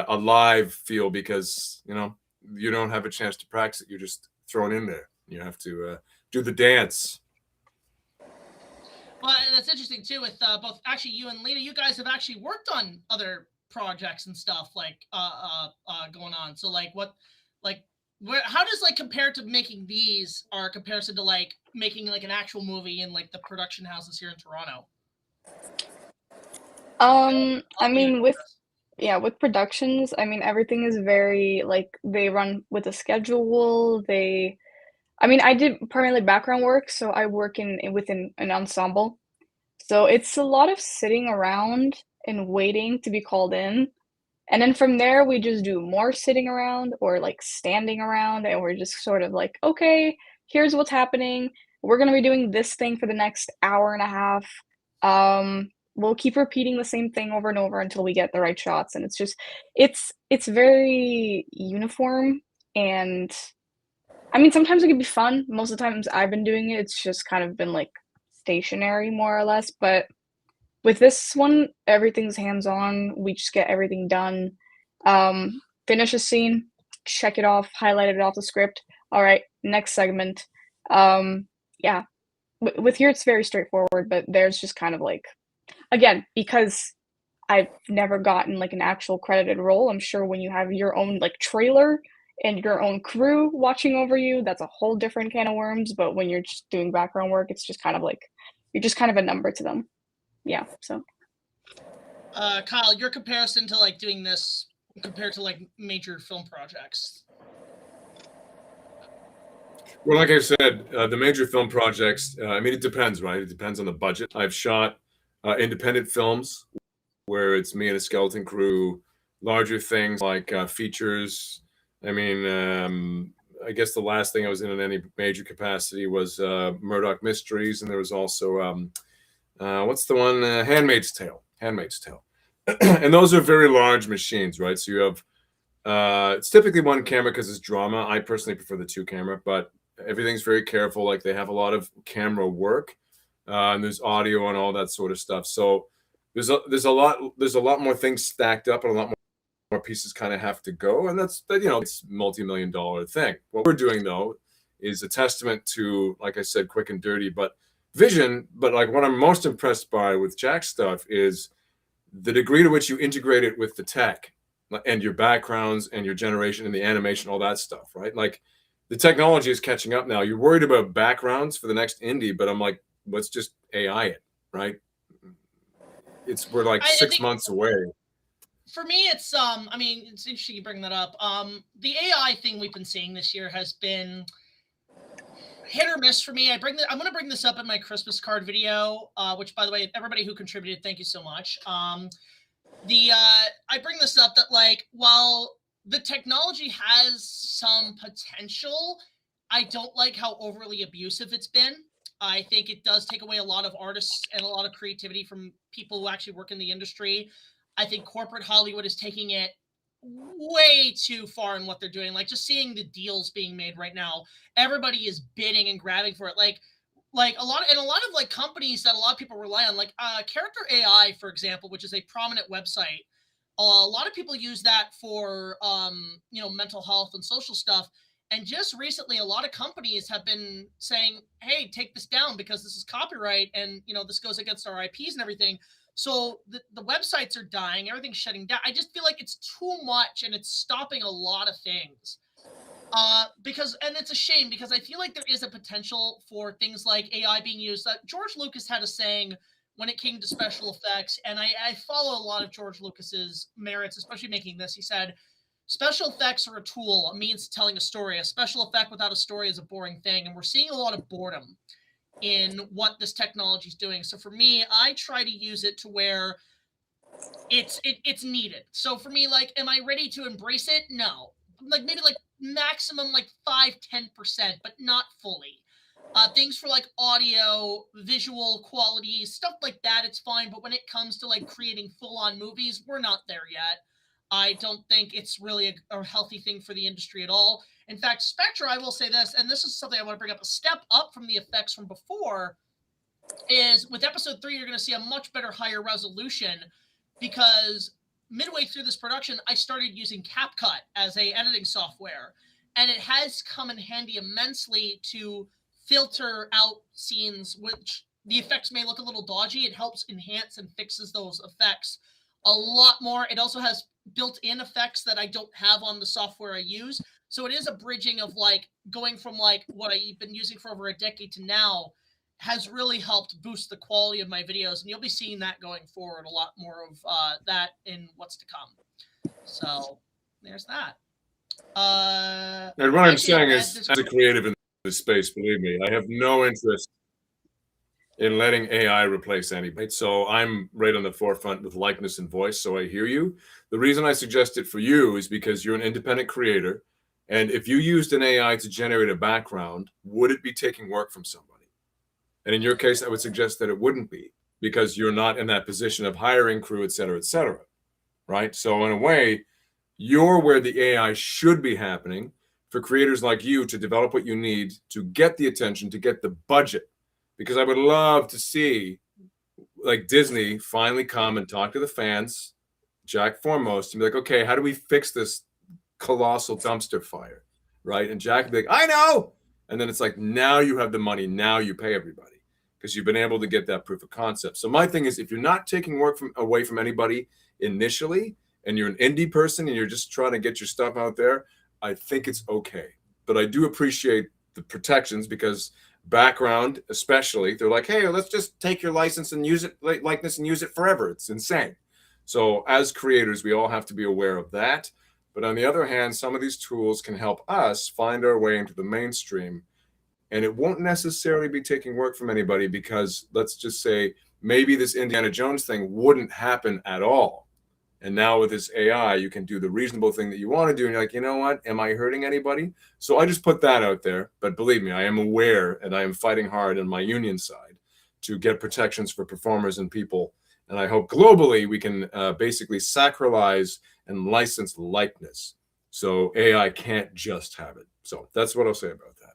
alive feel, because you don't have a chance to practice it. You're just thrown in there. You have to do the dance. Well, that's interesting too. With both actually you and Lita, you guys have actually worked on other projects and stuff like going on. So how does compare to making these or comparison to making an actual movie in the production houses here in Toronto? I mean, with productions, I mean, everything is very they run with a schedule. I did primarily background work, so I work within an ensemble. So it's a lot of sitting around and waiting to be called in. And then from there, we just do more sitting around or standing around, and we're just sort of okay, here's what's happening. We're going to be doing this thing for the next hour and a half. We'll keep repeating the same thing over and over until we get the right shots. And it's just, it's very uniform. And I mean, sometimes it can be fun. Most of the times I've been doing it, it's just kind of been stationary more or less. But with this one, everything's hands-on. We just get everything done. Finish a scene, check it off, highlight it off the script. All right, next segment. Yeah. With here, it's very straightforward, but there's just kind of again, because I've never gotten an actual credited role. I'm sure when you have your own trailer and your own crew watching over you, that's a whole different can of worms. But when you're just doing background work, it's just kind of you're just kind of a number to them. Yeah. So, Kyle, your comparison to doing this compared to major film projects. Well, like I said, the major film projects, it depends, right? It depends on the budget. I've shot independent films where it's me and a skeleton crew, larger things like features. I guess the last thing I was in any major capacity was Murdoch Mysteries, and there was also, what's the one? Handmaid's Tale. And those are very large machines, right? So you have, it's typically one camera because it's drama. I personally prefer the 2-camera, but everything's very careful. They have a lot of camera work, and there's audio and all that sort of stuff. So there's a lot more things stacked up, and a lot more pieces kind of have to go. And it's multi-million-dollar thing. What we're doing though is a testament to, like I said, quick and dirty, but vision. But what I'm most impressed by with Jack's stuff is the degree to which you integrate it with the tech and your backgrounds and your generation and the animation, all that stuff, right? The technology is catching up now. You're worried about backgrounds for the next indie, but I'm let's just AI it, right? We're 6 months away. For me, it's it's interesting you bring that up. The AI thing we've been seeing this year has been hit or miss for me. I'm going to bring this up in my Christmas card video, which, by the way, everybody who contributed, thank you so much. I bring this up that while the technology has some potential, I don't like how overly abusive it's been. I think it does take away a lot of artists and a lot of creativity from people who actually work in the industry. I think corporate Hollywood is taking it way too far in what they're doing. Just seeing the deals being made right now, everybody is bidding and grabbing for it. A lot of companies that a lot of people rely on, Character AI, for example, which is a prominent website. A lot of people use that for mental health and social stuff. And just recently, a lot of companies have been saying, hey, take this down because this is copyright and this goes against our IPs and everything. So the websites are dying, everything's shutting down. I just feel like it's too much and it's stopping a lot of things. And it's a shame because I feel like there is a potential for things like AI being used. George Lucas had a saying when it came to special effects, and I follow a lot of George Lucas's merits, especially making this. He said, special effects are a tool, a means to telling a story. A special effect without a story is a boring thing, and we're seeing a lot of boredom in what this technology is doing. So for me, I try to use it to where it's needed. So for me, like, am I ready to embrace it? No. Like maybe like maximum like 5-10%, but not fully. Things for like audio, visual quality, stuff like that, it's fine. But when it comes to like creating full-on movies, we're not there yet. I don't think it's really a healthy thing for the industry at all. In fact, SPECTRO, I will say this, and this is something I want to bring up, a step up from the effects from before, is with episode 3, you're going to see a much better, higher resolution, because midway through this production, I started using CapCut as a editing software, and it has come in handy immensely to filter out scenes which the effects may look a little dodgy. It helps enhance and fixes those effects a lot more. It also has built-in effects that I don't have on the software I use. So it is a bridging of like going from like what I've been using for over a decade to now has really helped boost the quality of my videos. And you'll be seeing that going forward, a lot more of that in what's to come. So there's that. And what I'm saying is, as a creative in this space, believe me, I have no interest in letting AI replace anybody. So I'm right on the forefront with likeness and voice, so I hear you. The reason I suggest it for you is because you're an independent creator, and if you used an AI to generate a background, would it be taking work from somebody? And in your case, I would suggest that it wouldn't be, because you're not in that position of hiring crew, et cetera, right? So in a way, you're where the AI should be happening for creators like you to develop what you need to get the attention, to get the budget. Because I would love to see, like, Disney finally come and talk to the fans, Jack foremost, and be like, okay, how do we fix this colossal dumpster fire, right? And Jack would be like, I know! And then it's like, now you have the money, now you pay everybody, because you've been able to get that proof of concept. So my thing is, if you're not taking work away from anybody initially, and you're an indie person, and you're just trying to get your stuff out there, I think it's okay. But I do appreciate the protections, because background especially, they're like, hey, let's just take your license and use it, likeness, and use it forever. It's insane. So as creators, we all have to be aware of that. But on the other hand, some of these tools can help us find our way into the mainstream, and it won't necessarily be taking work from anybody, because let's just say maybe this Indiana Jones thing wouldn't happen at all. And now with this AI, you can do the reasonable thing that you want to do. And you're like, you know what? Am I hurting anybody? So I just put that out there. But believe me, I am aware, and I am fighting hard on my union side to get protections for performers and people. And I hope globally we can basically sacralize and license likeness. So AI can't just have it. So that's what I'll say about that.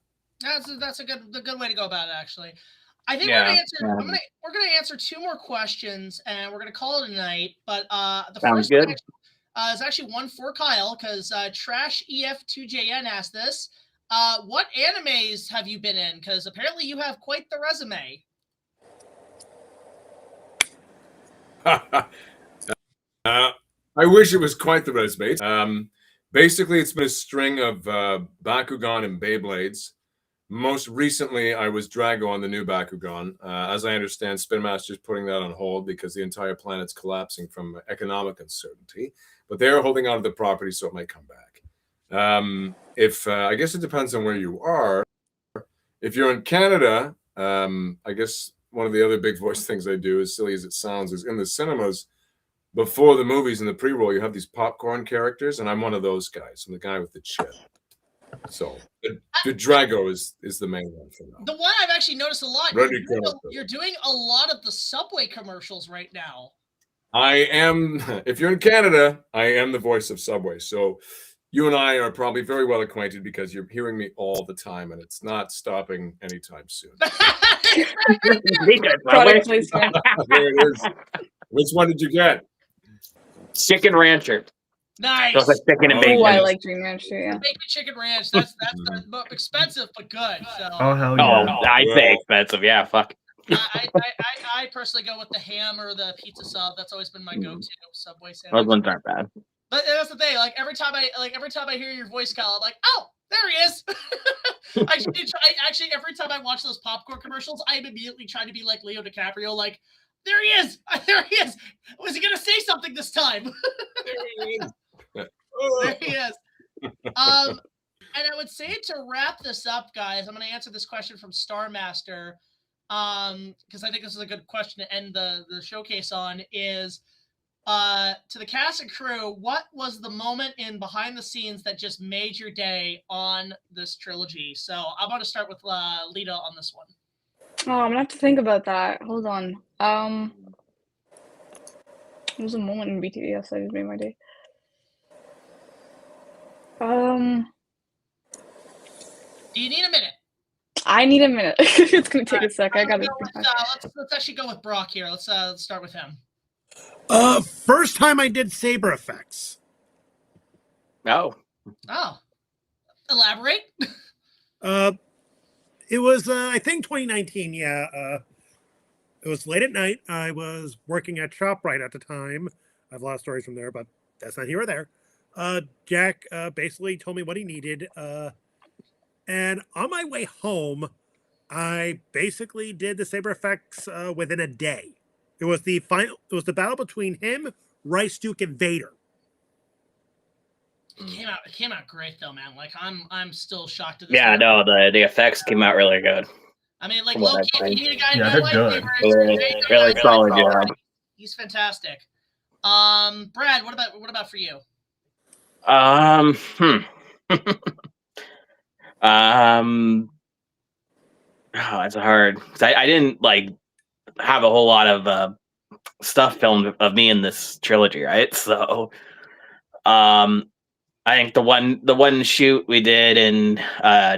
That's a good way to go about it, actually. I think we're gonna answer 2 more questions, and we're gonna call it a night. But the Sounds first good. one is actually one for Kyle, because Trash EF2JN asked this. What animes have you been in? Because apparently you have quite the resume. I wish it was quite the resume. Basically, it's been a string of Bakugan and Beyblades. Most recently, I was Drago on the new Bakugan. As I understand, Spin Master's putting that on hold because the entire planet's collapsing from economic uncertainty. But they're holding on to the property, so it might come back. I guess it depends on where you are. If you're in Canada, I guess one of the other big voice things I do, as silly as it sounds, is in the cinemas, before the movies in the pre-roll, you have these popcorn characters, and I'm one of those guys. I'm the guy with the chip. So the Drago is the main one for now. The one I've actually noticed a lot. You're doing a lot of the Subway commercials right now. I am. If you're in Canada, I am the voice of Subway. So you and I are probably very well acquainted, because you're hearing me all the time, and it's not stopping anytime soon. Product placement. There it is. Which one did you get? Chicken Rancher. Nice. Just like chicken and bacon. Oh, I like Dream Ranch too. Yeah. Bacon chicken ranch. That's expensive but good. So. Oh hell yeah! Oh, I say expensive. Yeah, fuck. I personally go with the ham or the pizza sub. That's always been my go-to Subway Those sandwich. ones aren't bad. But that's the thing. Like every time I hear your voice, Kyle, I'm like, oh, there he is. Actually, every time I watch those popcorn commercials, I'm immediately trying to be like Leo DiCaprio. Like, there he is. There he is. Was he gonna say something this time? There he is. And I would say to wrap this up, guys, I'm going to answer this question from Starmaster, because I think this is a good question to end the showcase on, is to the cast and crew, what was the moment in behind the scenes that just made your day on this trilogy? So I'm going to start with Lita on this one. Oh, I'm going to have to think about that. Hold on. There was a moment in BTS that just made my day. Do you need a minute? I need a minute. It's gonna take a sec. I gotta. Let's actually go with Brock here. Let's start with him. First time I did saber effects. Oh. Elaborate. It was I think 2019. Yeah. It was late at night. I was working at ShopRite at the time. I have a lot of stories from there, but that's not here or there. Jack basically told me what he needed. And on my way home, I basically did the saber effects within a day. It was the battle between him, Rice Duke, and Vader. It came out great though, man. Like I'm still shocked to this. Yeah, no, the effects came out really good. I mean, like low key, you need a guy they're good. Really solid job. He's fantastic. Brad, what about for you? Oh, it's hard because I didn't like have a whole lot of stuff filmed of me in this trilogy, right? So, I think the one shoot we did in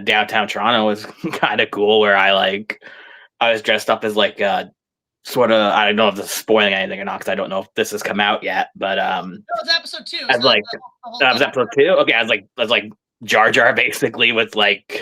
downtown Toronto was kind of cool, where I was dressed up as like sort of, I don't know if this is spoiling anything or not because I don't know if this has come out yet, but no, it's episode 2. As like that was episode 2. Okay, I was like Jar Jar basically with like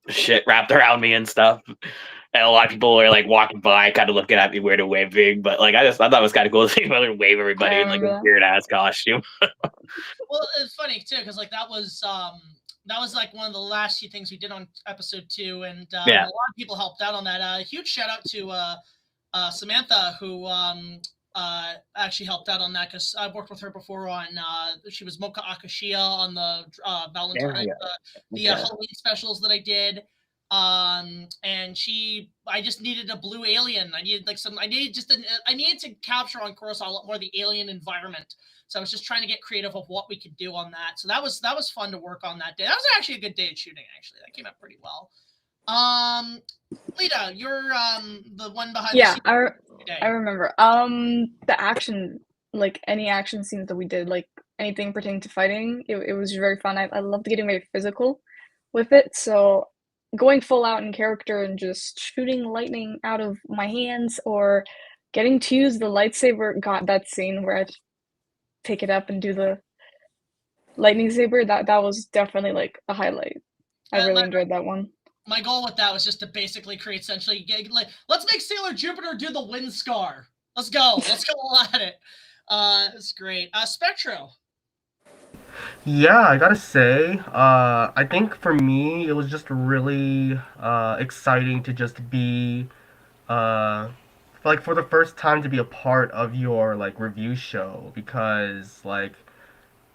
shit wrapped around me and stuff, and a lot of people were like walking by, kind of looking at me weird and waving. But like I thought it was kind of cool to see whether wave everybody in like a weird ass costume. Well, it's funny too because like that was like one of the last few things we did on episode 2, and a lot of people helped out on that. Huge shout out to Samantha, who actually helped out on that because I've worked with her before on she was Mocha Akashia on the Valentine the Halloween specials that I did, and I just needed a blue alien. I needed I needed to capture on Coruscant a lot more of the alien environment. So I was just trying to get creative of what we could do on that. So that was fun to work on that day. That was actually a good day of shooting. Actually, that came out pretty well. Lita, you're the one behind. Yeah, I remember. The action, like any action scenes that we did, like anything pertaining to fighting, it was very fun. I loved getting very physical with it. So going full out in character and just shooting lightning out of my hands or getting to use the lightsaber, got that scene where I pick it up and do the lightning saber. That was definitely like a highlight. I really enjoyed that one. My goal with that was just to basically create essentially like let's make Sailor Jupiter do the wind scar. Let's go at it. It's great. Spectro. Yeah, I gotta say, I think for me it was just really exciting to just be like for the first time to be a part of your like review show, because like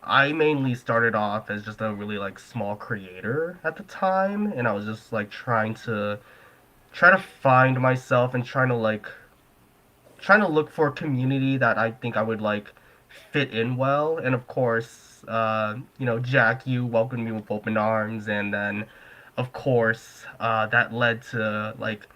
I mainly started off as just a really like small creator at the time, and I was just like trying to find myself and trying to look for a community that I think I would like fit in well. And of course, Jack, you welcomed me with open arms, and then of course that led to like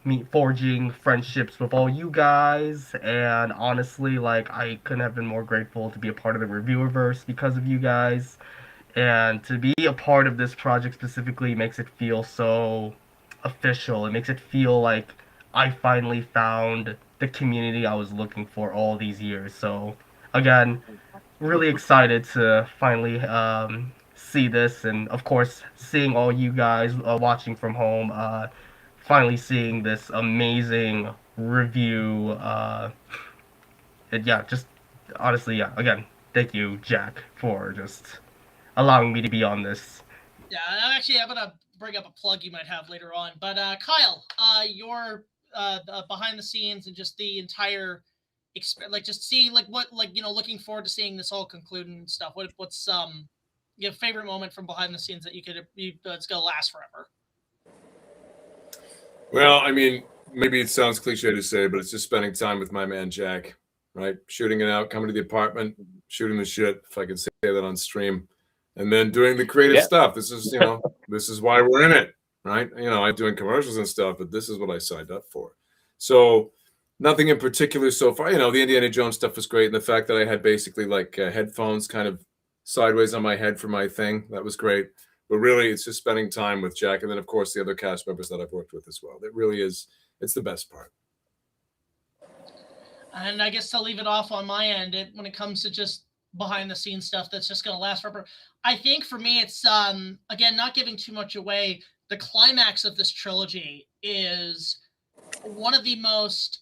me forging friendships with all you guys, and honestly, like, I couldn't have been more grateful to be a part of the Reviewerverse because of you guys, and to be a part of this project specifically makes it feel so official. It makes it feel like I finally found the community I was looking for all these years. So again, really excited to finally see this, and of course seeing all you guys watching from home finally seeing this amazing review. And yeah, just honestly, yeah. Again, thank you, Jack, for just allowing me to be on this. Yeah, actually, I'm gonna bring up a plug you might have later on. But Kyle, your behind the scenes and just the entire, like just seeing like what like looking forward to seeing this all conclude and stuff. What's your favorite moment from behind the scenes that that's gonna last forever? Well, I mean, maybe it sounds cliche to say, but it's just spending time with my man Jack, right? Shooting it out, coming to the apartment, shooting the shit, if I could say that on stream, and then doing the creative stuff. This is, this is why we're in it, right? I'm doing commercials and stuff, but this is what I signed up for. So nothing in particular so far. The Indiana Jones stuff was great, and the fact that I had basically like headphones kind of sideways on my head for my thing, that was great. But really, it's just spending time with Jack, and then of course the other cast members that I've worked with as well. It really is. It's the best part. And I guess to leave it off on my end, when it comes to just behind the scenes stuff that's just going to last forever, I think for me it's again, not giving too much away, the climax of this trilogy is one of the most,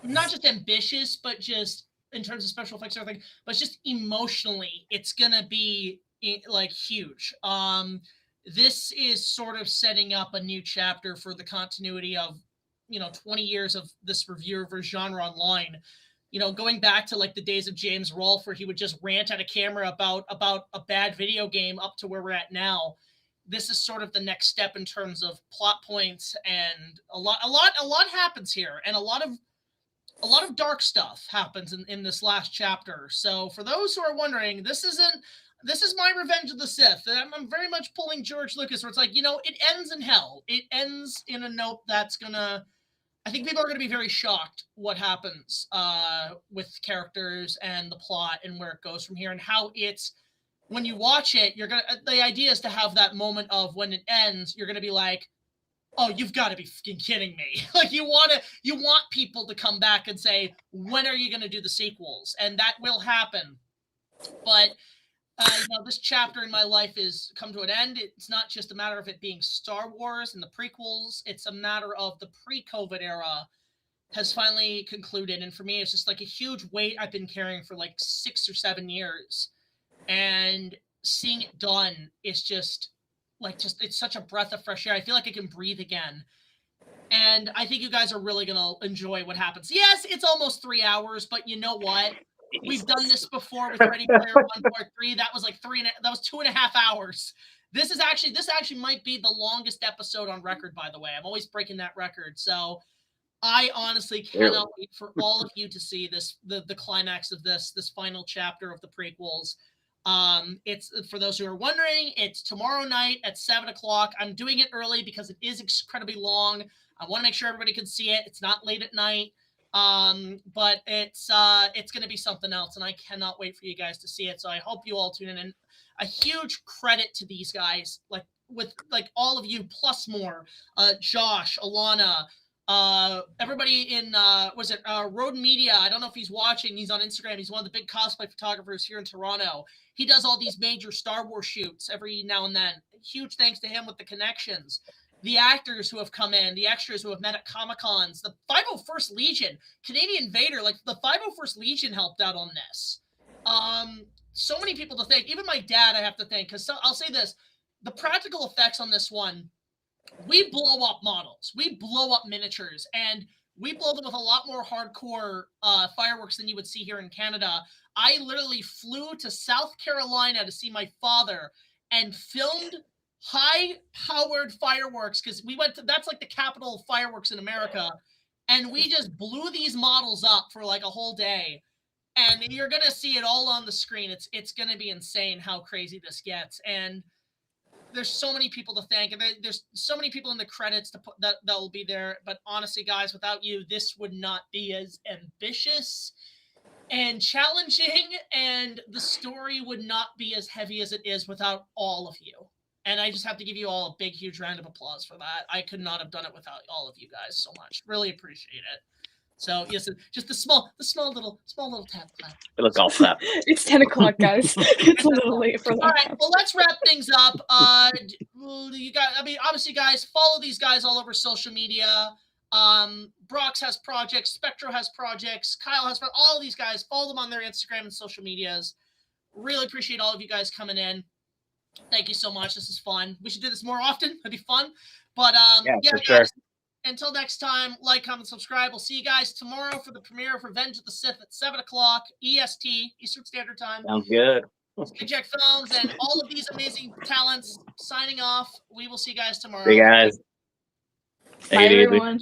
not just ambitious, but just in terms of special effects and everything, but just emotionally, it's going to be like huge. This is sort of setting up a new chapter for the continuity of 20 years of this reviewer genre online. Going back to like the days of James Rolfe, where he would just rant at a camera about a bad video game, up to where we're at now. This is sort of the next step in terms of plot points, and a lot happens here, and a lot of dark stuff happens in this last chapter. So for those who are wondering, this is my Revenge of the Sith. I'm very much pulling George Lucas, where it's like, it ends in hell. It ends in a note that's gonna, I think people are gonna be very shocked what happens with characters and the plot and where it goes from here, and how it's, when you watch it, the idea is to have that moment of when it ends, you're gonna be like, oh, you've got to be fucking kidding me. Like you want people to come back and say, when are you going to do the sequels? And that will happen. But, this chapter in my life is come to an end. It's not just a matter of it being Star Wars and the prequels. It's a matter of the pre-COVID era has finally concluded. And for me, it's just like a huge weight I've been carrying for like 6 or 7 years. And seeing it done is just, it's such a breath of fresh air. I feel like I can breathe again. And I think you guys are really going to enjoy what happens. Yes, it's almost 3 hours, but you know what? We've done this before with Ready Player One Part 3. That was like 2.5 hours. This actually might be the longest episode on record, by the way. I'm always breaking that record. So I honestly cannot wait for all of you to see the climax of this final chapter of the prequels. It's, for those who are wondering, it's tomorrow night at 7:00. I'm doing it early because it is incredibly long. I want to make sure everybody can see it. It's not late at night. But it's going to be something else, and I cannot wait for you guys to see it. So I hope you all tune in. And a huge credit to these guys, with all of you plus more, Josh, Alana, everybody in Roden Media. I don't know if he's watching. He's on Instagram. He's one of the big cosplay photographers here in Toronto. He does all these major Star Wars shoots every now and then. Huge thanks to him with the connections. The actors who have come in, the extras who have met at Comic-Cons, the 501st Legion, Canadian Vader, the 501st Legion helped out on this. So many people to thank. Even my dad I have to thank, because I'll say this, the practical effects on this one, we blow up models, we blow up miniatures, and we blow them with a lot more hardcore fireworks than you would see here in Canada. I literally flew to South Carolina to see my father and filmed high-powered fireworks, because that's like the capital of fireworks in America, and we just blew these models up for like a whole day, and you're gonna see it all on the screen. It's gonna be insane how crazy this gets, and there's so many people to thank, and there's so many people in the credits to put that will be there. But honestly, guys, without you, this would not be as ambitious and challenging, and the story would not be as heavy as it is without all of you. And I just have to give you all a big, huge round of applause for that. I could not have done it without all of you guys so much. Really appreciate it. So yes, just the small little tap clap. Little golf clap. It's 10 o'clock, guys. It's a little late for that. All right, well, let's wrap things up. You guys, I mean, obviously, guys, follow these guys all over social media. Brox has projects, Spectro has projects, Kyle has all of these guys. Follow them on their Instagram and social medias. Really appreciate all of you guys coming in. Thank you so much. This is fun. We should do this more often. It'd be fun. But yeah, for guys, sure. until next time, like, comment, subscribe. We'll see you guys tomorrow for the premiere of Revenge of the Sith at 7 o'clock EST, Eastern Standard Time. Sounds good. Jack Films and all of these amazing talents signing off. We will see you guys tomorrow. See you guys. Bye, Take it easy. everyone.